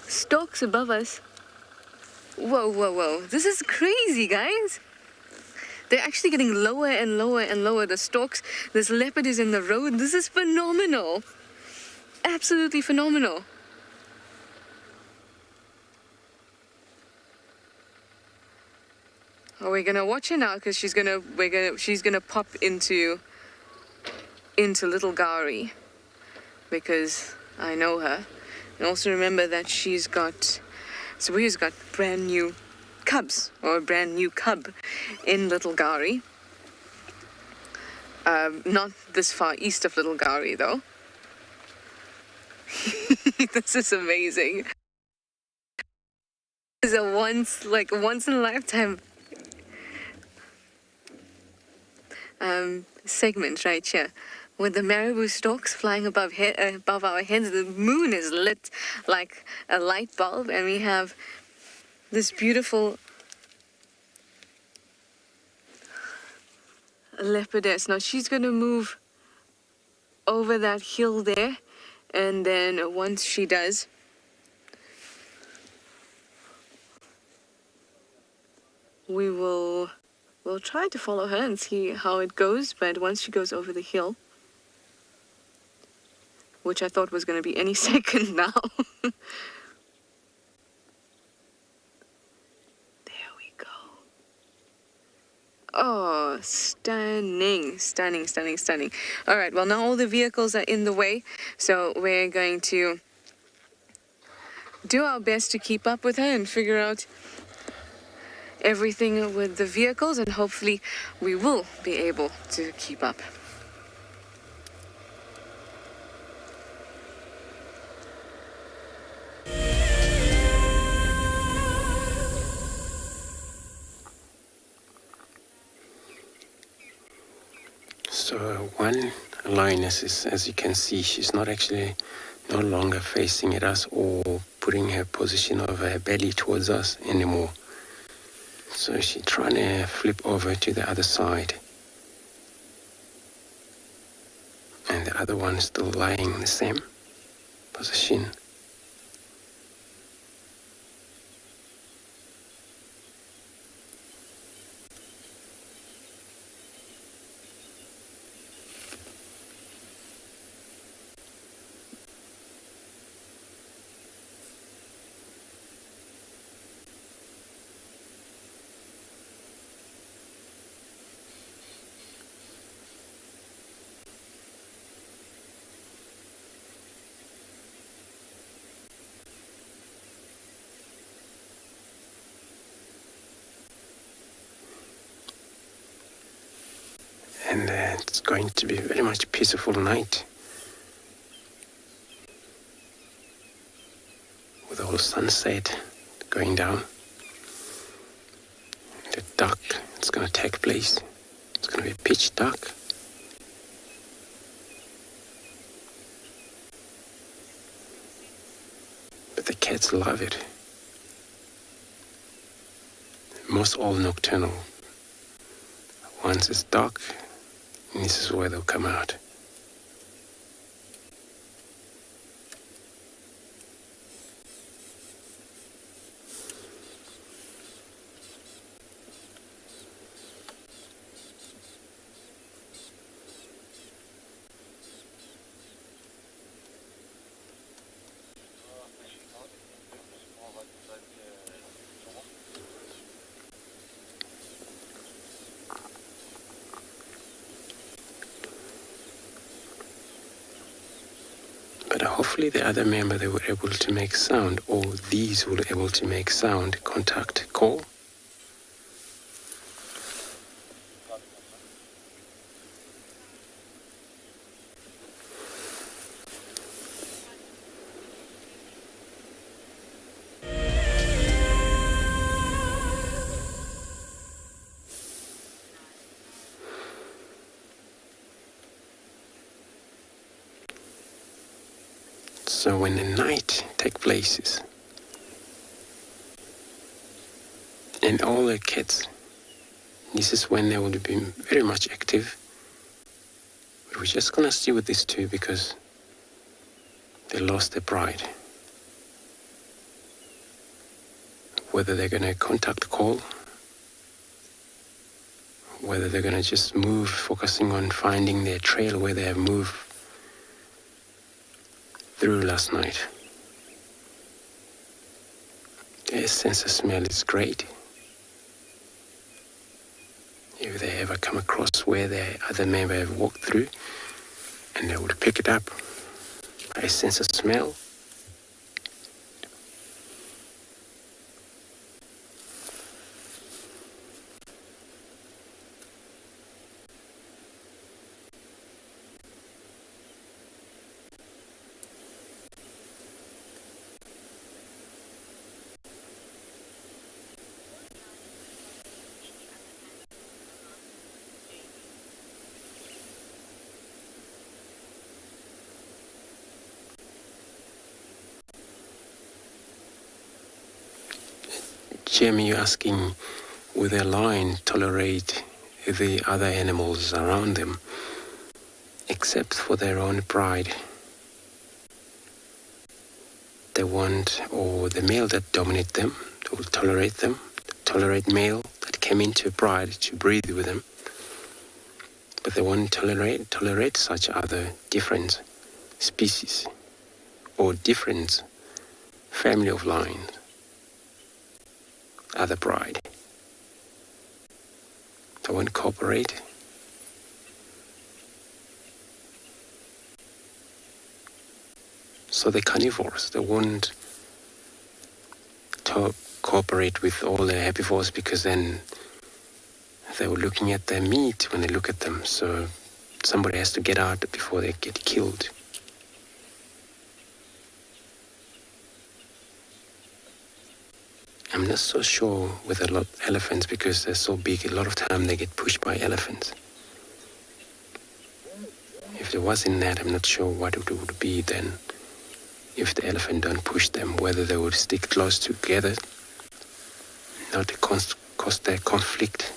stalks above us. Whoa, whoa, whoa. This is crazy, guys. They're actually getting lower and lower and lower. The stalks, this leopard is in the road. This is phenomenal. Absolutely phenomenal. Oh, we're gonna watch her now because she's gonna pop into Little Gari because I know her. And also remember that Sabi's got brand new cubs, or a brand new cub in Little Gari. Not this far east of Little Gari though. This is amazing. This is a once in a lifetime segment right here with the marabou stalks flying above our heads. The moon is lit like a light bulb, and we have this beautiful leopardess. Now she's going to move over that hill there, and then once she does, we'll try to follow her and see how it goes. But once she goes over the hill, which I thought was going to be any second now. There we go. Oh, stunning, stunning, stunning, stunning. All right, well, now all the vehicles are in the way, so we're going to do our best to keep up with her and figure out everything with the vehicles, and hopefully we will be able to keep up. So one lioness is, as you can see, she's no longer facing at us or putting her position of her belly towards us anymore. So she's trying to flip over to the other side. And the other one is still lying in the same position. And it's going to be very much peaceful night with the whole sunset going down. The dark, it's going to take place. It's going to be pitch dark. But the cats love it. Most all nocturnal. Once it's dark, and this is where they'll come out. hopefully the other member, they were able to make sound, or these were able to make sound, contact, call. So when the night takes place, and all the cats, this is when they will be very much active. But we're just gonna see with these two because they lost their pride. Whether they're gonna contact call, whether they're gonna just move, focusing on finding their trail where they have moved through last night. Their sense of smell is great. If they ever come across where the other member have walked through, and they would pick it up by a sense of smell. Jamie, you're asking, will a lion tolerate the other animals around them, except for their own pride? They want, or the male that dominate them, will tolerate them, tolerate male that came into pride to breed with them, but they won't tolerate such other different species or different family of lions. Other pride. They won't cooperate. So the carnivores, they won't cooperate with all the herbivores because then they were looking at their meat when they look at them. So somebody has to get out before they get killed. I'm not so sure with a lot of elephants because they're so big. A lot of time they get pushed by elephants. If there wasn't that, I'm not sure what it would be then. If the elephant don't push them, whether they would stick close together, not to cause their conflict.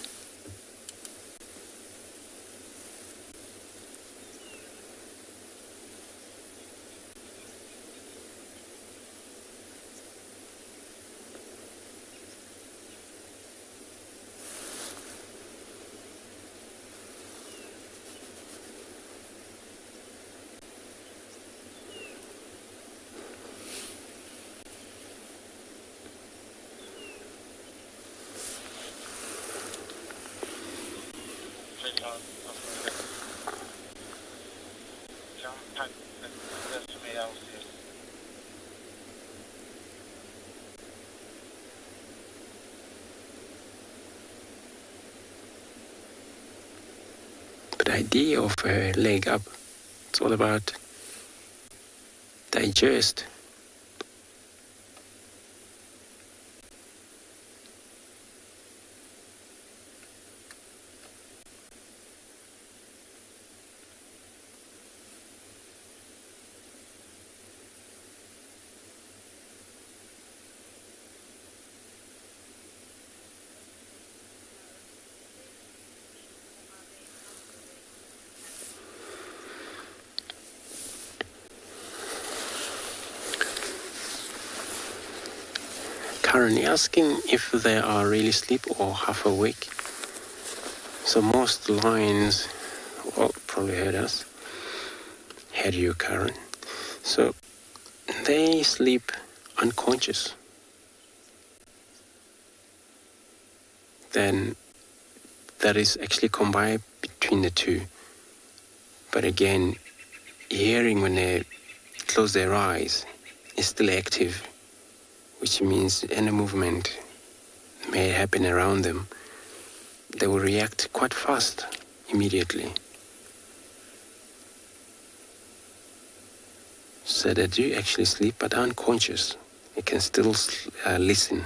But the idea of a leg up, it's all about digest. Currently asking if they are really asleep or half awake. So most lions, well, probably heard us, heard you, Karen. So they sleep unconscious. Then that is actually combined between the two. But again, hearing when they close their eyes is still active, which means any movement may happen around them, they will react quite fast immediately. So they do actually sleep, but unconscious. They can still listen.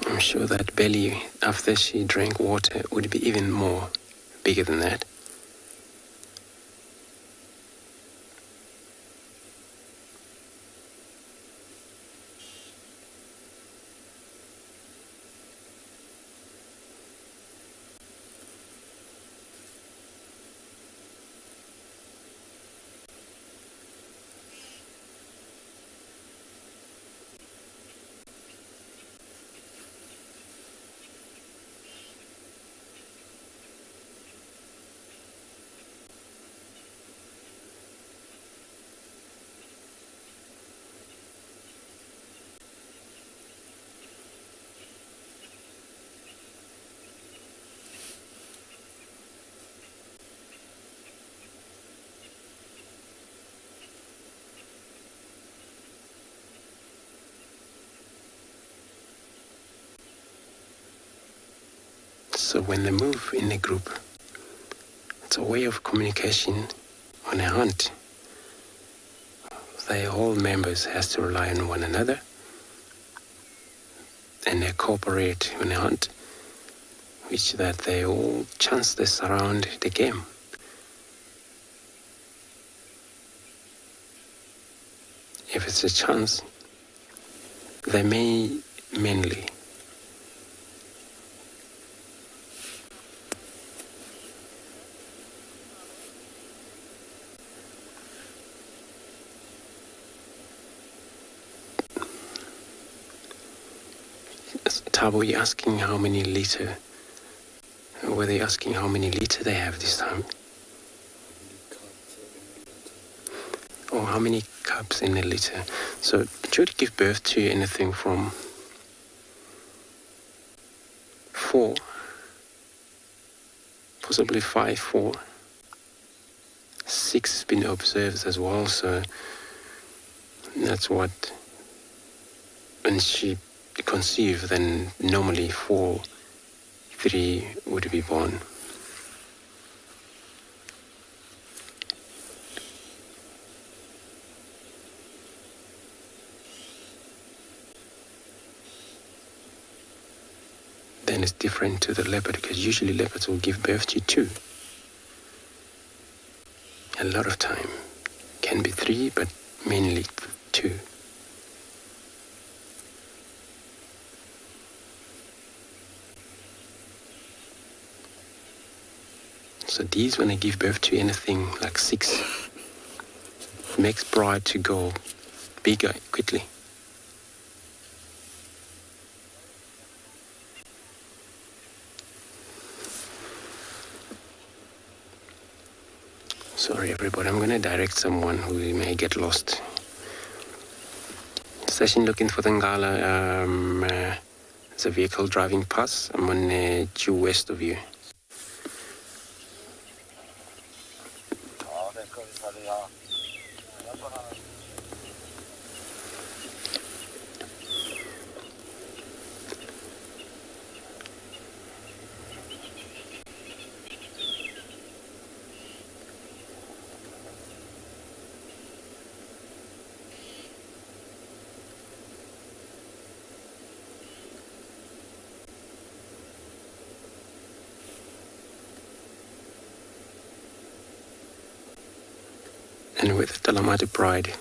I'm sure that belly, after she drank water, would be even more bigger than that. So when they move in a group, it's a way of communication on a hunt. The whole members has to rely on one another and they cooperate on a hunt, which that they all chance they surround the game. If it's a chance, they may mainly Were you asking how many liter? Were they asking how many liter they have this time? Or how many cups in a liter? So due to give birth to anything from 4, possibly 5, 4, 6 has been observed as well. So that's what when she conceive, then normally 4, 3 would be born. Then it's different to the leopard, because usually leopards will give birth to 2. A lot of time can be 3, but mainly 2. So these, when they give birth to anything like 6, it makes bride to go bigger quickly. Sorry everybody, I'm going to direct someone who may get lost. Session looking for the Ngala. There's a vehicle driving past. I'm on due west of you. And with the Talamati pride,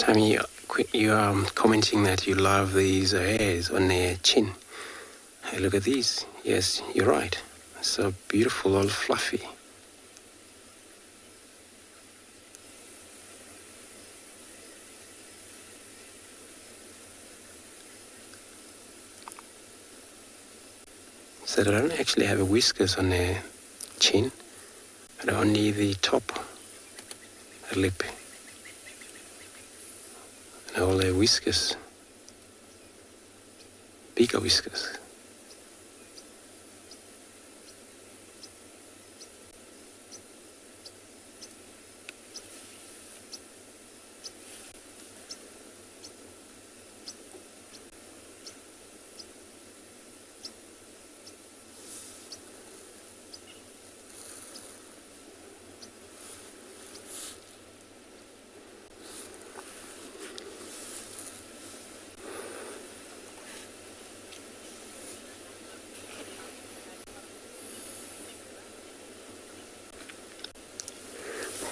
Tammy, you are commenting that you love these hairs on their chin. Hey, look at these. Yes, you're right. So beautiful, all fluffy. So they don't actually have whiskers on their chin, but only the top lip. And all their whiskers, bigger whiskers.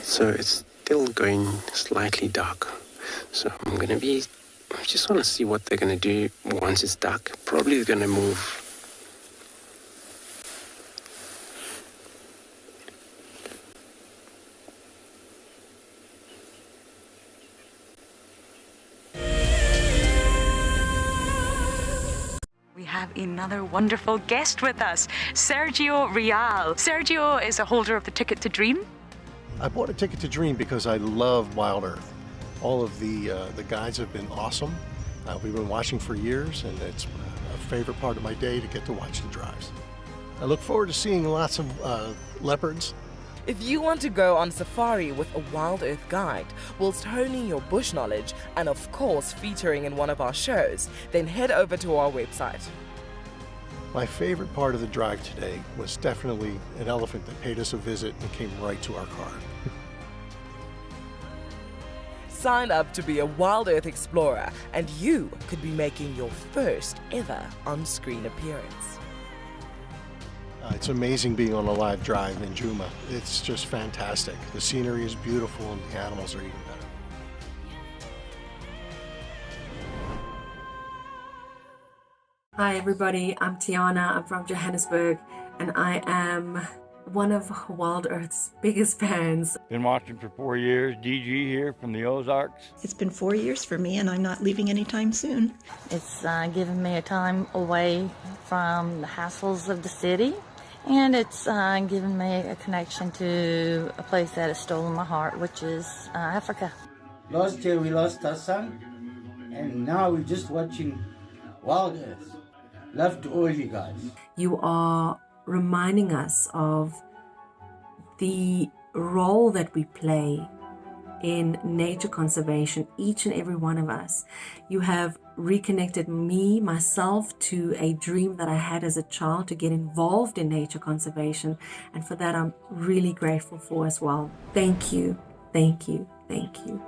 So it's still going slightly dark. So I just want to see what they're going to do once it's dark. Probably they're going to move. We have another wonderful guest with us, Sergio Real. Sergio is a holder of the Ticket to Dream. I bought a Ticket to Dream because I love WildEarth. All of the guides have been awesome. We've been watching for years, and it's a favorite part of my day to get to watch the drives. I look forward to seeing lots of leopards. If you want to go on safari with a WildEarth guide, whilst honing your bush knowledge and of course featuring in one of our shows, then head over to our website. My favorite part of the drive today was definitely an elephant that paid us a visit and came right to our car. Sign up to be a WildEarth explorer and you could be making your first ever on-screen appearance. It's amazing being on a live drive in Djuma. It's just fantastic. The scenery is beautiful and the animals are even better. Hi everybody, I'm Tiana, I'm from Johannesburg, and I am one of WildEarth's biggest fans. Been watching for 4 years, DG here from the Ozarks. It's been 4 years for me, and I'm not leaving anytime soon. It's given me a time away from the hassles of the city, and it's given me a connection to a place that has stolen my heart, which is Africa. Last year we lost our son, and now we're just watching WildEarth. Love to all you guys. You are reminding us of the role that we play in nature conservation, each and every one of us. You have reconnected myself to a dream that I had as a child to get involved in nature conservation, and for that I'm really grateful for as well. Thank you, thank you, thank you.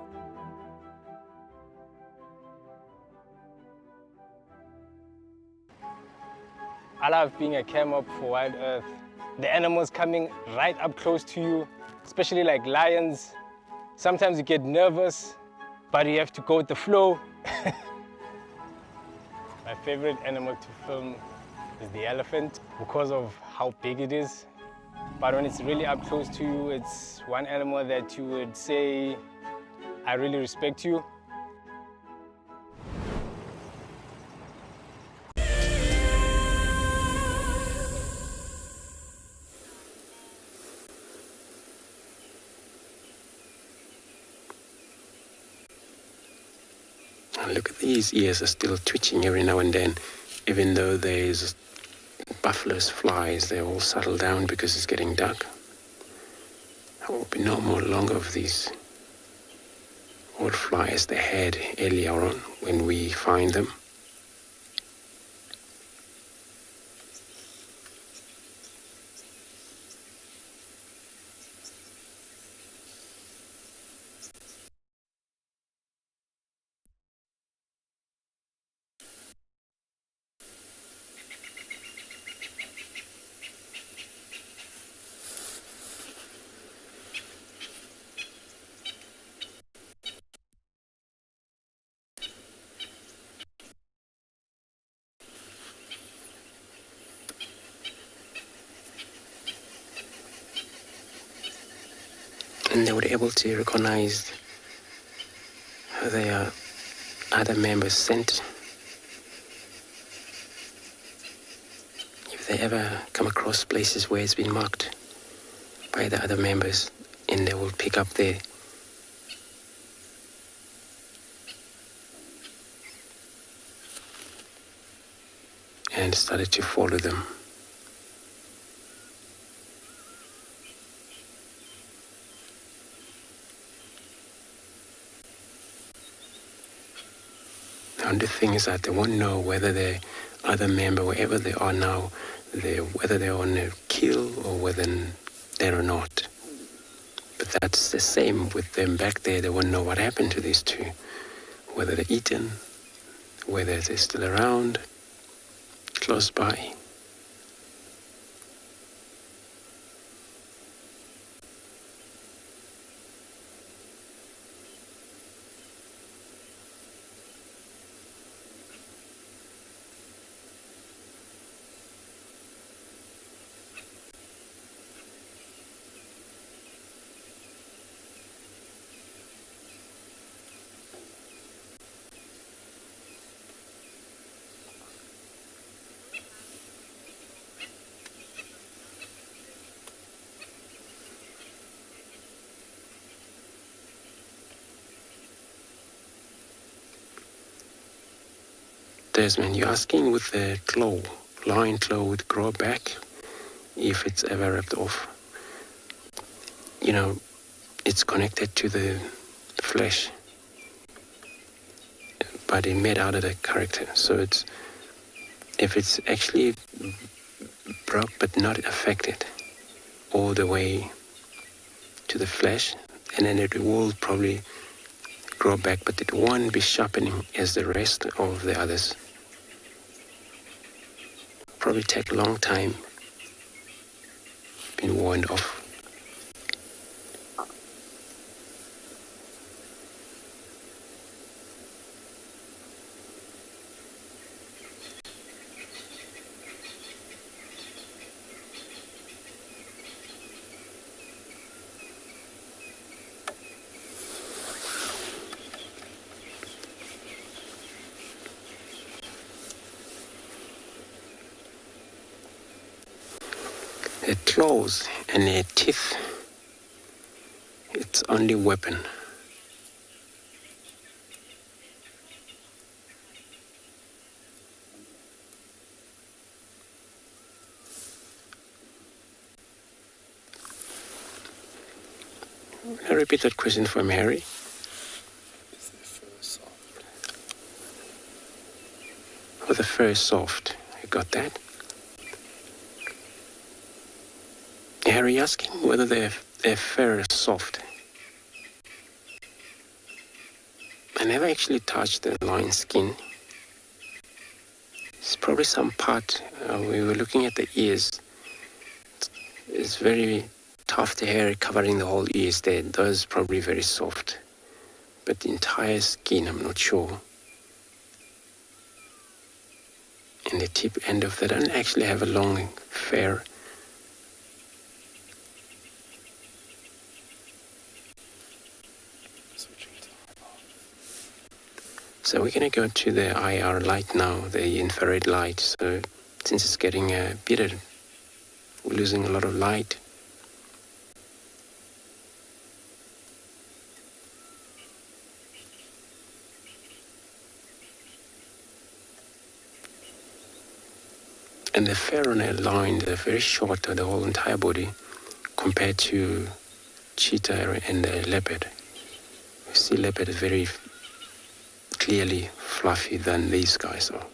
I love being a cam-up for WildEarth. The animals coming right up close to you, especially like lions. Sometimes you get nervous, but you have to go with the flow. My favorite animal to film is the elephant because of how big it is. But when it's really up close to you, it's one animal that you would say, I really respect you. Look at these ears are still twitching every now and then, even though there's buffaloes, flies, they all settle down because it's getting dark. There will be no more longer of these old flies they had earlier on when we find them. and they were able to recognize their other members' scent. If they ever come across places where it's been marked by the other members, and they will pick up there. And started to follow them. And the thing is that they won't know whether the other member, wherever they are now, whether they're on a kill or whether they're not. But that's the same with them back there. They won't know what happened to these two, whether they're eaten, whether they're still around, close by. Desmond, you're asking with the claw, lion claw would grow back if it's ever ripped off. You know, it's connected to the flesh, but it's made out of the character. So if it's actually broke but not affected all the way to the flesh, and then it will probably grow back, but it won't be sharpening as the rest of the others. Probably take a long time being worn off. Their claws and their teeth, it's only weapon. Can I repeat that question for me, Harry? Is the fur soft? Oh, the fur is soft. You got that? Harry asking whether their fur is soft. I never actually touched the lion's skin. It's probably some part. We were looking at the ears. It's very tough, the hair covering the whole ears there. Those probably very soft. But the entire skin, I'm not sure. And the tip end of that, I don't actually have a long fur. So we're going to go to the IR light now, the infrared light. So since it's getting bitter, we're losing a lot of light. And the fur on a lion, they're very short, the whole entire body, compared to cheetah and the leopard. You see leopard is very clearly fluffy than these guys are.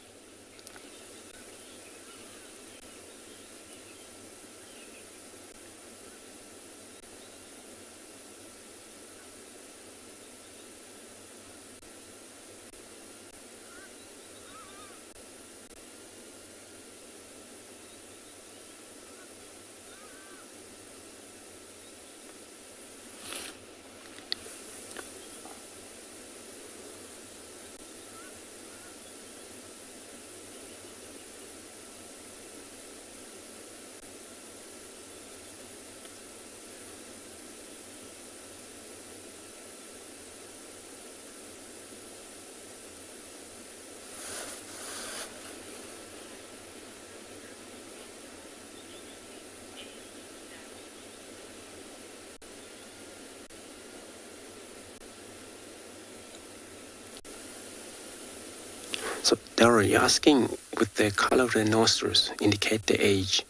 Daryl, you're asking, with the color of the nostrils indicate the age?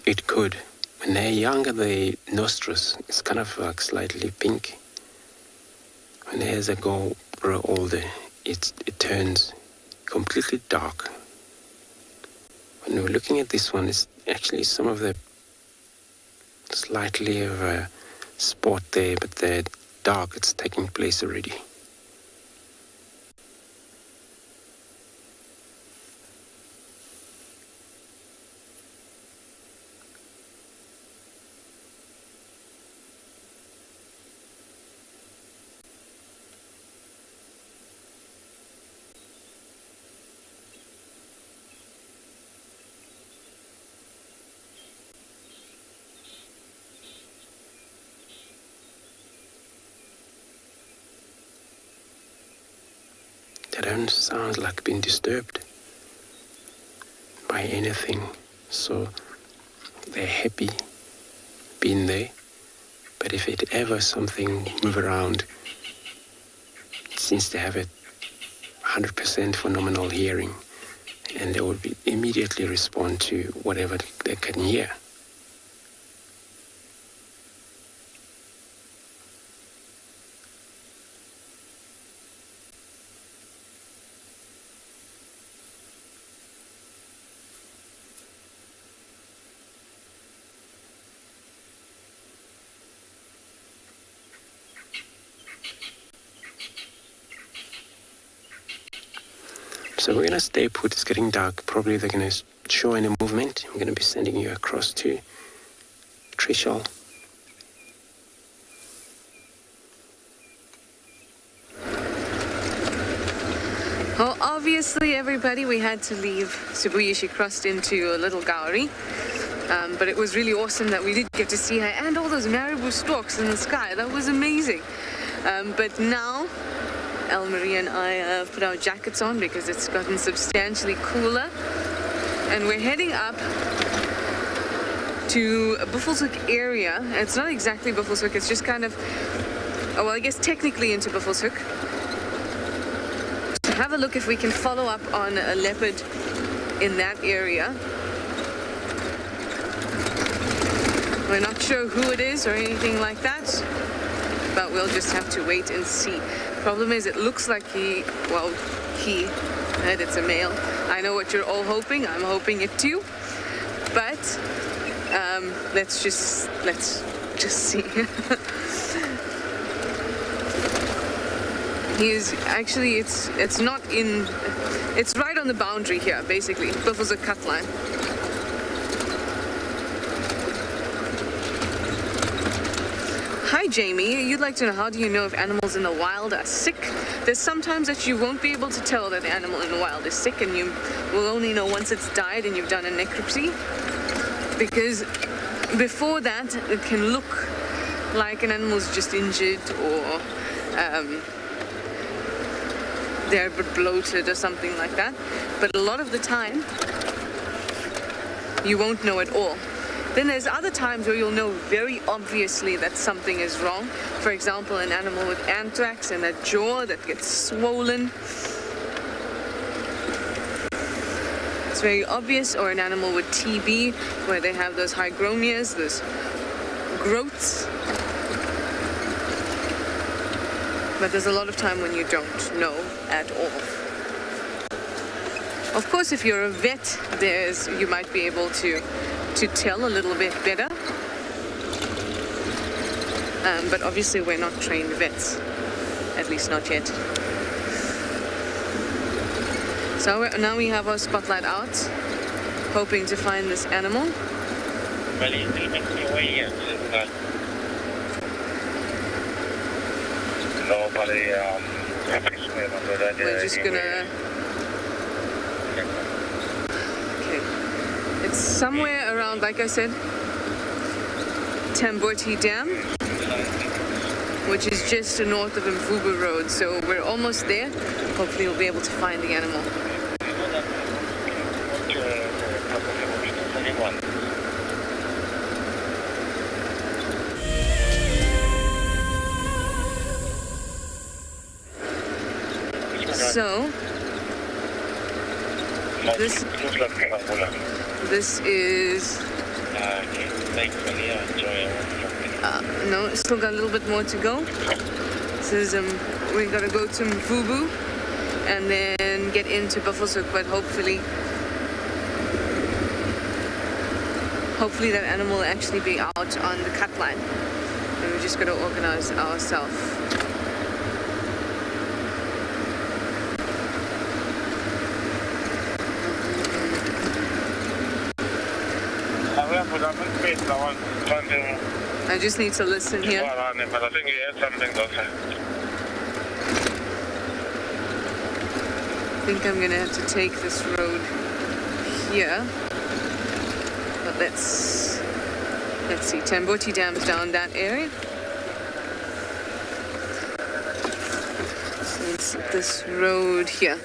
It could. When they're younger, the nostrils is kind of like slightly pink. When as they grow older, it turns completely dark. When we're looking at this one, it's actually some of the slightly of a spot there, but the dark, it's taking place already. They don't sound like being disturbed by anything, so they're happy being there. But if it ever something move around, since they have a 100% phenomenal hearing, and they will immediately respond to whatever they can hear. So we're going to stay put. It's getting dark. Probably they're going to show any movement. I'm going to be sending you across to Trishul. Well, obviously, everybody, we had to leave Sibuya. She crossed into a little gallery. But it was really awesome that we did get to see her and all those marabou storks in the sky. That was amazing. But now, Elmarie and I have put our jackets on because it's gotten substantially cooler. And we're heading up to a Buffelshoek area. It's not exactly Buffelshoek, it's just kind of, well, I guess technically into Buffelshoek. To have a look if we can follow up on a leopard in that area. We're not sure who it is or anything like that, but we'll just have to wait and see. Problem is, it looks like he, and it's a male. I know what you're all hoping. I'm hoping it too. But let's just see. He is actually, it's not in, it's right on the boundary here, basically. Buffelshoek cut line. Hi Jamie, you'd like to know, how do you know if animals in the wild are sick? There's sometimes that you won't be able to tell that the animal in the wild is sick, and you will only know once it's died and you've done a necropsy. Because before that, it can look like an animal's just injured, or they're a bit bloated or something like that. But a lot of the time, you won't know at all. Then there's other times where you'll know very obviously that something is wrong. For example, an animal with anthrax and a jaw that gets swollen. It's very obvious. Or an animal with TB, where they have those hygromias, those growths. But there's a lot of time when you don't know at all. Of course, if you're a vet, you might be able to tell a little bit better. But obviously we're not trained vets, at least not yet. So now we have our spotlight out, hoping to find this animal. We're just gonna... It's somewhere around, like I said, Tamboti Dam, which is just north of Mvubu Road. So we're almost there. Hopefully we'll be able to find the animal. So This is... no, still got a little bit more to go. This is, we gotta go to Mvubu and then get into Buffelshoek, but hopefully that animal will actually be out on the cut line. And we just gotta organize ourselves. I just need to listen here. I think you had something to say. I think I'm gonna have to take this road here. But let's see. Tamboti Dam's down that area. So it's this road here.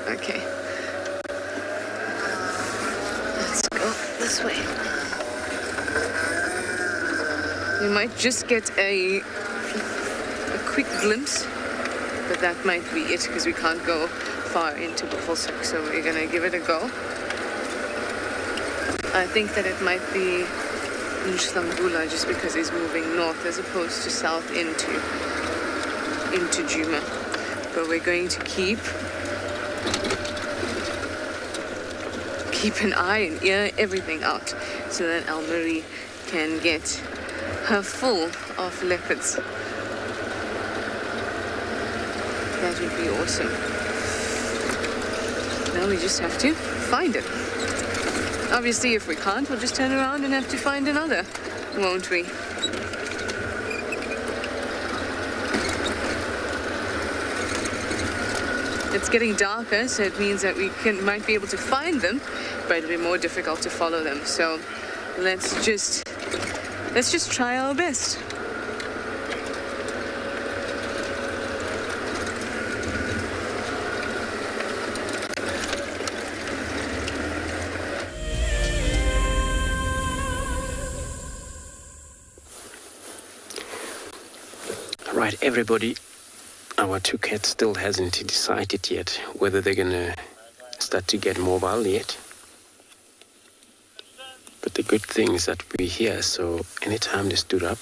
Okay. Let's go this way. We might just get a quick glimpse, but that might be it because we can't go far into Buffelshoek, so we're gonna give it a go. I think that it might be Nhlambula just because he's moving north as opposed to south into Djuma. But we're going to keep an eye and ear everything out so that Elmarie can get her full of leopards. That would be awesome. Now we just have to find it. Obviously, if we can't, we'll just turn around and have to find another, won't we? It's getting darker, so it means that we might be able to find them, but it'll be more difficult to follow them. So let's just try our best. Right, everybody, our two cats still hasn't decided yet whether they're gonna start to get mobile yet. But the good thing is that we're here, so anytime they stood up,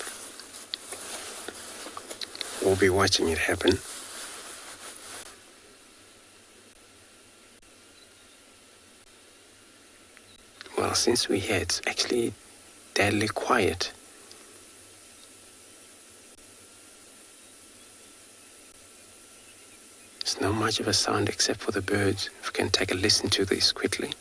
we'll be watching it happen. Well, since we're here, it's actually deadly quiet. There's not much of a sound except for the birds. If we can take a listen to this quickly.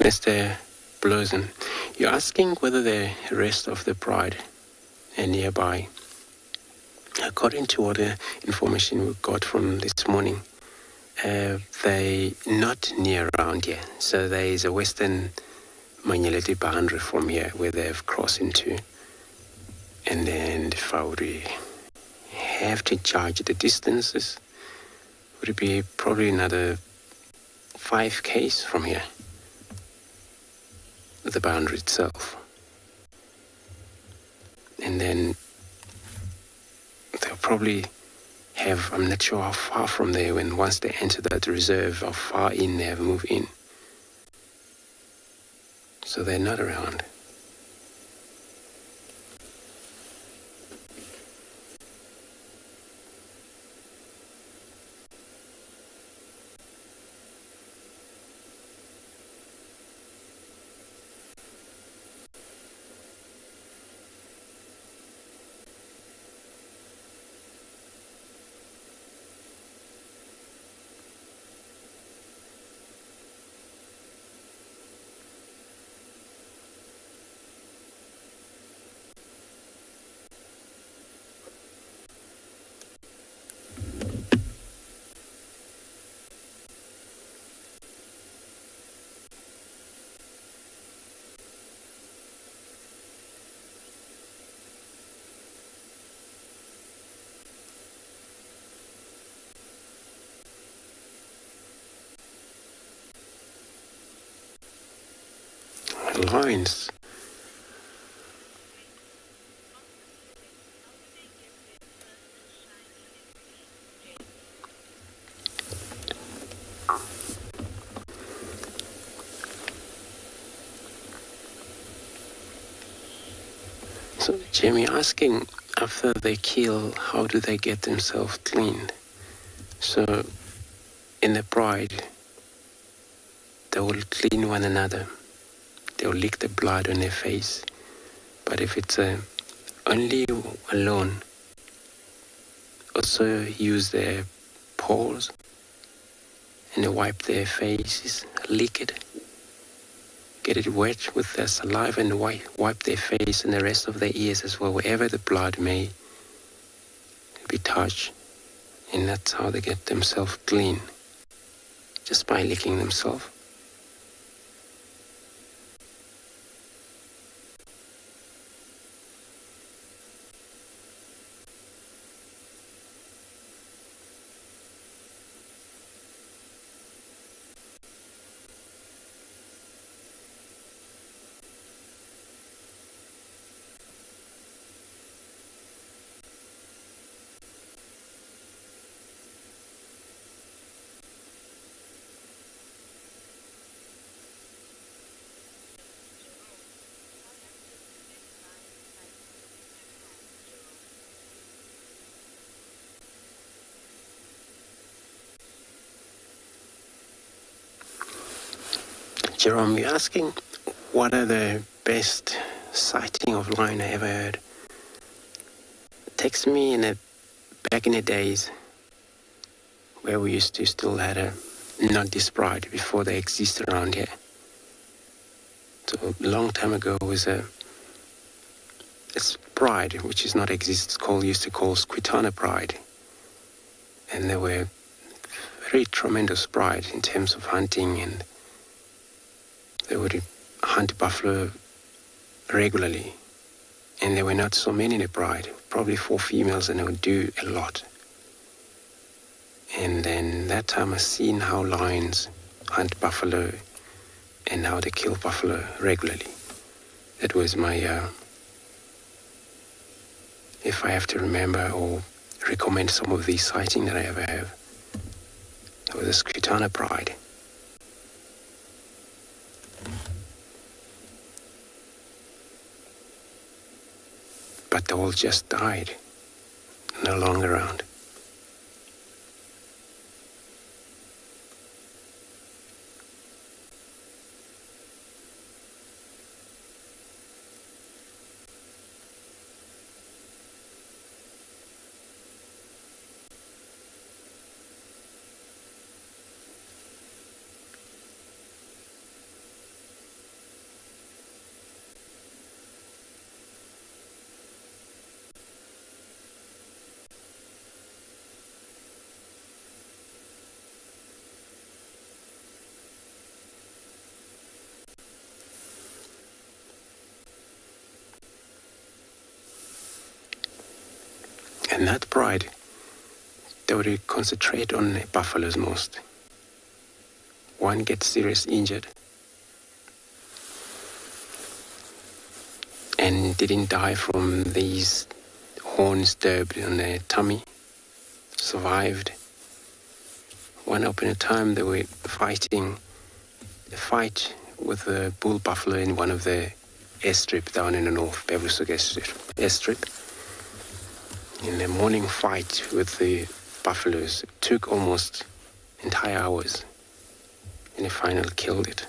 Mr. Blosen, you're asking whether the rest of the pride are nearby. According to all the information we got from this morning, they not near around here. So there is a western Manyeleti boundary from here where they've crossed into. And then if I would have to judge the distances, would it be probably another 5 km from here, the boundary itself. And then they'll probably have, I'm not sure how far from there, when once they enter that reserve, how far in they have moved in. So they're not around. Lines. So Jamie asking, after they kill, how do they get themselves cleaned? So in the pride, they will clean one another. They'll lick the blood on their face. But if it's only alone, also use their paws and they wipe their faces, lick it, get it wet with their saliva and wipe their face and the rest of their ears as well, wherever the blood may be touched. And that's how they get themselves clean, just by licking themselves. Jerome, you're asking what are the best sighting of lion I ever heard? Takes me back in the days where we used to still had not this pride before they existed around here. So a long time ago was it's pride, which is not exist, used to call Squitana pride. And they were very tremendous pride in terms of hunting, and they would hunt buffalo regularly, and there were not so many in the pride, probably 4 females, and they would do a lot. And then that time I seen how lions hunt buffalo and how they kill buffalo regularly. That was my, if I have to remember or recommend some of these sightings that I ever have, it was a Squitana pride. But they all just died, no longer around. And that pride, they would concentrate on the buffaloes most. One gets seriously injured and didn't die from these horns stabbed on their tummy, survived. One upon a time they were fighting a fight with a bull buffalo in one of the airstrip down in the north, Beverly's airstrip. In the morning fight with the buffaloes, it took almost entire hours, and they finally killed it.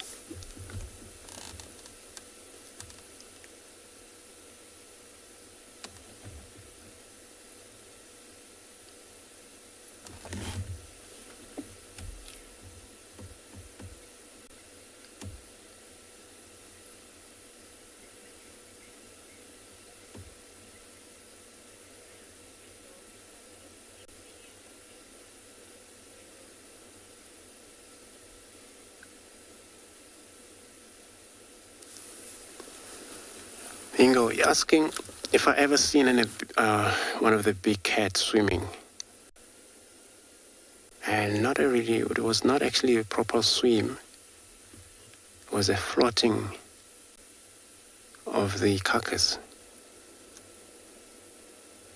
Ingo, you're asking if I ever seen one of the big cats swimming. And it was not actually a proper swim. It was a floating of the carcass.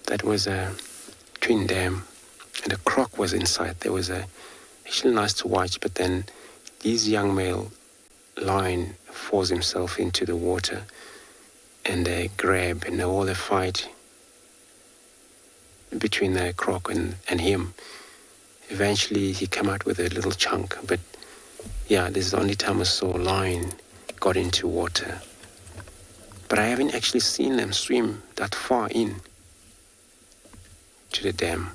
That was a twin dam, and a croc was inside. There was actually nice to watch, but then this young male lion forced himself into the water, and they grab, and all the fight between the croc and him. Eventually he came out with a little chunk, but yeah, this is the only time I saw a lion got into water. But I haven't actually seen them swim that far in to the dam.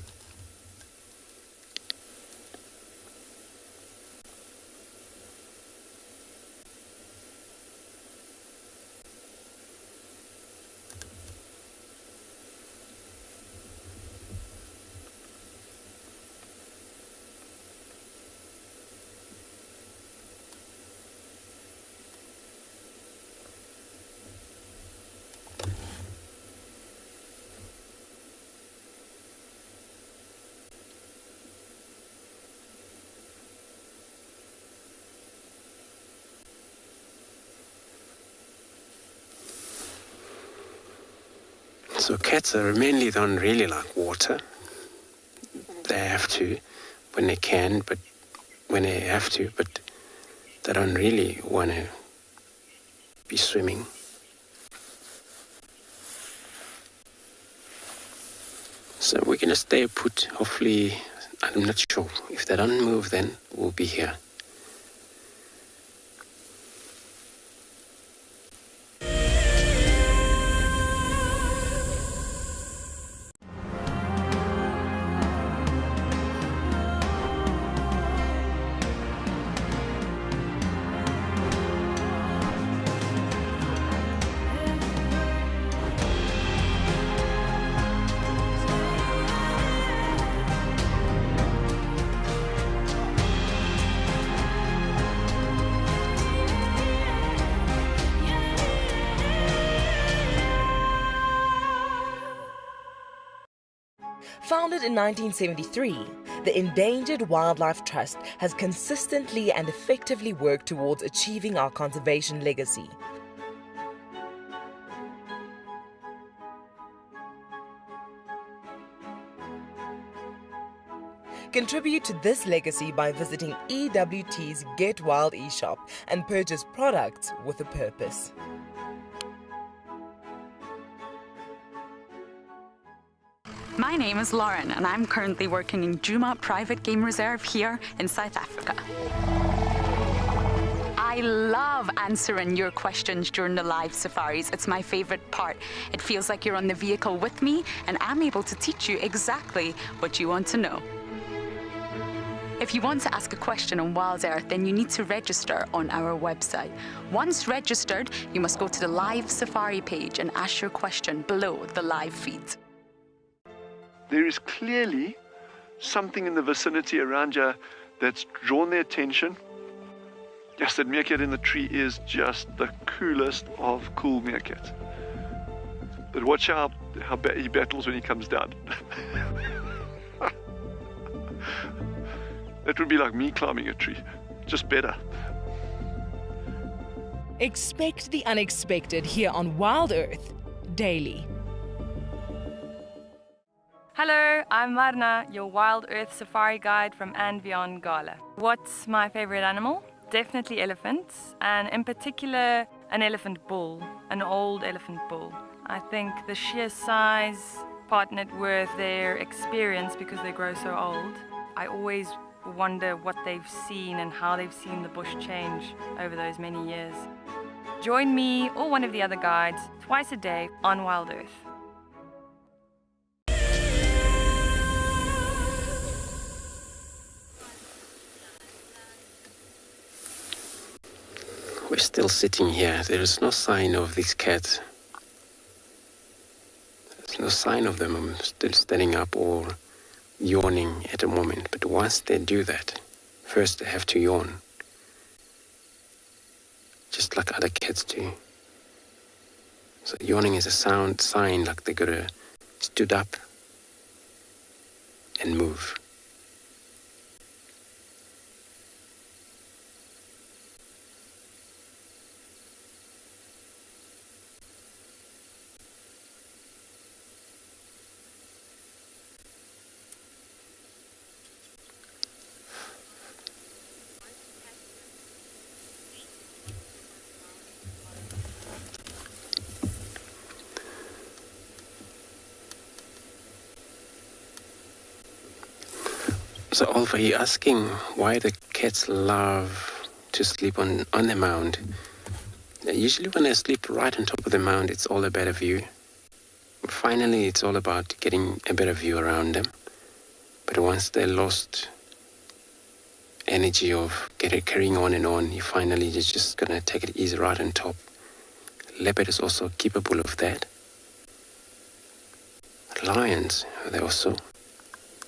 So cats mainly don't really like water. They have to when they can, but when they have to, but they don't really want to be swimming. So we're going to stay put. Hopefully, I'm not sure. If they don't move, then we'll be here. Founded in 1973, the Endangered Wildlife Trust has consistently and effectively worked towards achieving our conservation legacy. Contribute to this legacy by visiting EWT's Get Wild eShop and purchase products with a purpose. My name is Lauren, and I'm currently working in Djuma Private Game Reserve here in South Africa. I love answering your questions during the live safaris. It's my favorite part. It feels like you're on the vehicle with me, and I'm able to teach you exactly what you want to know. If you want to ask a question on WildEarth, then you need to register on our website. Once registered, you must go to the live safari page and ask your question below the live feed. There is clearly something in the vicinity around you that's drawn their attention. Yes, that meerkat in the tree is just the coolest of cool meerkats. But watch out, how he battles when he comes down. That would be like me climbing a tree, just better. Expect the unexpected here on WildEarth daily. Hello, I'm Marna, your WildEarth safari guide from andBeyond Ngala. What's my favorite animal? Definitely elephants, and in particular an elephant bull, an old elephant bull. I think the sheer size partnered with their experience because they grow so old. I always wonder what they've seen and how they've seen the bush change over those many years. Join me or one of the other guides twice a day on WildEarth. We're still sitting here. There is no sign of these cats. There's no sign of them still standing up or yawning at the moment. But once they do that, first they have to yawn, just like other cats do. So yawning is a sound sign like they're gonna stood up and move. So Olva, you're asking why the cats love to sleep on the mound. Usually when they sleep right on top of the mound, it's all a better view. Finally, it's all about getting a better view around them. But once they lost energy of carrying on and on, you're just going to take it easy right on top. Leopard is also capable of that. Lions, they also.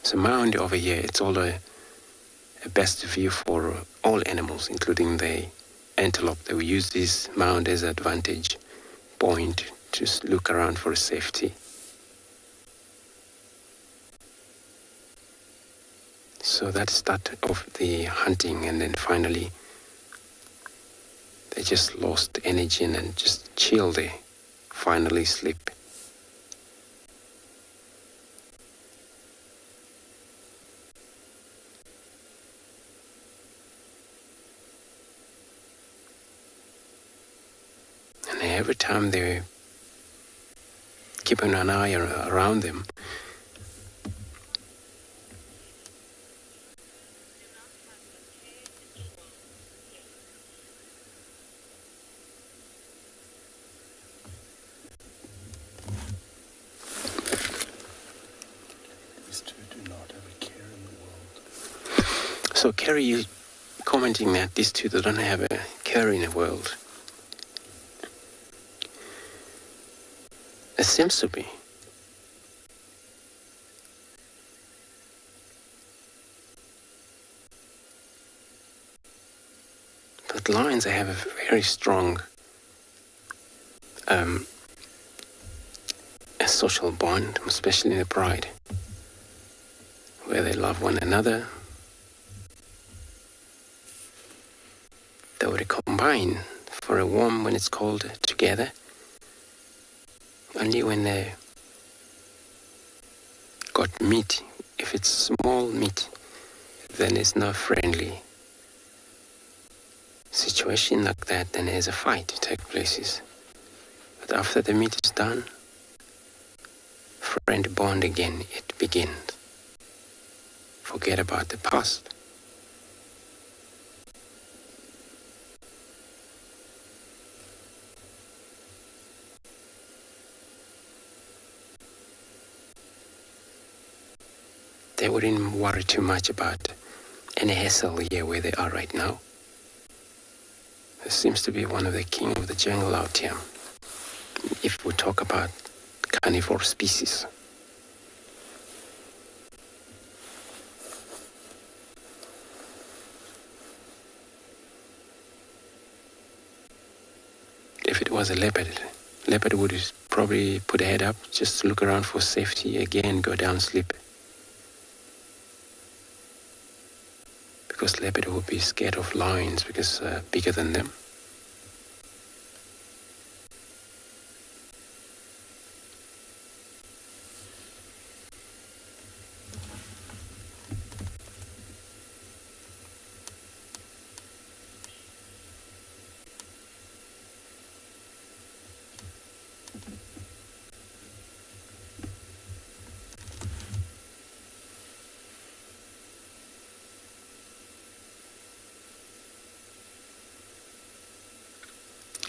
So mound over here, it's all a best view for all animals, including the antelope. They will use this mound as an advantage point to look around for safety. So that's start of the hunting, and then finally they just lost energy and then just chill there, finally sleep. Every time they're keeping an eye around them, These two do not have a care in the world. So Kerry, you commenting that these two don't have a care in the world. It seems to be. But lions, they have a very strong a social bond, especially in the pride, where they love one another. They would combine for a warm when it's cold together. Only when they got meat, if it's small meat, then it's not friendly situation like that, then there's a fight to take places. But after the meat is done, friend bond again, it begins. Forget about the past. They wouldn't worry too much about any hassle here where they are right now. There seems to be one of the king of the jungle out here, if we talk about carnivore species. If it was a leopard, Leopard would probably put a head up, just look around for safety, again go down, sleep. Because leopard would be scared of lions because bigger than them.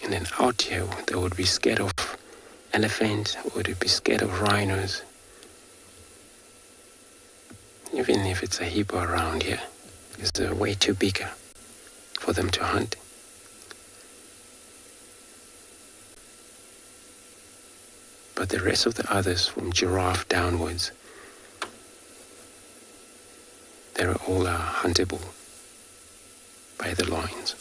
And then out here, they would be scared of elephants, or they'd be scared of rhinos. Even if it's a hippo around here, it's way too bigger for them to hunt. But the rest of the others, from giraffe downwards, they're all huntable by the lions.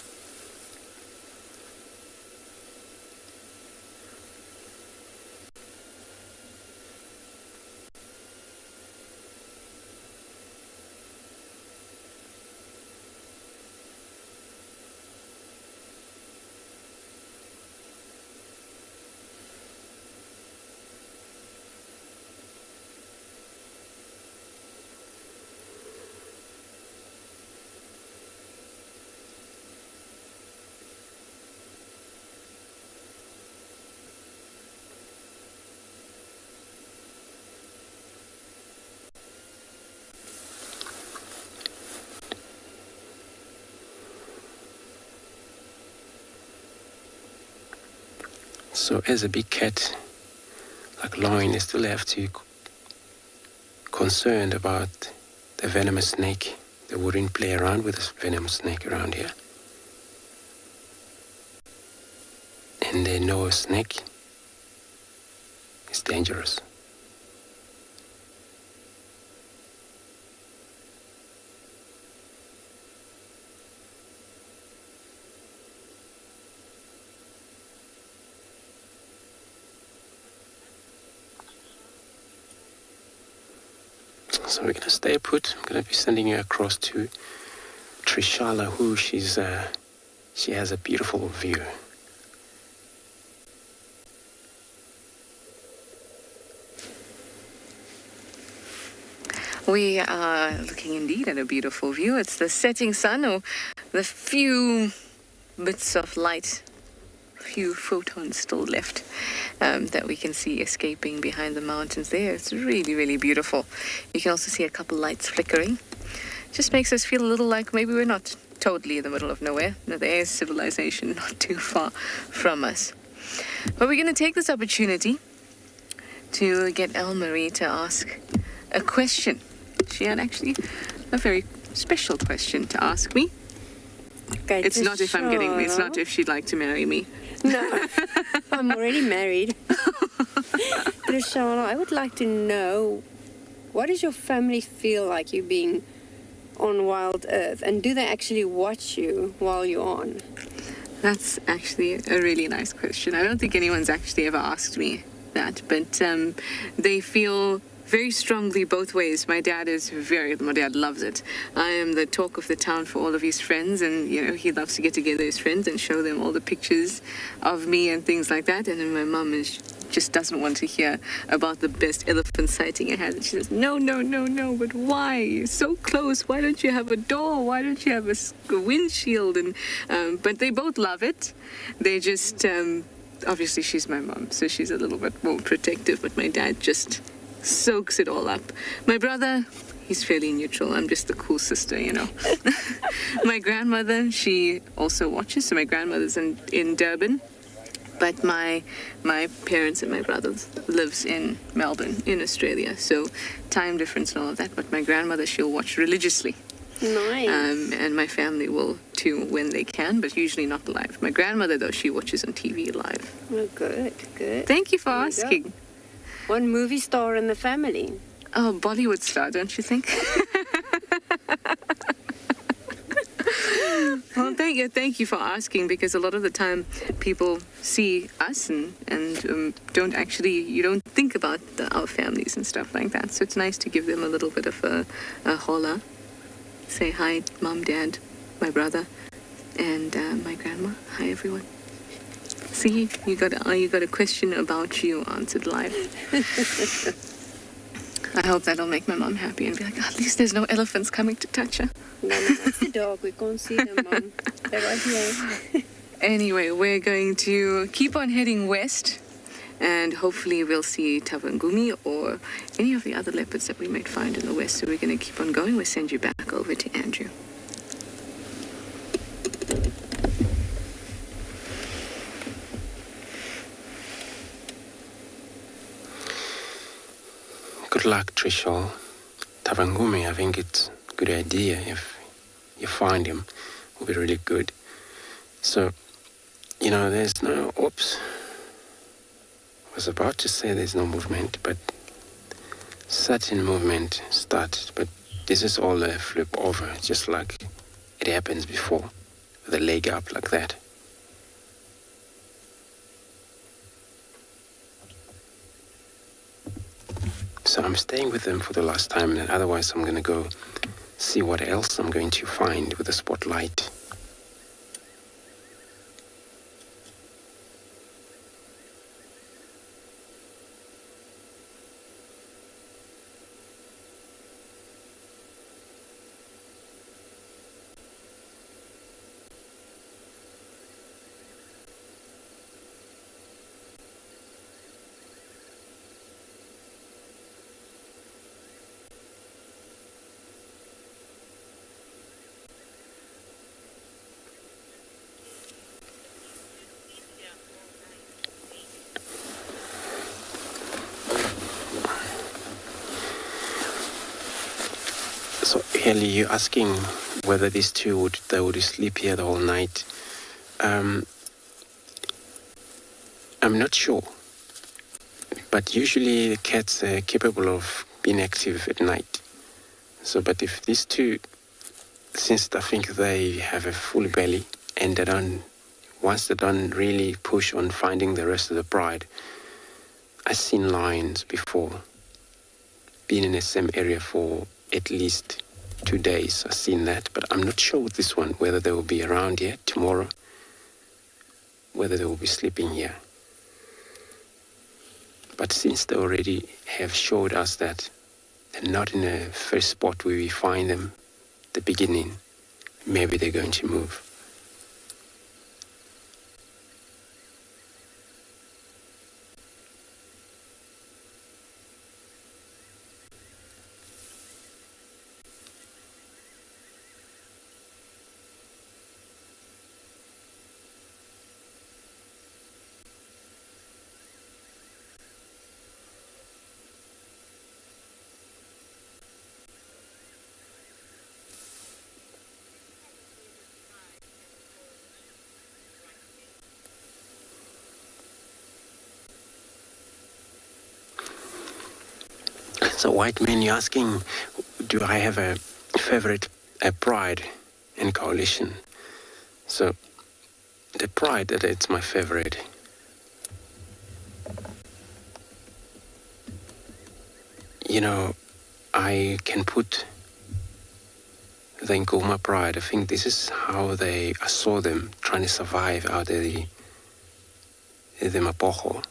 So as a big cat, like lion, they still have to concerned about the venomous snake. They wouldn't play around with this venomous snake around here. And they know a snake is dangerous. So we're going to stay put. I'm going to be sending you across to Trishala, who she has a beautiful view. We are looking indeed at a beautiful view. It's the setting sun, or the few bits of light, few photons still left that we can see escaping behind the mountains there. It's really, really beautiful. You can also see a couple lights flickering. Just makes us feel a little like maybe we're not totally in the middle of nowhere. No, there is civilization not too far from us. But we're going to take this opportunity to get Elle-Marie to ask a question. She had actually a very special question to ask me. Okay, it's not if I'm getting, it's not if she'd like to marry me. No, I'm already married. Trishana, I would like to know, what does your family feel like you being on WildEarth, and do they actually watch you while you're on? That's actually a really nice question. I don't think anyone's actually ever asked me that, but they feel very strongly both ways. My dad loves it. I am the talk of the town for all of his friends, and he loves to get together his friends and show them all the pictures of me and things like that. And then my mum just doesn't want to hear about the best elephant sighting I had. And she says, no, but why? You're so close. Why don't you have a door? Why don't you have a windshield? And but they both love it. They just obviously she's my mum, so she's a little bit more protective, but my dad just soaks it all up. My brother, he's fairly neutral. I'm just the cool sister, My grandmother, she also watches. So my grandmother's in Durban, but my parents and my brothers lives in Melbourne, in Australia. So time difference and all of that. But my grandmother, she'll watch religiously. Nice. And my family will too when they can, but usually not live. My grandmother, though, she watches on TV live. Oh, good. Thank you for asking. One movie star in the family. Oh, Bollywood star, don't you think? Well, thank thank you for asking, because a lot of the time people see us and you don't think about our families and stuff like that. So it's nice to give them a little bit of a holla. Say hi, Mom, Dad, my brother, and my grandma. Hi, everyone. See, you got a question about you answered live. I hope that'll make my mom happy and be like, at least there's no elephants coming to touch her. No, that's the dog. We can't see them, Mom. They're right here. Anyway, we're going to keep on heading west, and hopefully we'll see Tavangumi or any of the other leopards that we might find in the west. So we're going to keep on going. We'll send you back over to Andrew. Good luck, Trishul. Tavangumi, I think it's a good idea. If you find him, it will be really good. So, there's no... Oops. I was about to say there's no movement, but certain movement started. But this is all a flip over, just like it happens before, with a leg up like that. So I'm staying with them for the last time, and otherwise I'm going to go see what else I'm going to find with the spotlight. So, Haley, you're asking whether these two would sleep here the whole night. I'm not sure. But usually the cats are capable of being active at night. So, but if these two, since I think they have a full belly and once they don't really push on finding the rest of the pride, I've seen lions before being in the same area for at least 2 days. I've seen that, but I'm not sure with this one whether they will be around here tomorrow, whether they will be sleeping here. But since they already have showed us that they're not in the first spot where we find them, the beginning, maybe they're going to move. So, white man, you're asking, do I have a favorite pride in coalition? So, the pride, that it's my favorite. I can put the Djuma pride. I think this is how I saw them trying to survive out of the Mapocho.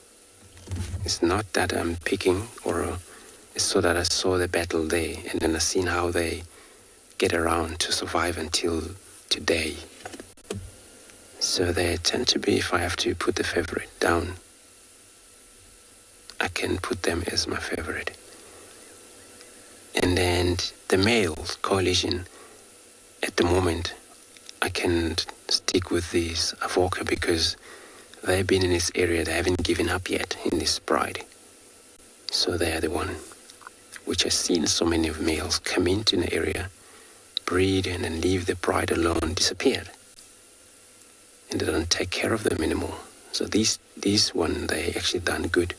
It's not that I'm picking it's so that I saw the battle there, and then I've seen how they get around to survive until today. So they tend to be, if I have to put the favorite down, I can put them as my favorite. And then the male coalition, at the moment, I can stick with these Avoca because they've been in this area, they haven't given up yet in this pride. So they are the one which has seen so many of males come into an area, breed, and then leave the pride alone, disappeared. And they don't take care of them anymore. So these one, they actually done good.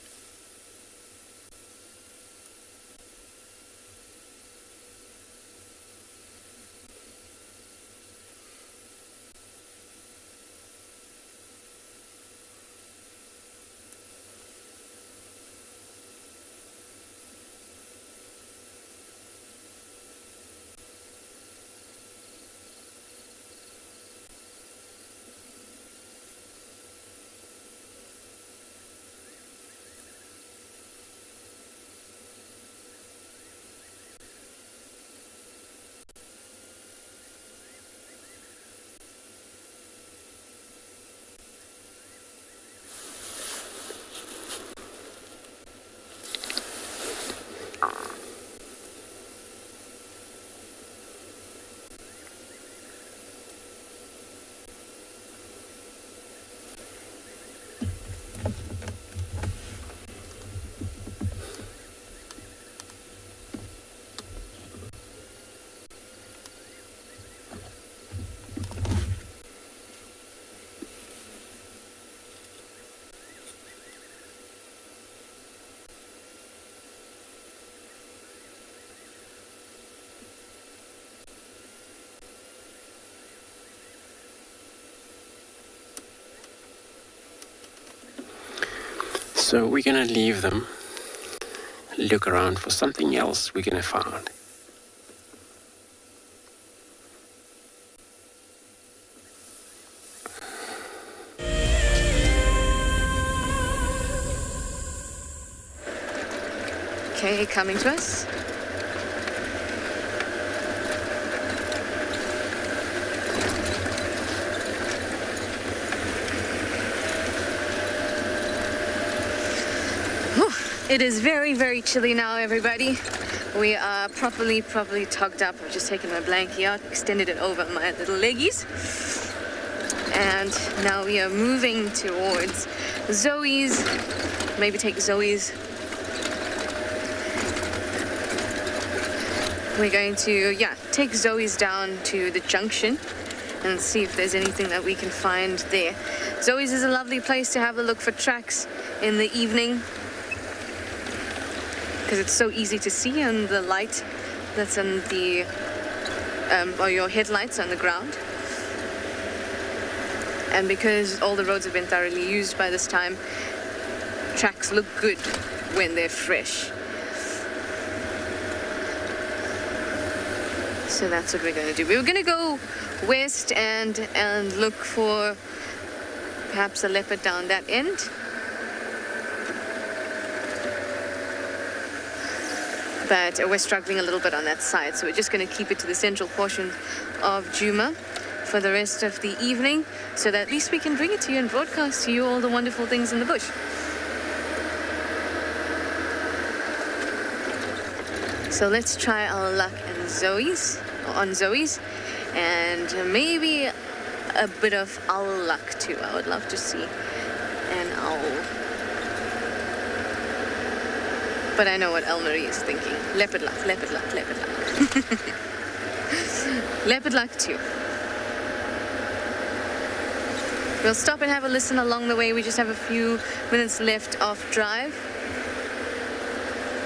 So we're going to leave them, look around for something else we're going to find. Okay, coming to us. It is very, very chilly now, everybody. We are properly tugged up. I've just taken my blankie out, extended it over my little leggies. And now we are moving towards Zoe's. Maybe take Zoe's. We're going to, take Zoe's down to the junction and see if there's anything that we can find there. Zoe's is a lovely place to have a look for tracks in the evening, because it's so easy to see on the light that's on the, or your headlights on the ground. And because all the roads have been thoroughly used by this time, tracks look good when they're fresh. So that's what we're going to do. We were going to go west and look for perhaps a leopard down that end. But we're struggling a little bit on that side, so we're just going to keep it to the central portion of Djuma for the rest of the evening, so that at least we can bring it to you and broadcast to you all the wonderful things in the bush. So let's try our luck on Zoe's, and maybe a bit of owl luck too. I would love to see an owl. But I know what Elmarie is thinking. Leopard luck, leopard luck, leopard luck. Leopard luck too. We'll stop and have a listen along the way. We just have a few minutes left of drive.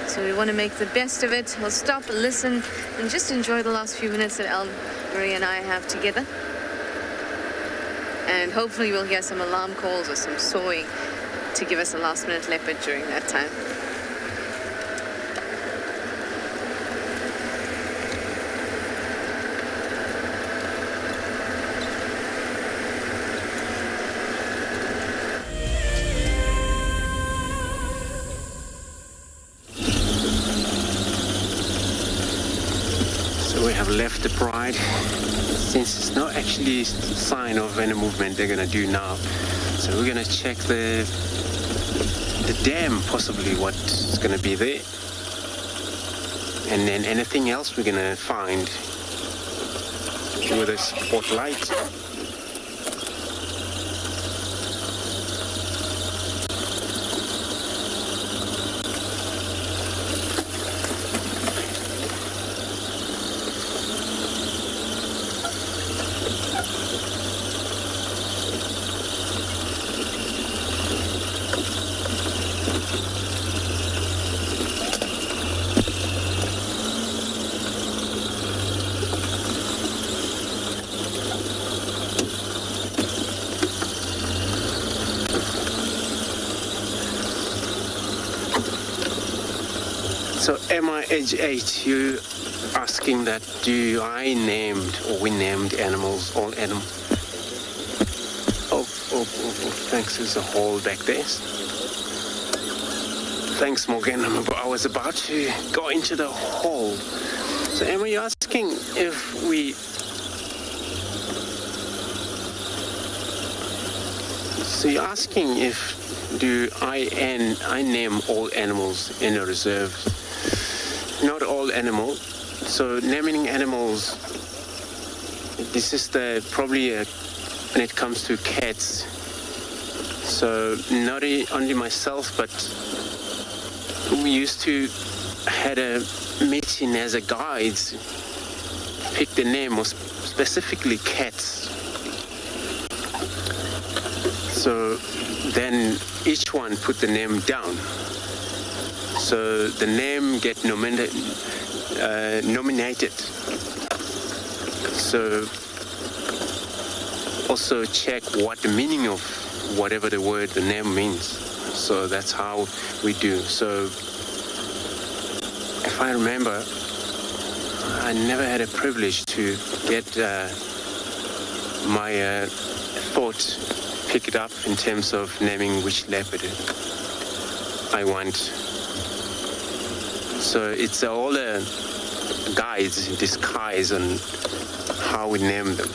So we want to make the best of it. We'll stop, listen, and just enjoy the last few minutes that Elmarie and I have together. And hopefully we'll hear some alarm calls or some sawing to give us a last minute leopard during that time. Left the pride, since it's not actually a sign of any movement they're gonna do now. So we're gonna check the dam, possibly what's gonna be there, and then anything else we're gonna find with a spotlight. So Age 8, you asking that do I named or we named animals, all animals? Oh, thanks, there's a hole back there. Thanks, Morgan, I was about to go into the hole. So Emma, you're asking if we... So you're asking if do I name all animals in a reserve? Not all animals. So naming animals, this is probably when it comes to cats. So not only myself, but we used to had a meeting as a guide, pick the name of specifically cats. So then each one put the name down. So the name get nominated. So also check what the meaning of whatever the name means. So that's how we do. So if I remember, I never had a privilege to get my thought picked up in terms of naming which leopard I want. So it's all a guides in disguise on how we name them.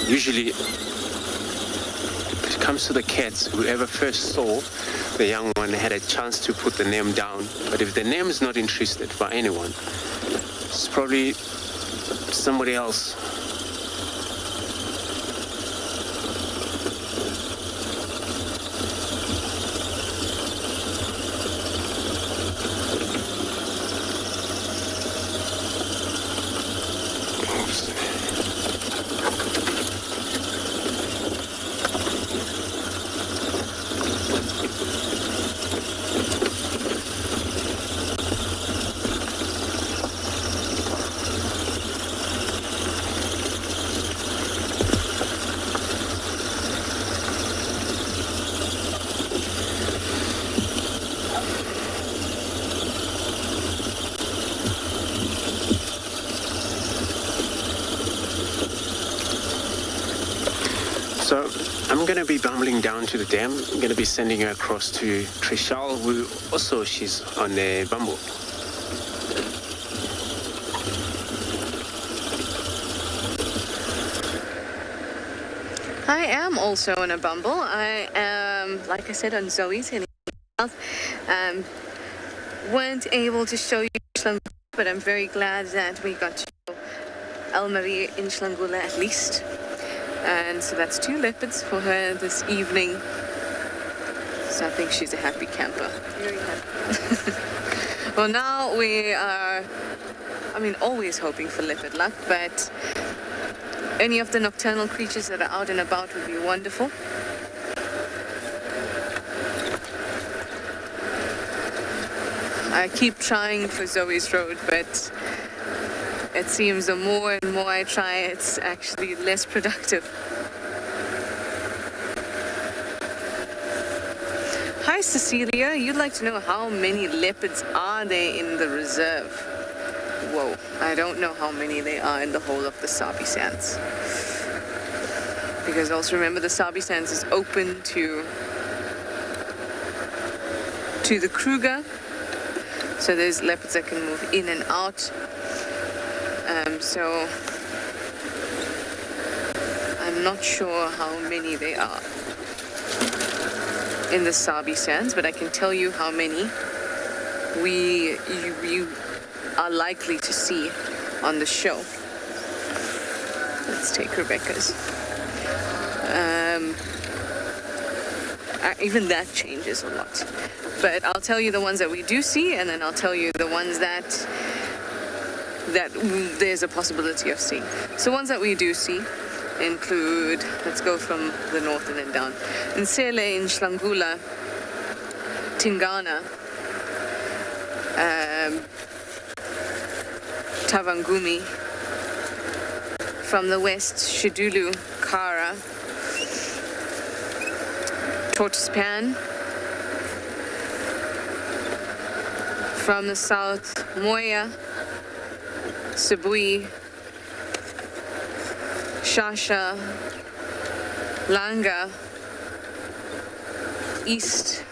Usually, it comes to the cats, whoever first saw the young one had a chance to put the name down. But if the name is not interested by anyone, it's probably somebody else. So I'm going to be bumbling down to the dam. I'm going to be sending her across to Trishal, who also she's on a bumble. I am also on a bumble. I am, like I said, on Zoe's heading south. Weren't able to show you Shlangula, but I'm very glad that we got to show Elmarie in Shlangula at least. And so that's 2 leopards for her this evening. So I think she's a happy camper. Very happy. Well, now we are, always hoping for leopard luck, but any of the nocturnal creatures that are out and about would be wonderful. I keep trying for Zoe's Road, but it seems the more and more I try, it's actually less productive. Hi Cecilia, you'd like to know how many leopards are there in the reserve? Whoa, I don't know how many there are in the whole of the Sabi Sands. Because also remember the Sabi Sands is open to the Kruger. So there's leopards that can move in and out. So I'm not sure how many there are in the Sabi Sands, but I can tell you how many you are likely to see on the show. Let's take Rebecca's. Even that changes a lot. But I'll tell you the ones that we do see, and then I'll tell you the ones that there's a possibility of seeing. So ones that we do see include, let's go from the north and then down. Nsele in Shlangula, Tingana, Tavangumi. From the west, Shidulu, Kara, Tortoise-Pan. From the south, Moya, Sibui, Shasha, Langa, East,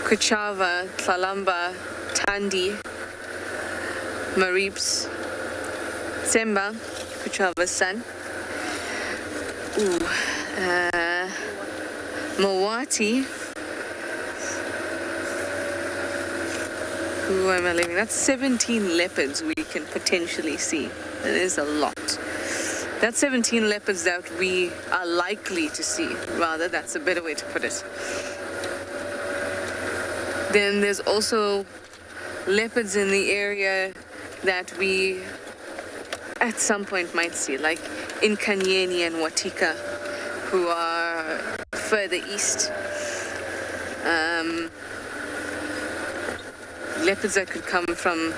Kuchava, Tlalamba, Tandi, Marips, Tsemba, Kuchava's son, Mawati, who am I leaving? That's 17 leopards we can potentially see. That is a lot. That's 17 leopards that we are likely to see. Rather, that's a better way to put it. Then there's also leopards in the area that we at some point might see, like in Kanyeni and Watika, who are further east. Leopards that could come from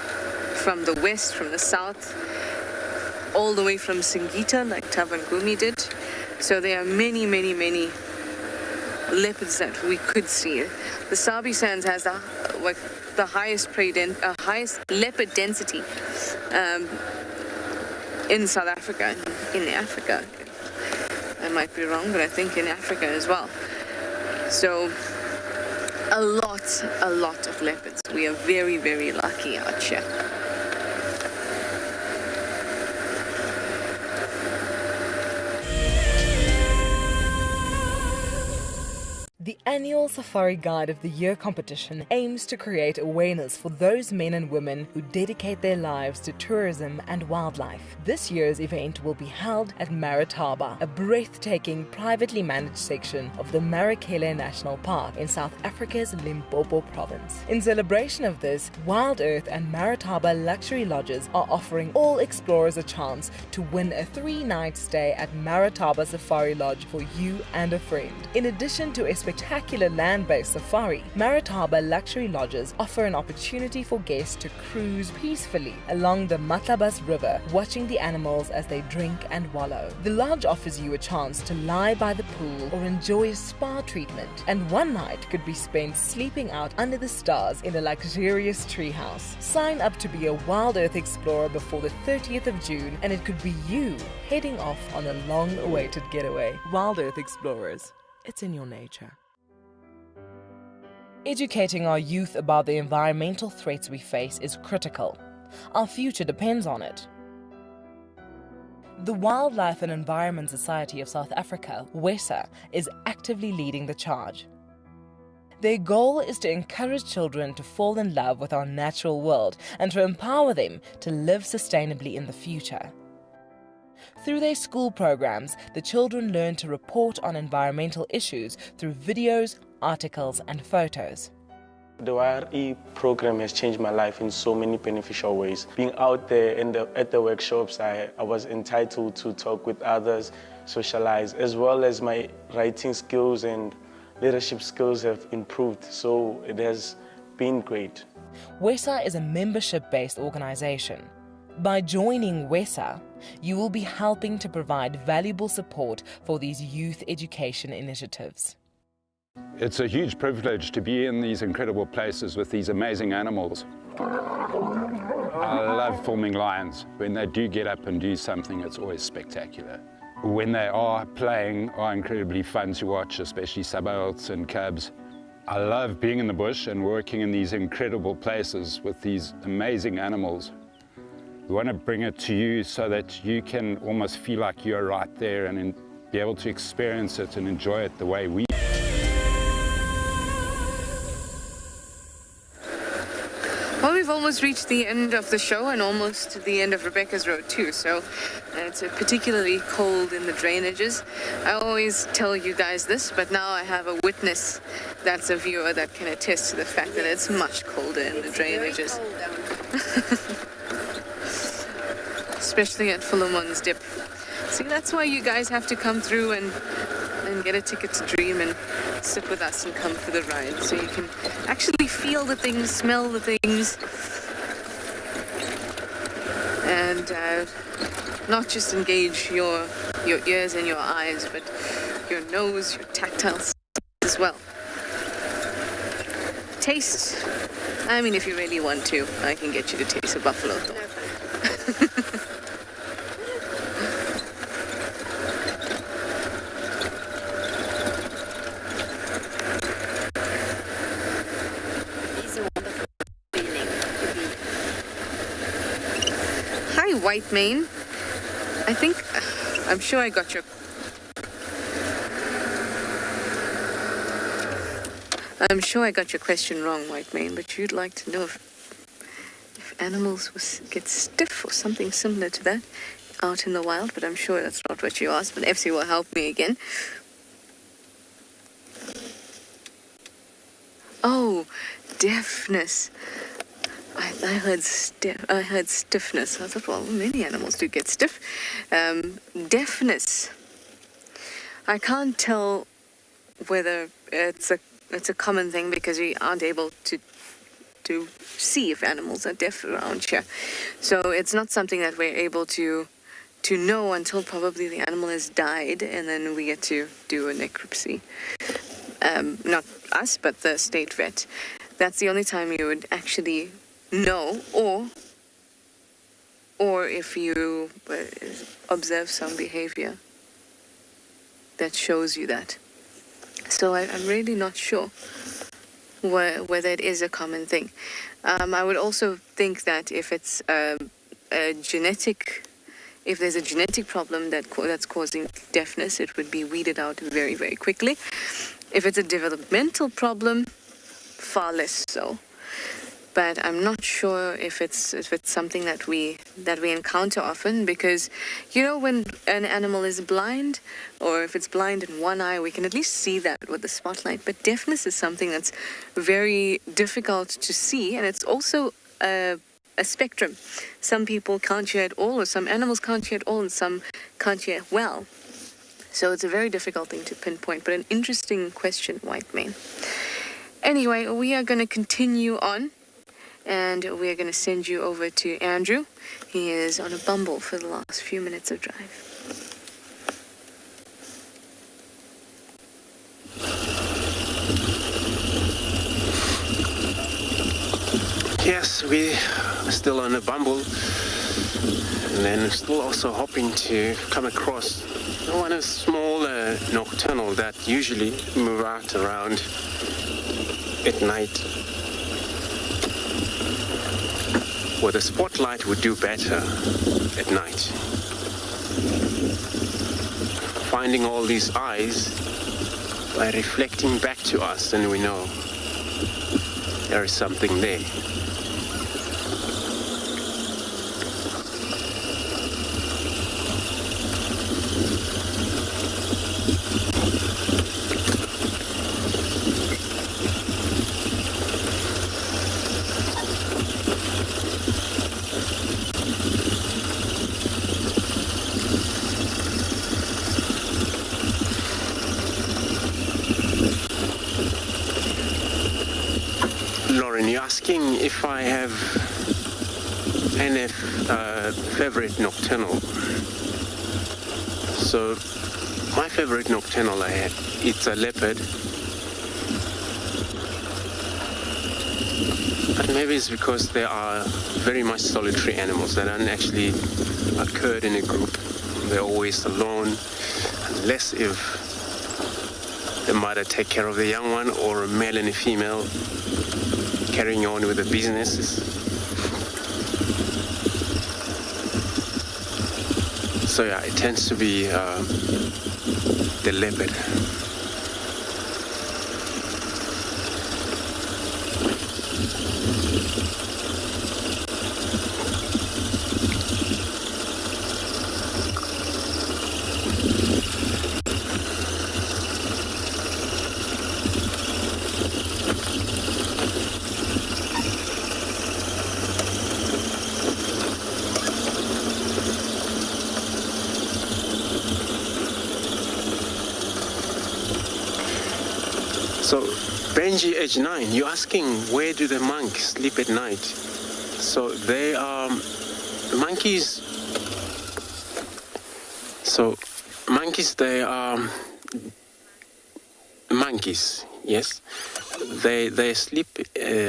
the west, from the south, all the way from Singita, like Tavangumi did. So there are many, many, many leopards that we could see. The Sabi Sands has the highest highest leopard density in South Africa, in Africa. I might be wrong, but I think in Africa as well. So a lot of leopards. We are very, very lucky out here. The annual Safari Guide of the Year competition aims to create awareness for those men and women who dedicate their lives to tourism and wildlife. This year's event will be held at Marataba, a breathtaking privately managed section of the Marakele National Park in South Africa's Limpopo province. In celebration of this, WildEarth and Marataba Luxury Lodges are offering all explorers a chance to win a 3-night stay at Marataba Safari Lodge for you and a friend. In addition to a spectacular land-based safari, Marataba Luxury Lodges offer an opportunity for guests to cruise peacefully along the Matlabas River, watching the animals as they drink and wallow. The lodge offers you a chance to lie by the pool or enjoy a spa treatment, and one night could be spent sleeping out under the stars in a luxurious treehouse. Sign up to be a WildEarth explorer before the 30th of June, and it could be you heading off on a long-awaited getaway. WildEarth Explorers. It's in your nature. Educating our youth about the environmental threats we face is critical. Our future depends on it. The Wildlife and Environment Society of South Africa, WESA, is actively leading the charge. Their goal is to encourage children to fall in love with our natural world and to empower them to live sustainably in the future. Through their school programs, the children learn to report on environmental issues through videos, articles, and photos. The YRE program has changed my life in so many beneficial ways. Being out there at the workshops, I was entitled to talk with others, socialize, as well as my writing skills and leadership skills have improved, so it has been great. WESA is a membership-based organization. By joining WESA, you will be helping to provide valuable support for these youth education initiatives. It's a huge privilege to be in these incredible places with these amazing animals. I love filming lions. When they do get up and do something, it's always spectacular. When they are playing, are incredibly fun to watch, especially subalterns and cubs. I love being in the bush and working in these incredible places with these amazing animals. We want to bring it to you so that you can almost feel like you're right there and be able to experience it and enjoy it the way we. Well, we've almost reached the end of the show and almost the end of Rebecca's Road too, so it's particularly cold in the drainages. I always tell you guys this, but now I have a witness that's a viewer that can attest to the fact that it's much colder in the drainages. Especially at Philemon's Dip. See, that's why you guys have to come through and get a ticket to Dream and sit with us and come for the ride, so you can actually feel the things, smell the things, and not just engage your ears and your eyes, but your nose, your tactile senses as well. Taste. I mean, if you really want to, I can get you to taste a buffalo. White mane. I'm sure I got your question wrong, White mane, but you'd like to know if animals get stiff or something similar to that out in the wild, but I'm sure that's not what you asked, but FC will help me again. Oh, deafness. I heard stiffness. I thought, well, many animals do get stiff. Deafness. I can't tell whether it's a common thing because we aren't able to see if animals are deaf around here. So it's not something that we're able to to know until probably the animal has died, and then we get to do a necropsy. Not us, but the state vet. That's the only time you would actually know, or if you observe some behavior that shows you that. So I'm really not sure whether it is a common thing. I would also think that if it's a genetic, if there's a genetic problem that's causing deafness, it would be weeded out very, very quickly. If it's a developmental problem, far less so. But I'm not sure if it's something that we encounter often, because when an animal is blind, or if it's blind in one eye, we can at least see that with the spotlight. But deafness is something that's very difficult to see, and it's also a spectrum. Some people can't hear at all, or some animals can't hear at all, and some can't hear well. So it's a very difficult thing to pinpoint, but an interesting question, White Mane. Anyway, we are going to continue on, and we are going to send you over to Andrew. He is on a bumble for the last few minutes of drive. Yes, we are still on a bumble, and then still also hoping to come across one of small nocturnal that usually move out around at night. Well, the spotlight would do better at night. Finding all these eyes by reflecting back to us, and we know there is something there. Asking if I have any favorite nocturnal. So my favorite nocturnal it's a leopard. But maybe it's because they are very much solitary animals that don't actually occur in a group. They're always alone, unless if the mother take care of the young one, or a male and a female carrying on with the businesses. So yeah, it tends to be the leopard. So, Benji, age 9, you're asking where do the monks sleep at night? So they are monkeys. So monkeys, they are monkeys. Yes, they sleep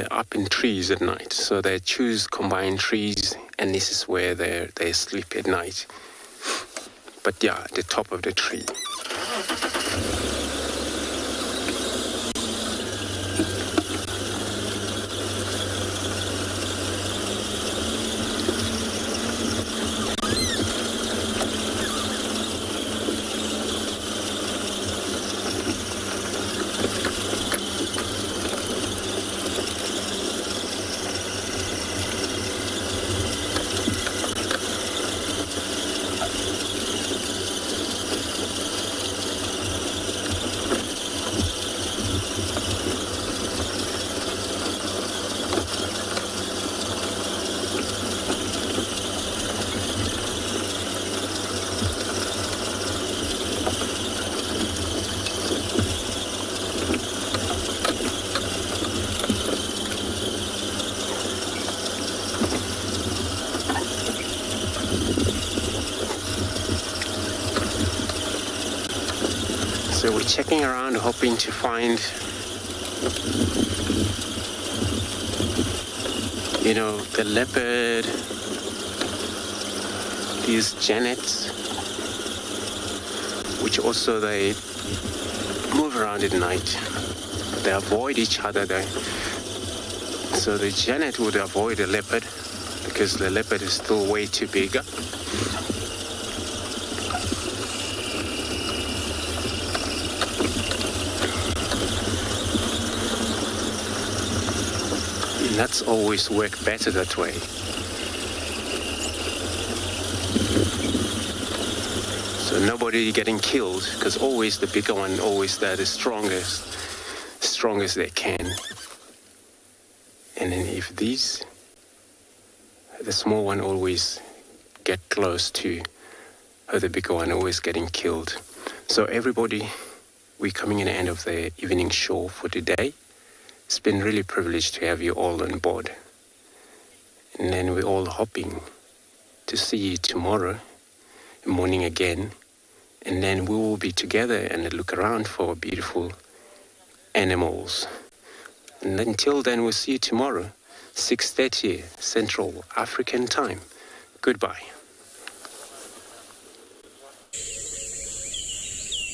up in trees at night. So they choose combined trees, and this is where they sleep at night. But yeah, at the top of the tree. So we're checking around, hoping to find, the leopard, these genets, which also they move around at night. They avoid each other though. So the genet would avoid the leopard because the leopard is still way too big. And that's always worked better that way. So nobody getting killed, because always the bigger one, always they're the strongest they can. And then if the small one always get close to the bigger one, always getting killed. So everybody, we're coming in the end of the evening show for today. It's been really privileged to have you all on board. And then we're all hoping to see you tomorrow morning again. And then we will be together and look around for beautiful animals. And until then, we'll see you tomorrow, 6:30 Central African Time. Goodbye.